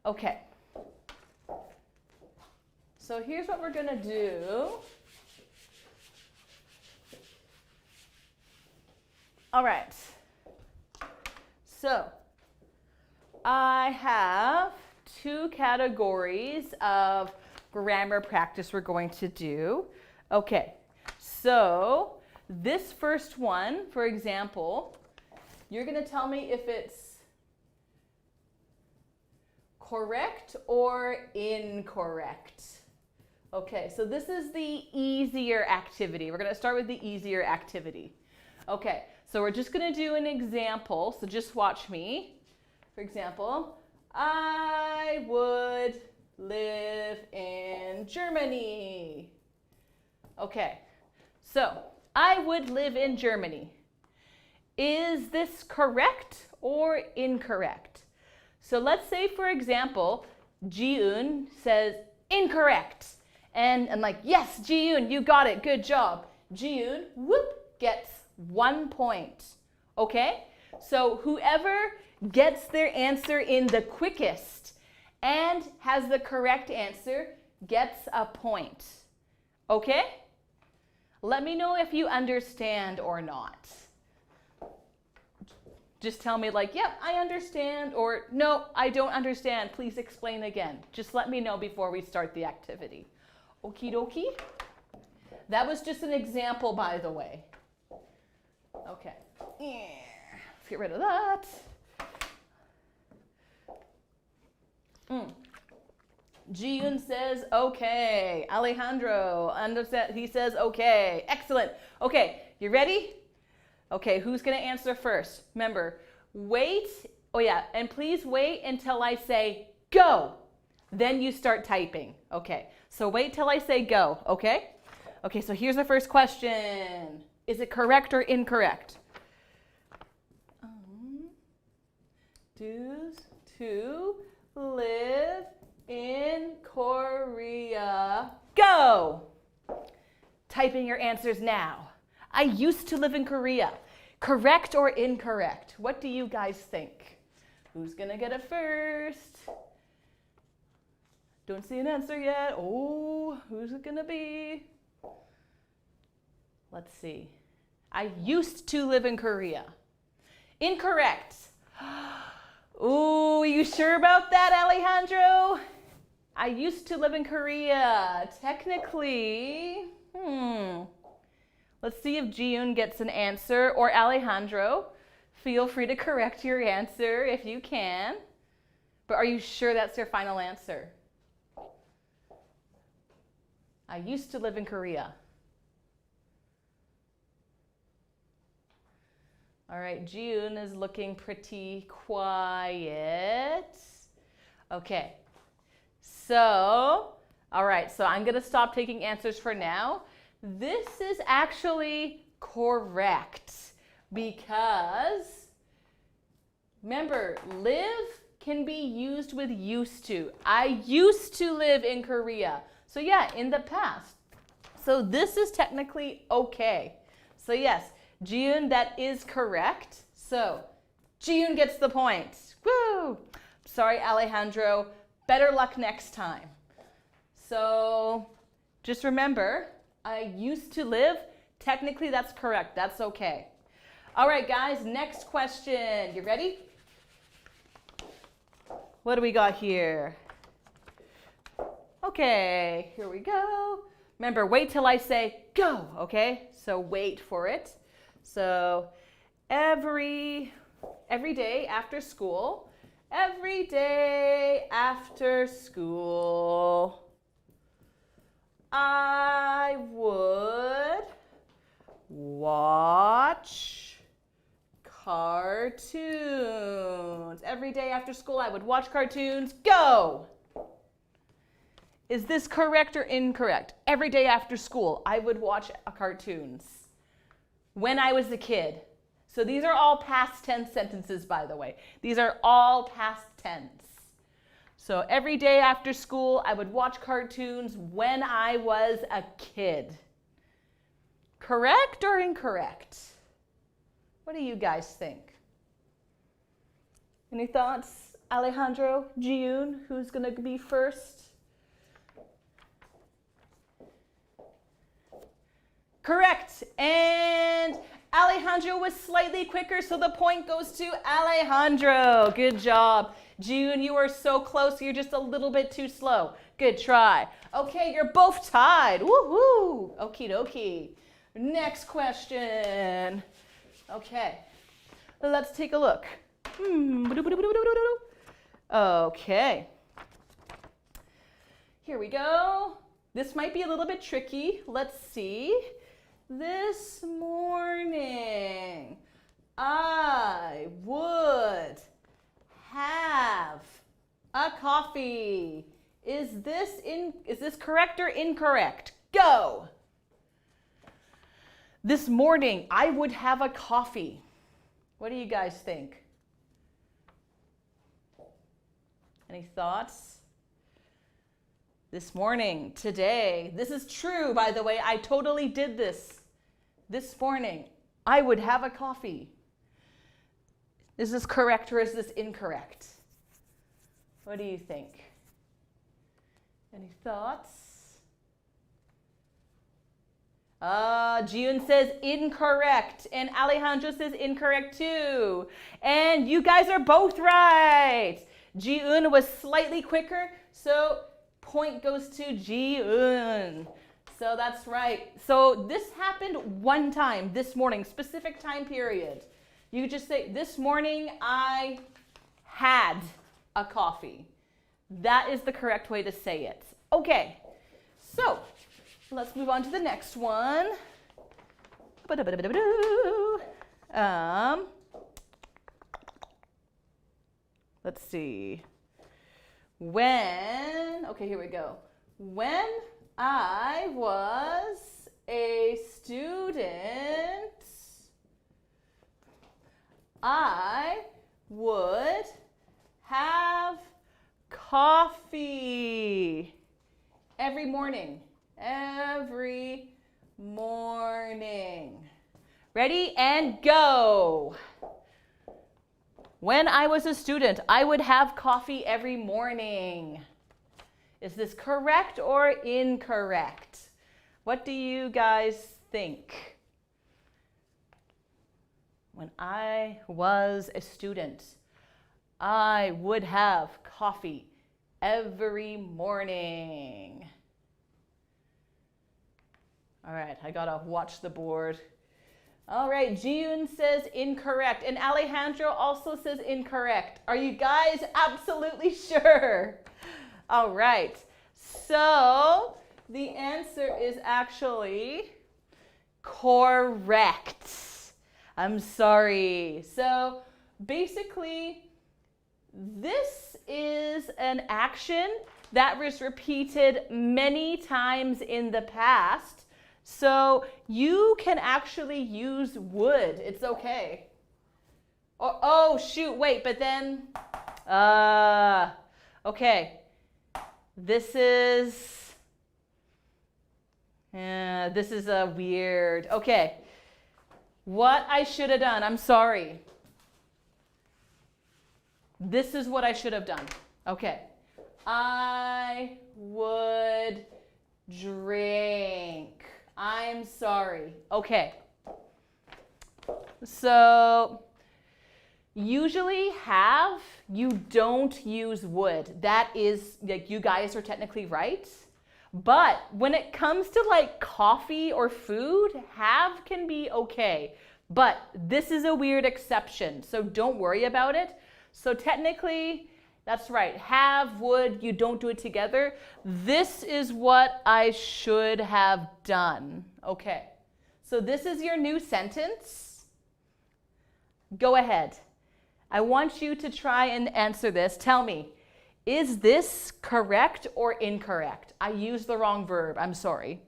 Okay. So here's what we're going to do. All right. So I have 2 categories of grammar practice we're going to do. Okay. So this first one, for example, You're going to tell me if it's correct or incorrect. Okay, so this is the easier activity. We're going to start with the easier activity. Okay, so we're just going to do an example. So just watch me. For example, I would live in Germany. Okay, so I would live in Germany. Is this correct or incorrect? So let's say, for example, Ji-eun says incorrect. And I'm like, yes, Ji-eun, you got it, good job. Ji-eun, whoop, gets 1 point. Okay? So whoever gets their answer in the quickest and has the correct answer gets a point. Okay? Let me know if you understand or not. Just tell me like, yep, I understand, or no, I don't understand. Please explain again. Just let me know before we start the activity. Okie dokie. That was just an example, by the way. Okay. Let's get rid of that. Ji-eun says, okay. Alejandro, he says, okay. Excellent. Okay, you ready? Okay, who's going to answer first? Remember, wait. Oh, yeah, and please wait until I say go. Then you start typing. Okay, so wait till I say go, okay? Okay, so here's the first question. Is it correct or incorrect? Does to live in Korea. Go! Typing your answers now. I used to live in Korea. Correct or incorrect? What do you guys think? Who's gonna get it first? Don't see an answer yet. Oh, who's it gonna be? Let's see. I used to live in Korea. Incorrect. Ooh, you sure about that, Alejandro? I used to live in Korea. Technically, Let's see if Ji-eun gets an answer, or Alejandro. Feel free to correct your answer if you can. But are you sure that's your final answer? I used to live in Korea. All right, Ji-eun is looking pretty quiet. Okay, so, all right, so I'm gonna stop taking answers for now. This is actually correct because, remember, live can be used with used to. I used to live in Korea. So yeah, in the past. So this is technically okay. So yes, Ji-eun, that is correct. So Ji-eun gets the point. Woo! Sorry, Alejandro. Better luck next time. So just remember, I used to live. Technically, that's correct. That's okay. All right, guys, next question. You ready? What do we got here? Okay, here we go. Remember, wait till I say go, okay? So wait for it. So every day after school, I would watch cartoons. Every day after school, I would watch cartoons. Go! Is this correct or incorrect? Every day after school, I would watch cartoons. When I was a kid. So these are all past tense sentences, by the way. These are all past tense. So every day after school, I would watch cartoons when I was a kid. Correct or incorrect? What do you guys think? Any thoughts? Alejandro, Ji-eun, who's going to be first? Correct. And Alejandro was slightly quicker, so the point goes to Alejandro. Good job. Ji-eun, you are so close. You're just a little bit too slow. Good try. Okay, you're both tied. Woohoo! Okie dokie. Next question. Okay. Let's take a look. Okay. Here we go. This might be a little bit tricky. Let's see. This morning, I would have a coffee. Is this correct or incorrect? Go. This morning, I would have a coffee. What do you guys think? Any thoughts? This morning, today, this is true, by the way. I totally did this. This morning, I would have a coffee. Is this correct or is this incorrect? What do you think? Any thoughts? Jiun says incorrect, and Alejandro says incorrect too. And you guys are both right. Jiun was slightly quicker, so point goes to Jiun. So that's right. So this happened one time this morning, specific time period. You could just say, this morning I had a coffee. That is the correct way to say it. Okay, so let's move on to the next one. Let's see. Okay, here we go. When I was a student, I would have coffee every morning. Every morning. Ready and go. When I was a student, I would have coffee every morning. Is this correct or incorrect? What do you guys think? When I was a student, I would have coffee every morning. All right, I gotta watch the board. All right, Jiun says incorrect, and Alejandro also says incorrect. Are you guys absolutely sure? All right, so the answer is actually correct. I'm sorry. So basically, this is an action that was repeated many times in the past. So you can actually use would. It's okay. Oh shoot, wait, but then, okay. This is a weird, okay. What I should have done, I'm sorry. This is what I should have done. Okay. I would drink. I'm sorry. Okay. So usually have, you don't use would. That is, like, you guys are technically right. But when it comes to like coffee or food, have can be okay. But this is a weird exception, so don't worry about it. So technically, that's right. Have, would, you don't do it together. This is what I should have done. Okay. So this is your new sentence. Go ahead. I want you to try and answer this. Tell me, is this correct or incorrect? I used the wrong verb. I'm sorry.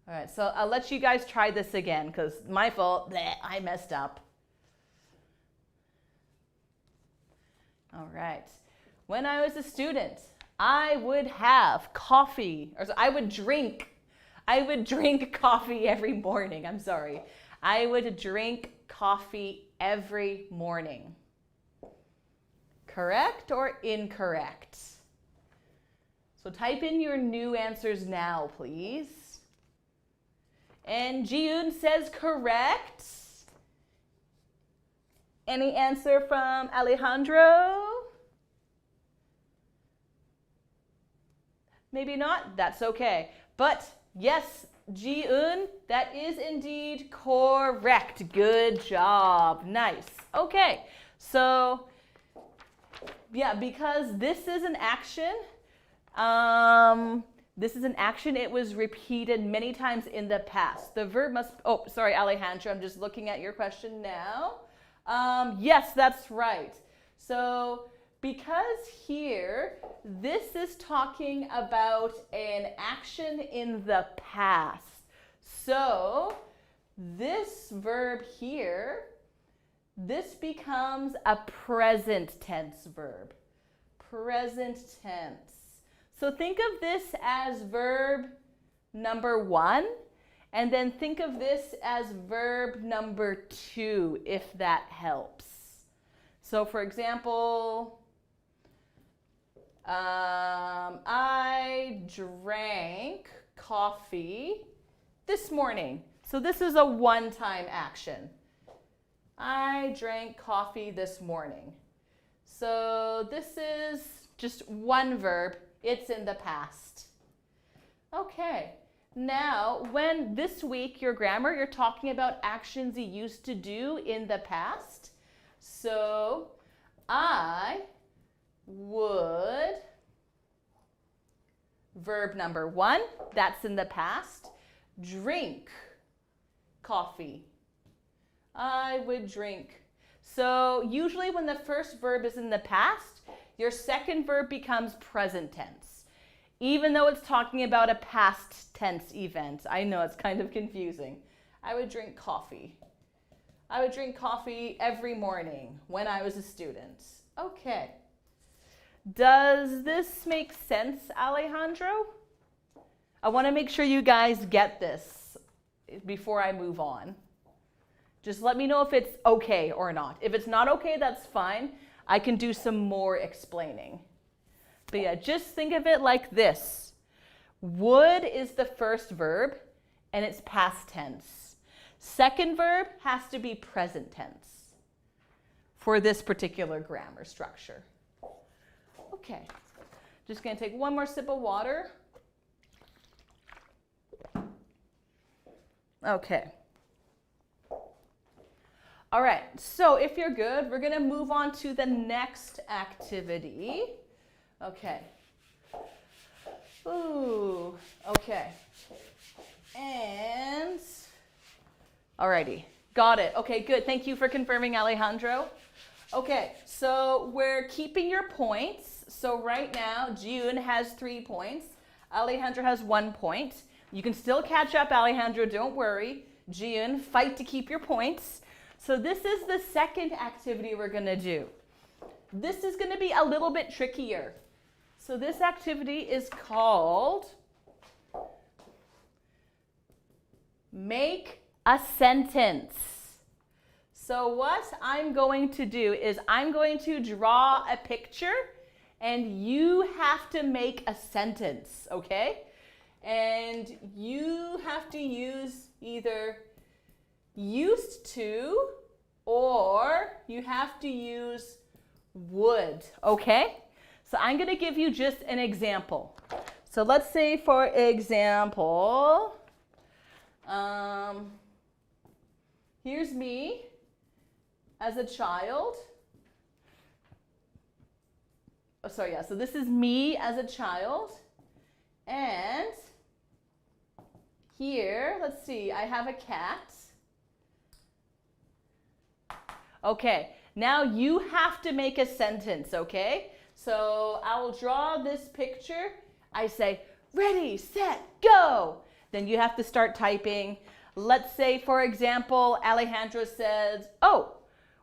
All right. So I'll let you guys try this again because my fault. Bleh, I messed up. All right. When I was a student, I would have coffee, or I would drink coffee every morning. I'm sorry. I would drink coffee every morning. Correct or incorrect? So type in your new answers now, please. And Jiun says correct. Any answer from Alejandro? Maybe not, that's okay. But yes, Ji-un, that is indeed correct. Good job. Nice. Okay, so yeah, because this is an action, it was repeated many times in the past. The verb must, oh, sorry, Alejandro, I'm just looking at your question now. Yes, that's right. So because here, this is talking about an action in the past. So this verb here, this becomes a present tense verb. Present tense. So think of this as verb number 1, and then think of this as verb number 2, if that helps. So for example, I drank coffee this morning. So this is a one-time action. I drank coffee this morning. So this is just one verb. It's in the past. Okay. Now, when this week, your grammar, you're talking about actions you used to do in the past. So, I would, verb number 1, that's in the past, drink coffee. I would drink. So usually when the first verb is in the past, your second verb becomes present tense, even though it's talking about a past tense event. I know it's kind of confusing. I would drink coffee. I would drink coffee every morning when I was a student. Okay. Does this make sense, Alejandro? I want to make sure you guys get this before I move on. Just let me know if it's okay or not. If it's not okay, that's fine. I can do some more explaining. But yeah, just think of it like this. Would is the first verb, and it's past tense. Second verb has to be present tense for this particular grammar structure. Okay, just going to take one more sip of water. Okay. All right, so if you're good, we're going to move on to the next activity. Okay. Ooh, okay. And, alrighty, got it. Okay, good. Thank you for confirming, Alejandro. Okay, so we're keeping your points. So right now, June has 3 points. Alejandro has 1 point. You can still catch up, Alejandro, don't worry. June, fight to keep your points. So this is the second activity we're going to do. This is going to be a little bit trickier. So this activity is called Make a Sentence. So what I'm going to do is I'm going to draw a picture and you have to make a sentence, okay? And you have to use either used to, or you have to use would, okay? So I'm going to give you just an example. So let's say, for example, here's me as a child. Oh, sorry, yeah, so this is me as a child. And here, let's see, I have a cat. Okay, now you have to make a sentence, okay? So I will draw this picture. I say, ready, set, go. Then you have to start typing. Let's say, for example, Alejandro says, oh,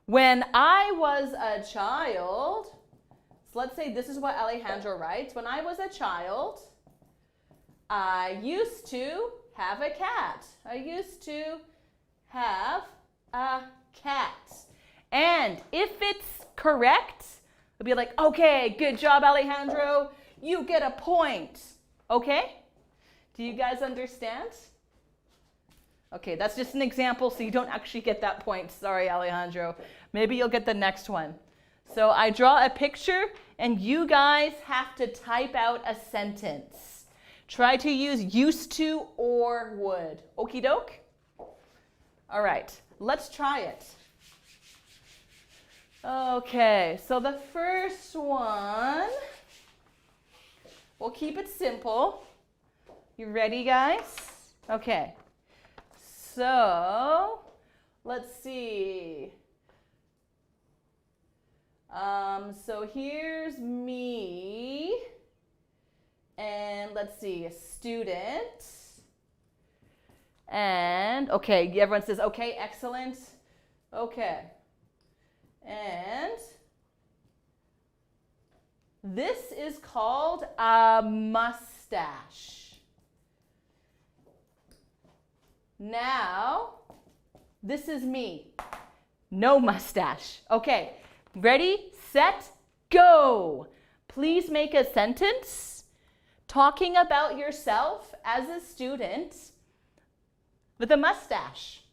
when I was a child, so let's say this is what Alejandro writes. When I was a child, I used to have a cat. I used to have a cat. And if it's correct, it'll be like, okay, good job, Alejandro. You get a point. Okay? Do you guys understand? Okay, that's just an example, so you don't actually get that point. Sorry, Alejandro. Maybe you'll get the next one. So I draw a picture, and you guys have to type out a sentence. Try to use used to or would. Okie doke? All right, let's try it. Okay, so the first one, we'll keep it simple. You ready, guys? Okay, so let's see. So here's me, and let's see, a student. And, okay, everyone says, okay, excellent. Okay. And this is called a mustache. Now, this is me. No mustache. Okay, ready, set, go. Please make a sentence talking about yourself as a student with a mustache.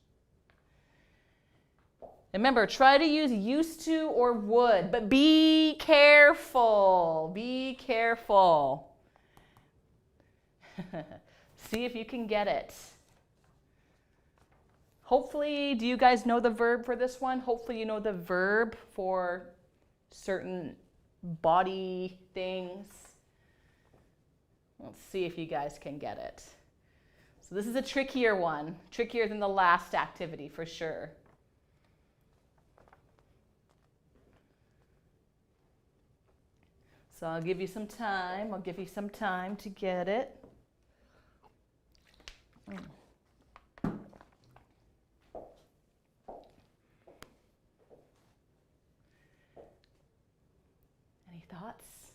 Remember, try to use used to or would, but be careful. Be careful. See if you can get it. Hopefully, do you guys know the verb for this one? Hopefully you know the verb for certain body things. Let's see if you guys can get it. So this is a trickier one, trickier than the last activity for sure. So I'll give you some time. I'll give you some time to get it. Any thoughts?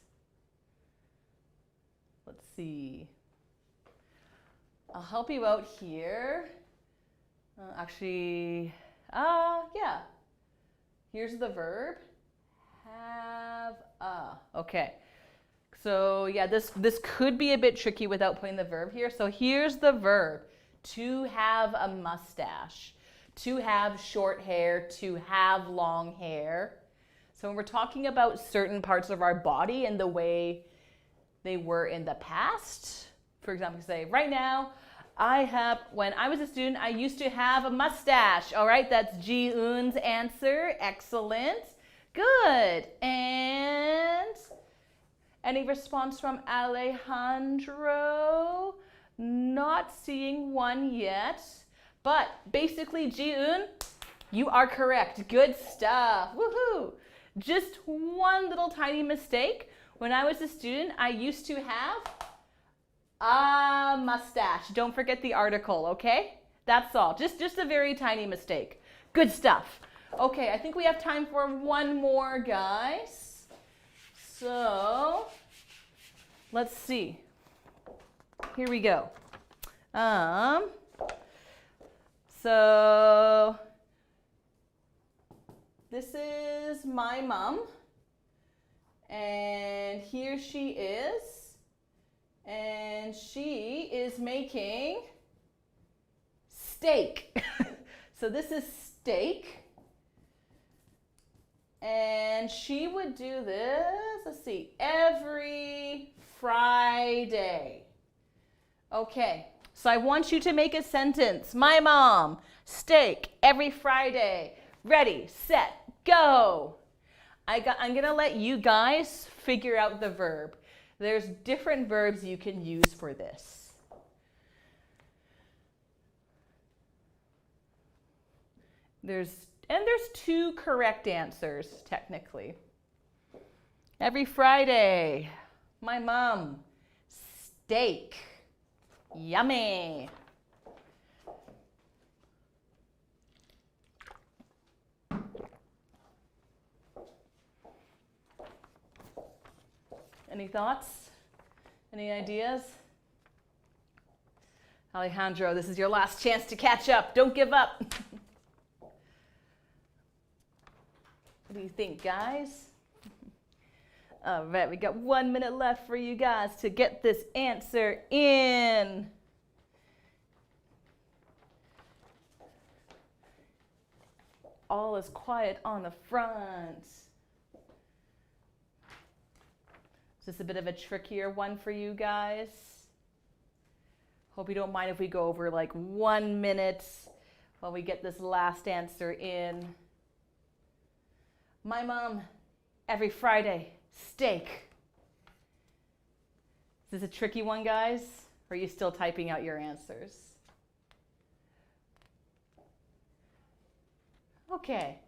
Let's see. I'll help you out here. Yeah. Here's the verb. Have a. Okay. So yeah, this could be a bit tricky without putting the verb here. So here's the verb. To have a mustache. To have short hair. To have long hair. So when we're talking about certain parts of our body and the way they were in the past, for example, say, right now, when I was a student, I used to have a mustache. All right, that's Ji-eun's answer. Excellent. Good. And any response from Alejandro? Not seeing one yet. But basically, Ji-eun, you are correct. Good stuff. Woohoo. Just one little tiny mistake. When I was a student, I used to have a mustache. Don't forget the article, okay? That's all. Just a very tiny mistake. Good stuff. Okay, I think we have time for one more, guys. So, let's see. Here we go. So, this is my mom. And here she is. And she is making steak. So this is steak. And she would do this, let's see, every Friday. Okay, so I want you to make a sentence. My mom, steak, every Friday. Ready, set, go. I'm gonna let you guys figure out the verb. There's different verbs you can use for this. There's two correct answers, technically. Every Friday, my mom, steak, yummy. Any thoughts? Any ideas? Alejandro, this is your last chance to catch up. Don't give up. What do you think, guys? All right, we got 1 minute left for you guys to get this answer in. All is quiet on the front. Is this a bit of a trickier one for you guys? Hope you don't mind if we go over like 1 minute while we get this last answer in. My mom, every Friday, steak. Is this a tricky one, guys? Or are you still typing out your answers? Okay,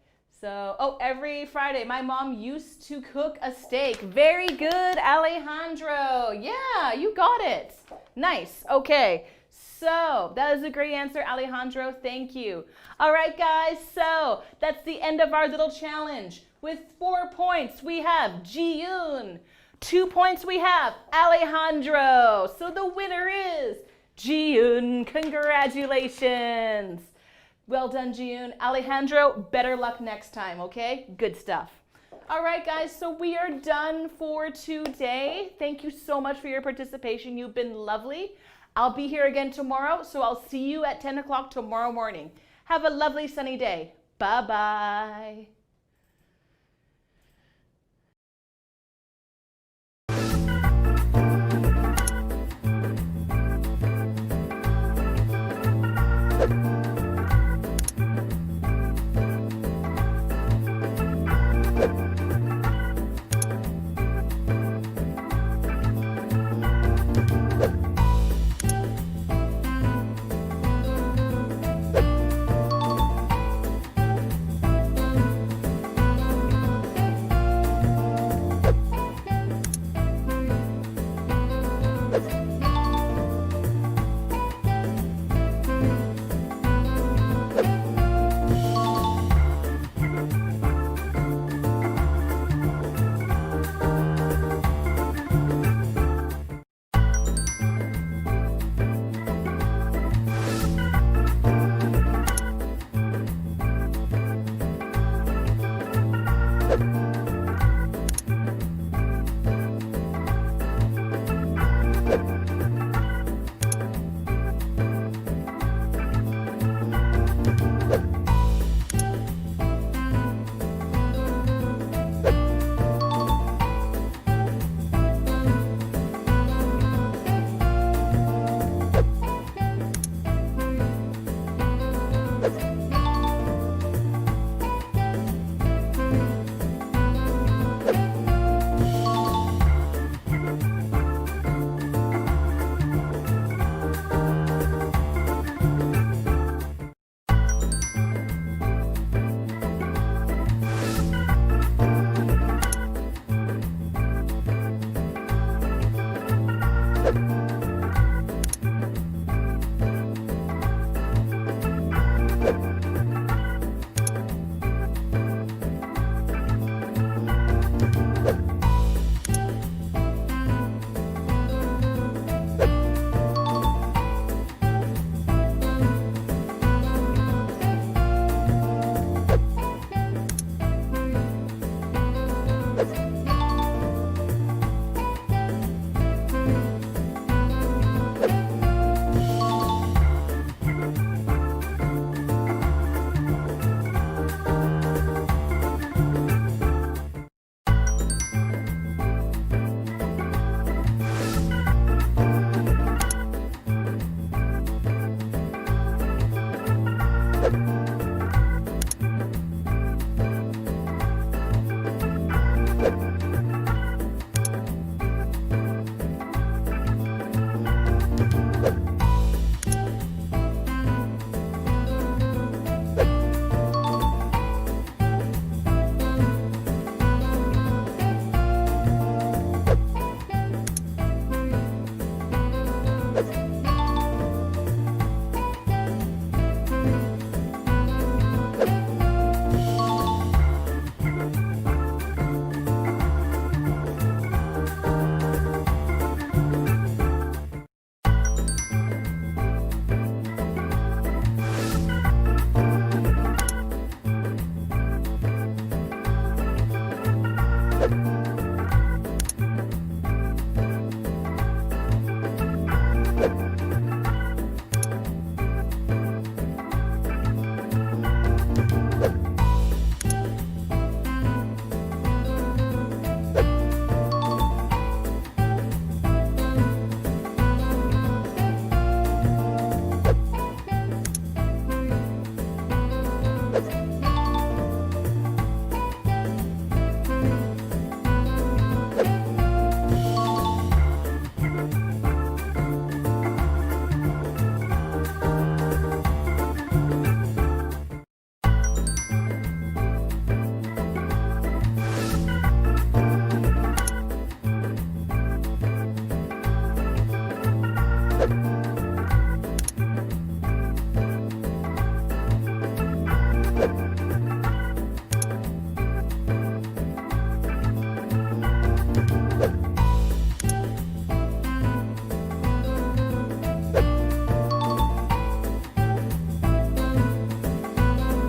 so, every Friday, my mom used to cook a steak. Very good, Alejandro. Yeah, you got it. Nice, okay. So, that is a great answer, Alejandro. Thank you. All right, guys, so that's the end of our little challenge. With 4 points, we have Ji-yoon. 2 points, we have Alejandro. So the winner is Ji-yoon. Congratulations. Well done, Ji-yoon. Alejandro, better luck next time, okay? Good stuff. All right, guys, so we are done for today. Thank you so much for your participation. You've been lovely. I'll be here again tomorrow, so I'll see you at 10 o'clock tomorrow morning. Have a lovely sunny day. Bye-bye.